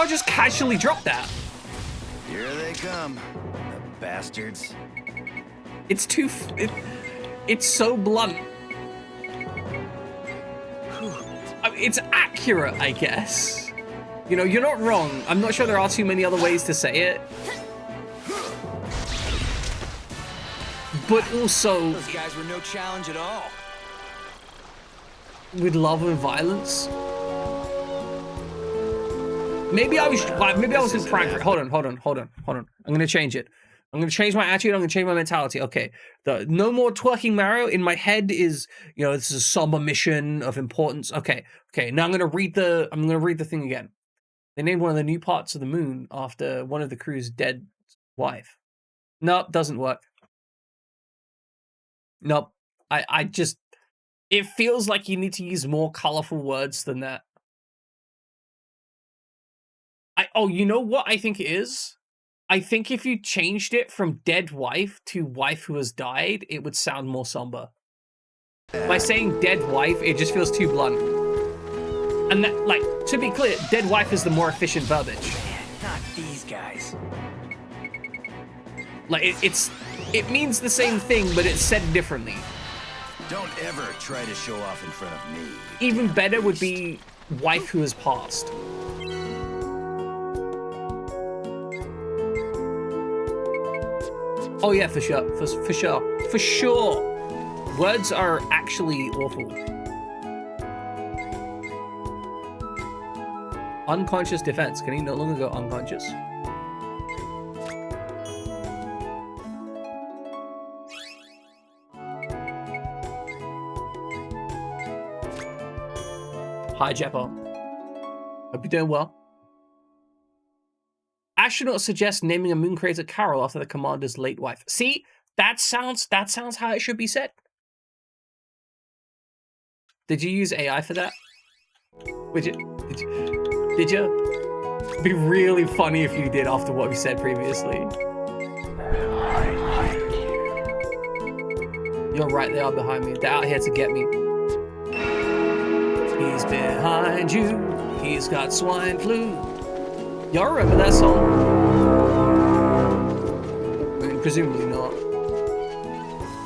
just casually drop that. Here they come, the bastards. It's it's so blunt. I mean, it's accurate, I guess. You know, you're not wrong. I'm not sure there are too many other ways to say it. But also, Those guys were no challenge at all. With love and violence. Maybe I was in prank. Hold on. I'm gonna change it. I'm gonna change my attitude. I'm gonna change my mentality. Okay, no more twerking Mario. In my head is, you know, this is a somber mission of importance. Okay. Now I'm gonna read the thing again. They named one of the new parts of the moon after one of the crew's dead wife. Nope, doesn't work. Nope. I just, it feels like you need to use more colorful words than that. Oh, you know what I think it is? I think if you changed it from dead wife to wife who has died, it would sound more somber. By saying dead wife, it just feels too blunt. And that, like, to be clear, dead wife is the more efficient verbiage. Not these guys. Like, it means the same thing, but it's said differently. Don't ever try to show off in front of me. Even better would be wife who has passed. Oh yeah, for sure, for sure. Words are actually awful. Unconscious defense. Can he no longer go unconscious? Hi, Jeppo. Hope you're doing well. Astronaut suggests naming a moon crater Carol after the commander's late wife. See, that sounds how it should be said. Did you use AI for that? Did you? It'd be really funny if you did after what we said previously. You're right, they are behind me. They're out here to get me. He's behind you. He's got swine flu. Y'all remember that song? I mean, presumably not.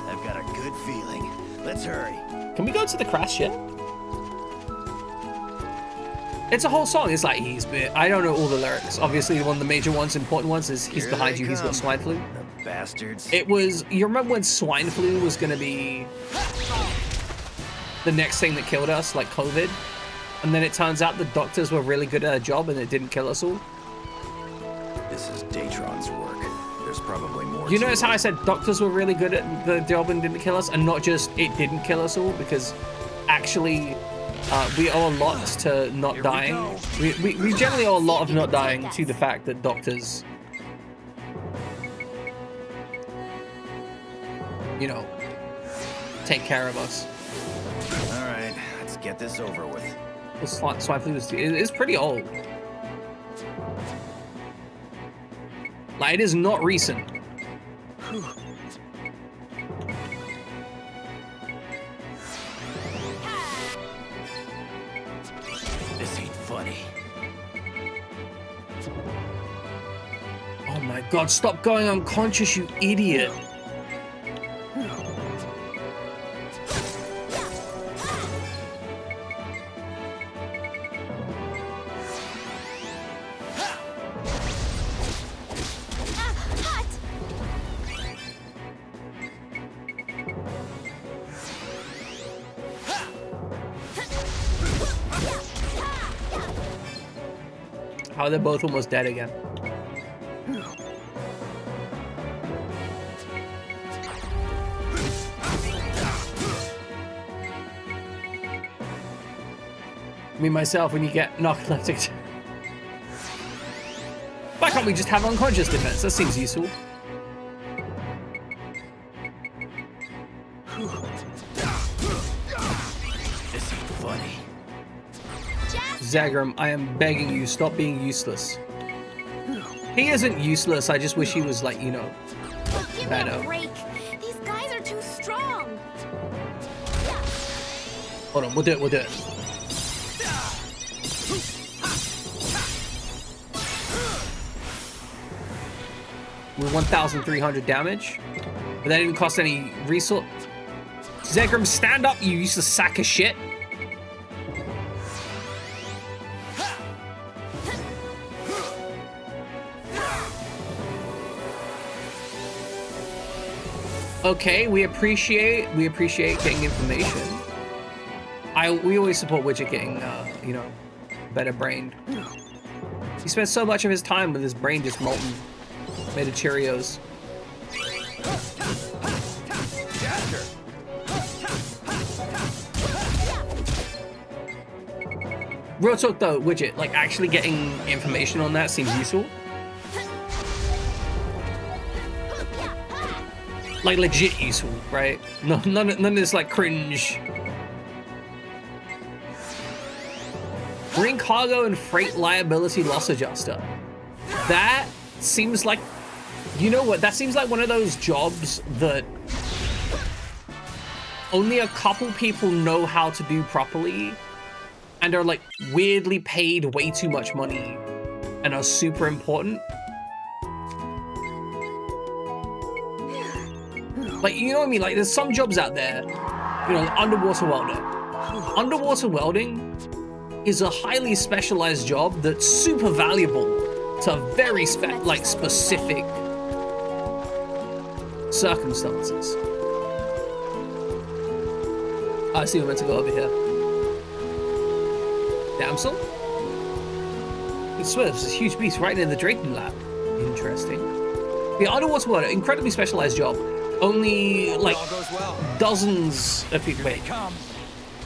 I've got a good feeling. Let's hurry. Can we go to the crash yet? It's a whole song. It's like, I don't know all the lyrics. Obviously, one of the major ones, important ones, is he's behind you, he's got swine flu. The bastards. It was, you remember when swine flu was gonna be the next thing that killed us, like COVID? And then it turns out the doctors were really good at their job and it didn't kill us all. This is Datron's work. There's probably more. You notice how I said doctors were really good at the job and didn't kill us, and not just it didn't kill us all, because actually we owe a lot to not dying. We generally owe a lot of not dying to the fact that doctors, you know, take care of us. All right, let's get this over with. Well, swine flu is pretty old. Like, it is not recent. This ain't funny. Oh my god, stop going unconscious, you idiot. How they're both almost dead again. Me myself, when you get narcoleptic. Why can't we just have unconscious defense? That seems useful. This ain't funny. Zagrum, I am begging you, stop being useless. He isn't useless, I just wish he was, like, you know, Give me a break. These guys are too strong. Hold on, we'll do it, we'll do it. With 1,300 damage. But that didn't cost any resource. Zagrum, stand up, you useless sack of shit. Okay, we appreciate getting information. We always support Widget getting, you know, better brained. He spent so much of his time with his brain just molten, made of Cheerios. Real talk though, Widget, like actually getting information on that seems useful. Like legit useful, right? No, none of this like cringe. Marine cargo and freight liability loss adjuster. That seems like, you know what? That seems like one of those jobs that only a couple people know how to do properly and are like weirdly paid way too much money and are super important. Like, you know what I mean? Like, there's some jobs out there, you know, like underwater welder. Underwater welding is a highly specialized job that's super valuable to very specific circumstances. I see we're meant to go over here. Damsel? I swear, there's this huge beast right near the Drayton lab. Interesting. The underwater welder, incredibly specialized job. Only like dozens of people. Wait,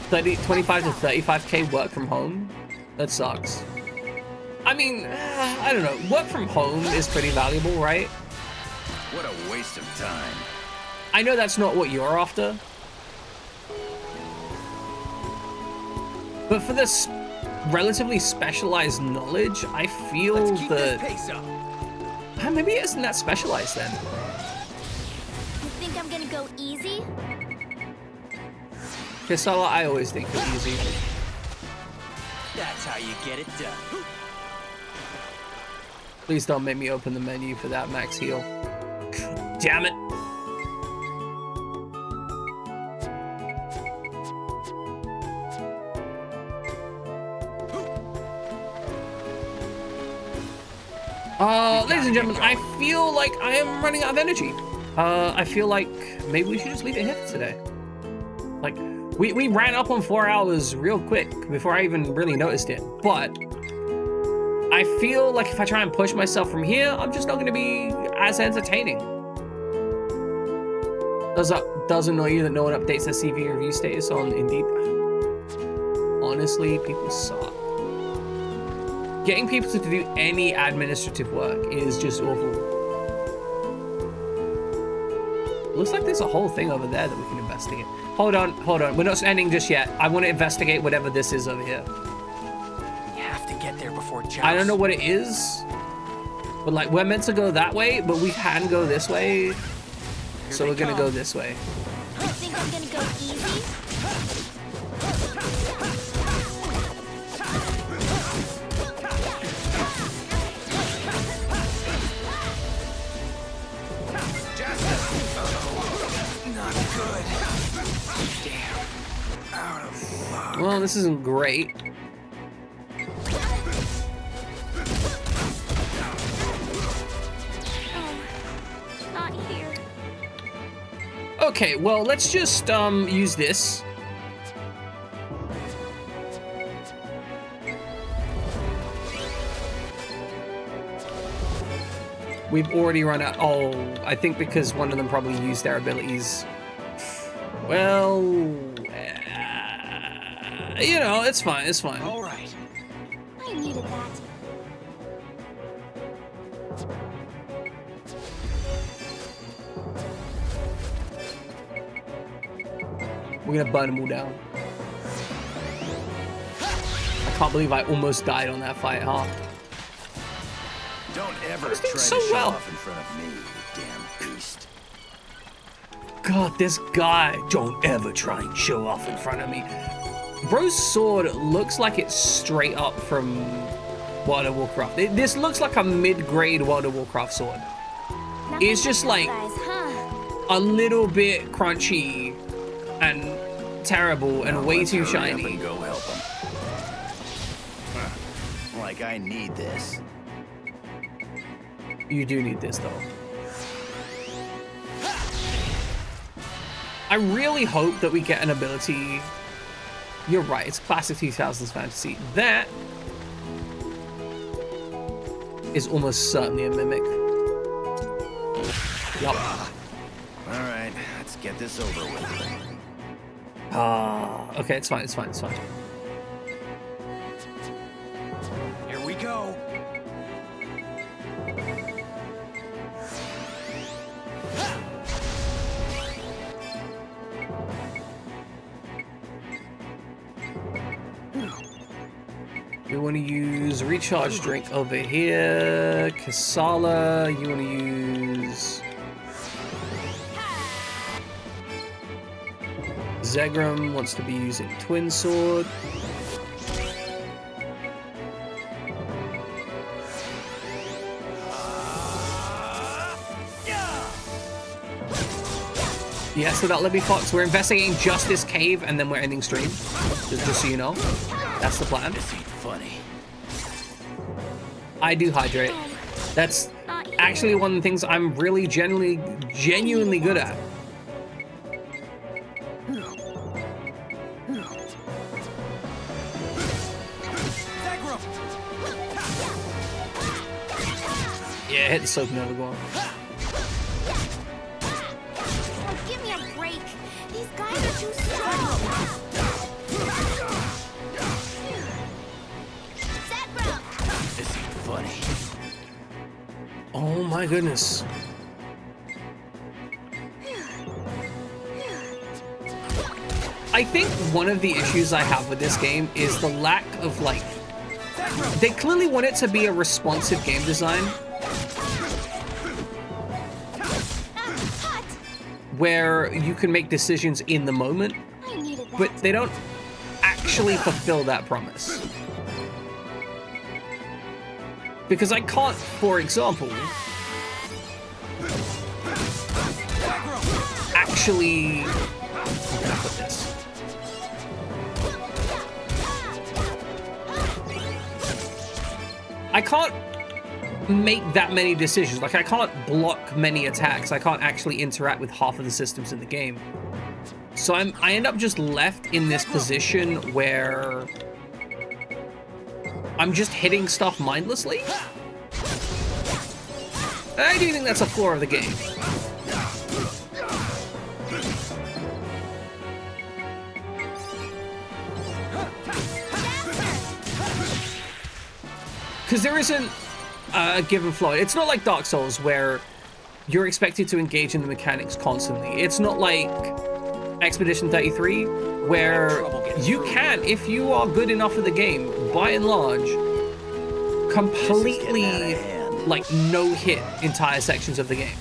25 to 35k work from home. That sucks. I mean, I don't know. Work from home is pretty valuable, right? What a waste of time. I know that's not what you're after. But for this relatively specialized knowledge, I feel that maybe it isn't that specialized then. You think I'm gonna go easy? Kisala, I always think you're easy. That's how you get it done. Please don't make me open the menu for that max heal. Damn it. Ladies and gentlemen, I feel like I am running out of energy. I feel like maybe we should just leave it here for today. Like, we ran up on 4 hours real quick before I even really noticed it. But I feel like if I try and push myself from here, I'm just not going to be as entertaining. Does annoy you that no one updates their CV review status on Indeed? Honestly, people suck. Getting people to do any administrative work is just awful. Looks like there's a whole thing over there that we can investigate. Hold on. We're not ending just yet. I want to investigate whatever this is over here. You have to get there before Joust. I don't know what it is, but like we're meant to go that way, but we can go this way. So we're gonna go this way. You think I'm gonna go easy? Well, this isn't great. Not here. Okay, well, let's just use this. We've already run out. Oh, I think because one of them probably used their abilities. Well, you know, it's fine. It's fine. All right. I needed that. We're gonna burn them all down. I can't believe I almost died on that fight, huh? Don't ever try to so show well. off in front of me, you damn beast. God, this guy. Don't ever try and show off in front of me. Bro's sword looks like it's straight up from World of Warcraft. This looks like a mid-grade World of Warcraft sword. It's just like a little bit crunchy and terrible and way too shiny. Go help him. Like I need this. You do need this though. I really hope that we get an ability. You're right, it's classic 2000s fantasy. That is almost certainly a mimic. Yup. All right, let's get this over with. Okay, it's fine, it's fine, it's fine. Here we go. We want to use recharge drink over here. Kasala, you want to use... Zegram wants to be using Twin Sword. Yeah, so that Libby Fox, we're investigating just this cave and then we're ending stream. Just so you know. That's the plan. This ain't funny. I do hydrate. That's actually one of the things I'm really genuinely good at. Yeah, hit the soap never go on. Oh, give me a break. These guys are too strong. This ain't funny. Oh my goodness. I think one of the issues I have with this game is the lack of, like, they clearly want it to be a responsive game design where you can make decisions in the moment, but they don't actually fulfill that promise. Because I can't, for example, actually, how can I put this? I can't make that many decisions. Like, I can't block many attacks. I can't actually interact with half of the systems in the game. So I end up just left in this position where I'm just hitting stuff mindlessly. And I do think that's a flaw of the game. Because there isn't a given flow. It's not like Dark Souls where you're expected to engage in the mechanics constantly. It's not like Expedition 33 where you can, if you are good enough at the game, by and large, completely like no-hit entire sections of the game.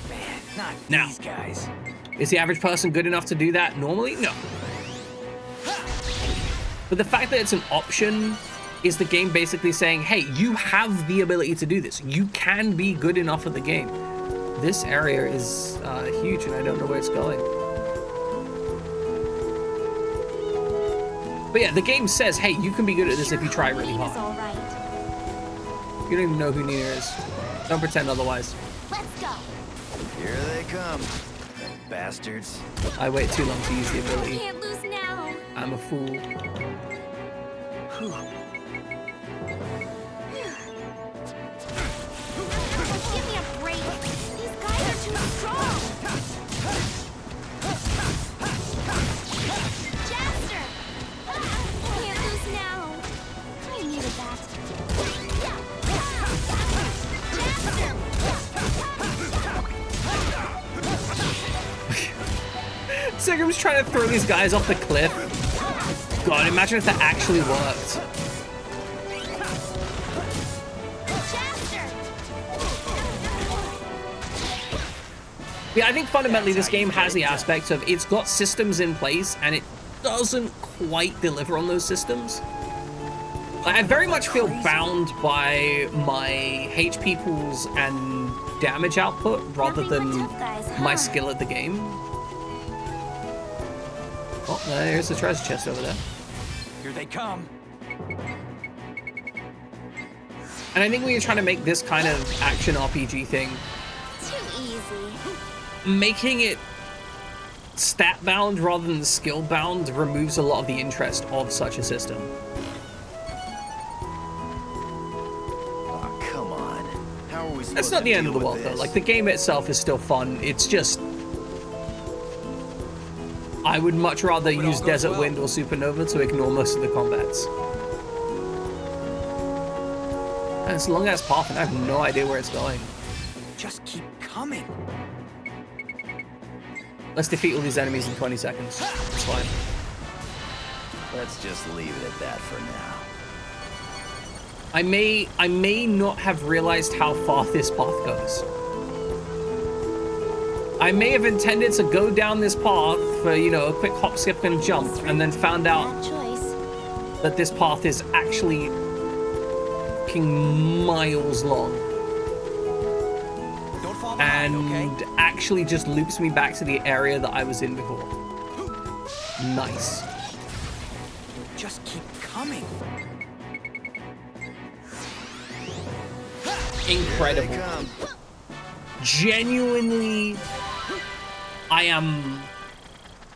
Not now, these guys. Is the average person good enough to do that normally? No. But the fact that it's an option is the game basically saying, hey, you have the ability to do this. You can be good enough at the game. This area is huge and I don't know where it's going. But yeah, the game says, hey, you can be good at this if you try really hard. You don't even know who Nina is. Don't pretend otherwise. Let's go. Here they come, bastards. I wait too long to use the ability. Can't lose now. I'm a fool. Give me a break. These guys are too strong. Jaster! Can't lose now. I needed that. Sigurm's trying to throw these guys off the cliff. God, imagine if that actually worked. Yeah, I think fundamentally this game has the aspect of it's got systems in place and it doesn't quite deliver on those systems. I very much feel bound by my HP pools and damage output rather than my skill at the game. Oh, there's the treasure chest over there. Here they come. And I think when you're trying to make this kind of action RPG thing, Too easy. making it stat bound rather than skill bound removes a lot of the interest of such a system. Oh, come on. How are we supposed That's not to the end of deal the with world though. this? Like, the game itself is still fun. It's just I would much rather use Desert Wind or Supernova to ignore most of the combats. And it's a long ass path and I have no idea where it's going. Just keep coming. Let's defeat all these enemies in 20 seconds. It's fine. Let's just leave it at that for now. I may not have realized how far this path goes. I may have intended to go down this path for, you know, a quick hop, skip, and jump, and then found out that this path is actually fucking miles long. And actually just loops me back to the area that I was in before. Nice. Just keep coming. Incredible. Genuinely, I am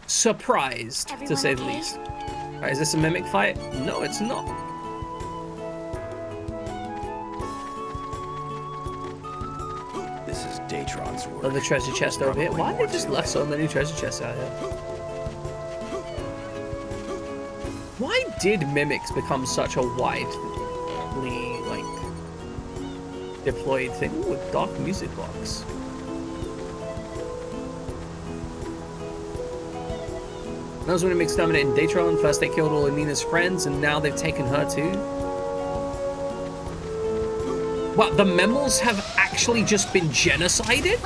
surprised, to say the least. Right, is this a mimic fight? No, it's not. This is Datron's work. Another treasure chest over here. Why have they just left so many treasure chests out here? Why did mimics become such a widely, like, deployed thing? Ooh, a dark music box. That was when it exterminated Datron. First they killed all of Nina's friends, and now they've taken her too. What, the Memels have actually just been genocided?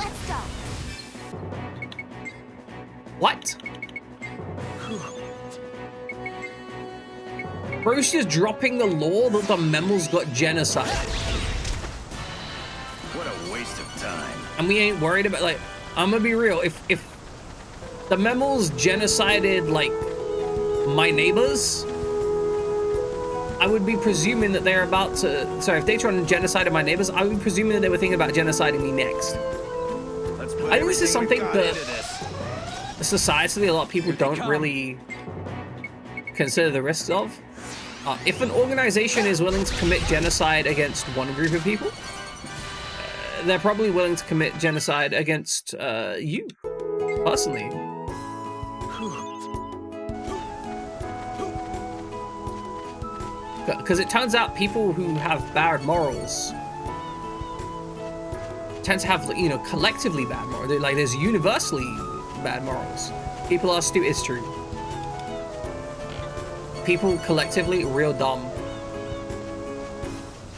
What? Bro's just dropping the law that the Memels got genocided. What a waste of time. And we ain't worried about, like, I'm gonna be real, if the Memels genocided, like, my neighbors, I would be presuming that they're about to, sorry, if Datron genocided my neighbors, I would be presuming that they were thinking about genociding me next. I think this is something that societally a lot of people don't really consider the risks of. If an organization is willing to commit genocide against one group of people, they're probably willing to commit genocide against you, personally. Because it turns out people who have bad morals tend to have, you know, collectively bad morals. Like, there's universally bad morals. People are stupid. It's true. People collectively real dumb.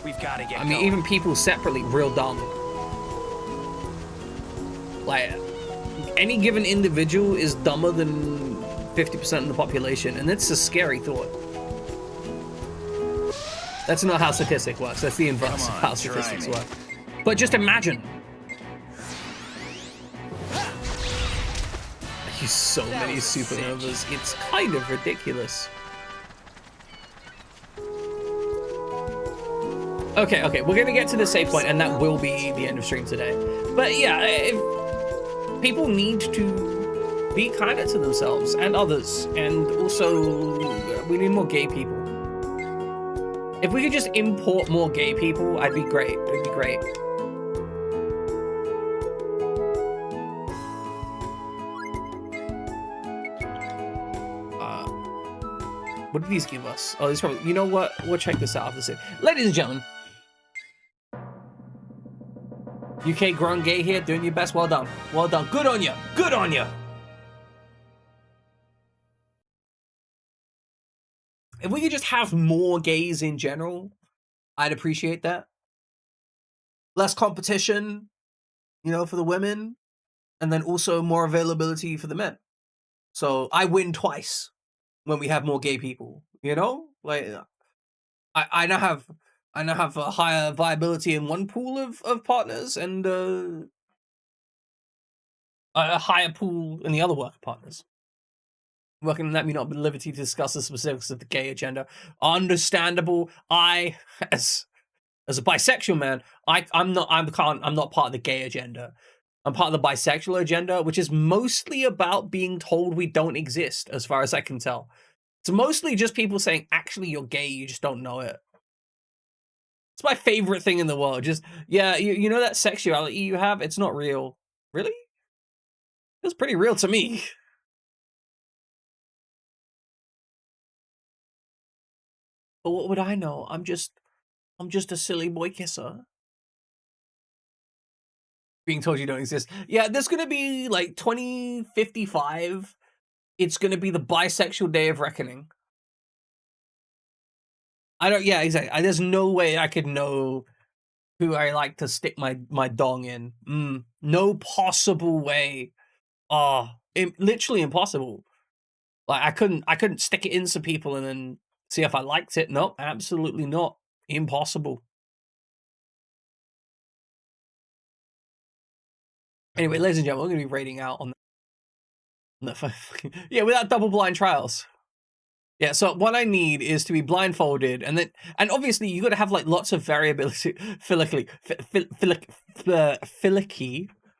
We've got to get I mean, even people separately real dumb. Like, any given individual is dumber than 50% of the population, and that's a scary thought. That's not how statistics works. That's the inverse of how statistics work. But just imagine. I use so many supernovas. It's kind of ridiculous. Okay, we're gonna get to the save point, and that will be the end of stream today. But yeah, if people need to be kinder to themselves and others, and also we need more gay people. If we could just import more gay people, I'd be great. It'd be great. What did these give us? Oh, these probably. You know what? We'll check this out after this. Ladies and gentlemen, UK grown gay here, doing your best. Well done. Well done. Good on you. Good on you. If we could just have more gays in general, I'd appreciate that. Less competition, you know, for the women, and then also more availability for the men. So I win twice when we have more gay people, you know? Like, I now have a higher viability in one pool of partners, and a higher pool in the other worker partners. Welcome, let me not be at liberty to discuss the specifics of the gay agenda. Understandable. I, as a bisexual man, I'm not part of the gay agenda. I'm part of the bisexual agenda, which is mostly about being told we don't exist, as far as I can tell. It's mostly just people saying, actually, you're gay, you just don't know it. It's my favorite thing in the world. Just, yeah, you know that sexuality you have? It's not real. Really? It's pretty real to me. But what would I know? I'm just a silly boy kisser. Being told you don't exist. Yeah, there's gonna be like 2055. It's gonna be the bisexual day of reckoning. I don't. Yeah, exactly. There's no way I could know who I like to stick my dong in. No possible way. Oh, literally impossible. Like I couldn't stick it in some people and then see if I liked it. Nope, absolutely not. Impossible. Anyway, ladies and gentlemen, we're gonna be rating out on the yeah, without double blind trials. Yeah, so what I need is to be blindfolded, and obviously you got to have like lots of variability. Filicky.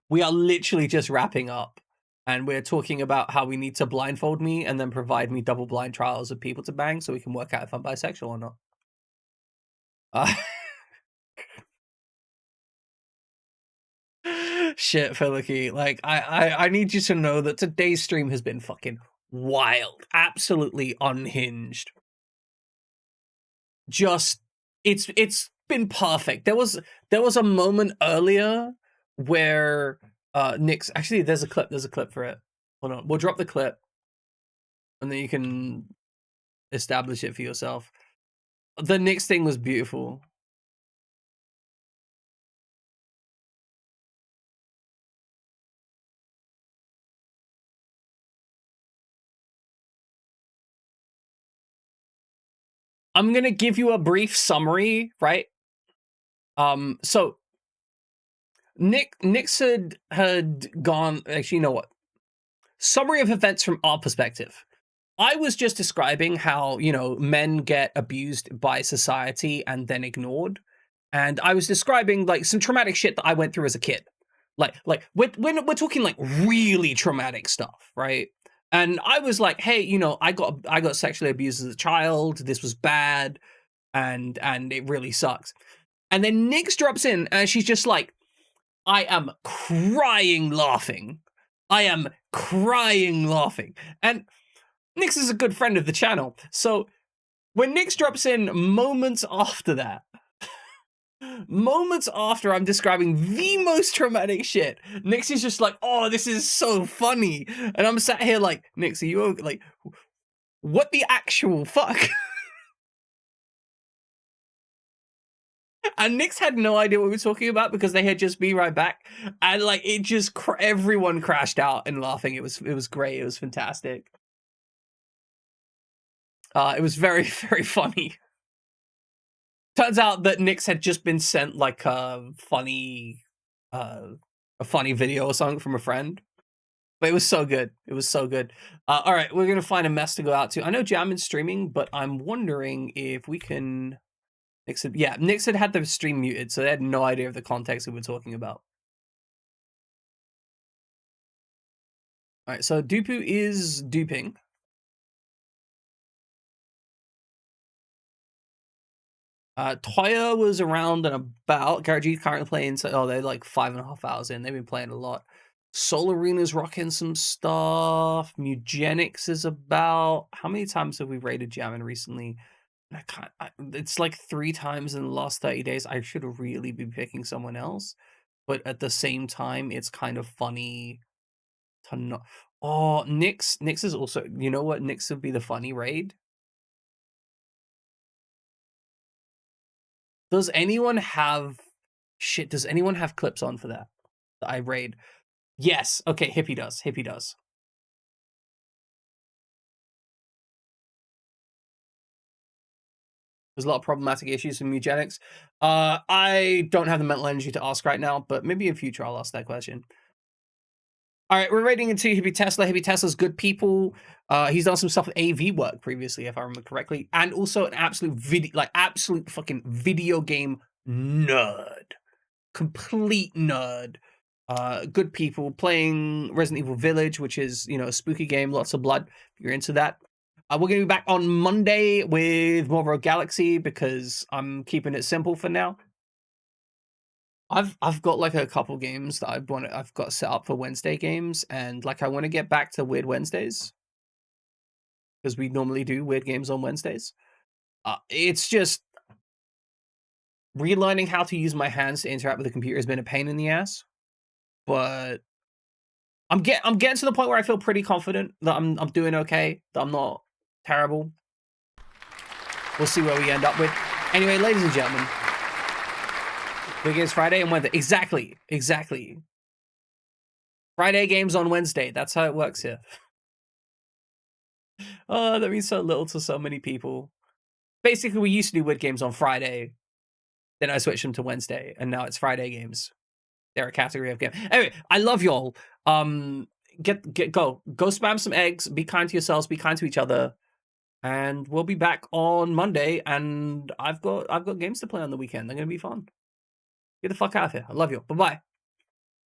We are literally just wrapping up, and we're talking about how we need to blindfold me and then provide me double blind trials of people to bang, so we can work out if I'm bisexual or not. Shit, Filicky. Like I need you to know that today's stream has been fucking wild, absolutely unhinged. Just it's been perfect. There was a moment earlier where Nick's actually there's a clip for it. Hold on, we'll drop the clip and then you can establish it for yourself. The Nick's thing was beautiful. I'm gonna give you a brief summary, right? So Nick's had gone. Actually, you know what? Summary of events from our perspective. I was just describing how, you know, men get abused by society and then ignored. And I was describing like some traumatic shit that I went through as a kid. Like we're talking like really traumatic stuff, right? And I was like, hey, you know, I got sexually abused as a child. This was bad, and it really sucks. And then Nyx drops in and she's just like, I am crying laughing. I am crying laughing. And Nyx is a good friend of the channel. So when Nyx drops in moments after that, moments after I'm describing the most traumatic shit, Nyx is just like, oh, this is so funny. And I'm sat here like, Nyx, are you okay? Like, what the actual fuck? And Nyx had no idea what we were talking about because they had just Be Right Back. And like, it just, everyone crashed out and laughing. It was great. It was fantastic. It was very, very funny. Turns out that Nyx had just been sent like a funny video or something from a friend. But it was so good. It was so good. All right, we're gonna find a mess to go out to. I know Jammin's streaming, but I'm wondering if we can. Nyx had the stream muted, so they had no idea of the context we were talking about. All right, so Dupu is duping. Toya was around and about. Garagee's currently playing, so they're like 5.5 hours in. They've been playing a lot. Soul Arena's rocking some stuff. Mugenics is about. How many times have we raided Jammin recently? It's like 3 times in the last 30 days. I should really be picking someone else, but at the same time, it's kind of funny to not. Oh, Nyx is also. You know what? Nyx would be the funny raid. Does anyone have Does anyone have clips on for that I raid? Yes. Okay, Hippie does. Hippie does. There's a lot of problematic issues with Mugenics. I don't have the mental energy to ask right now, but maybe in future I'll ask that question. All right, we're raiding into Hippie Tesla. Hippie Tesla's good people. He's done some stuff with AV work previously, if I remember correctly, and also an absolute fucking video game nerd, complete nerd. Good people playing Resident Evil Village, which is, you know, a spooky game, lots of blood. If you're into that. We're going to be back on Monday with more Rogue Galaxy because I'm keeping it simple for now. I've got like a couple games that I've got set up for Wednesday games, and like I want to get back to Weird Wednesdays because we normally do weird games on Wednesdays. It's just relearning how to use my hands to interact with the computer has been a pain in the ass, but I'm getting to the point where I feel pretty confident that I'm doing okay, that I'm not terrible. We'll see where we end up with. Anyway, ladies and gentlemen, Big Games Friday and Wednesday. Exactly. Friday games on Wednesday. That's how it works here. Oh, that means so little to so many people. Basically, we used to do Wid Games on Friday. Then I switched them to Wednesday, and now it's Friday games. They're a category of game. Anyway, I love y'all. Go spam some eggs. Be kind to yourselves. Be kind to each other. And we'll be back on Monday. And I've got games to play on the weekend. They're gonna be fun. Get the fuck out of here. I love you. Bye bye.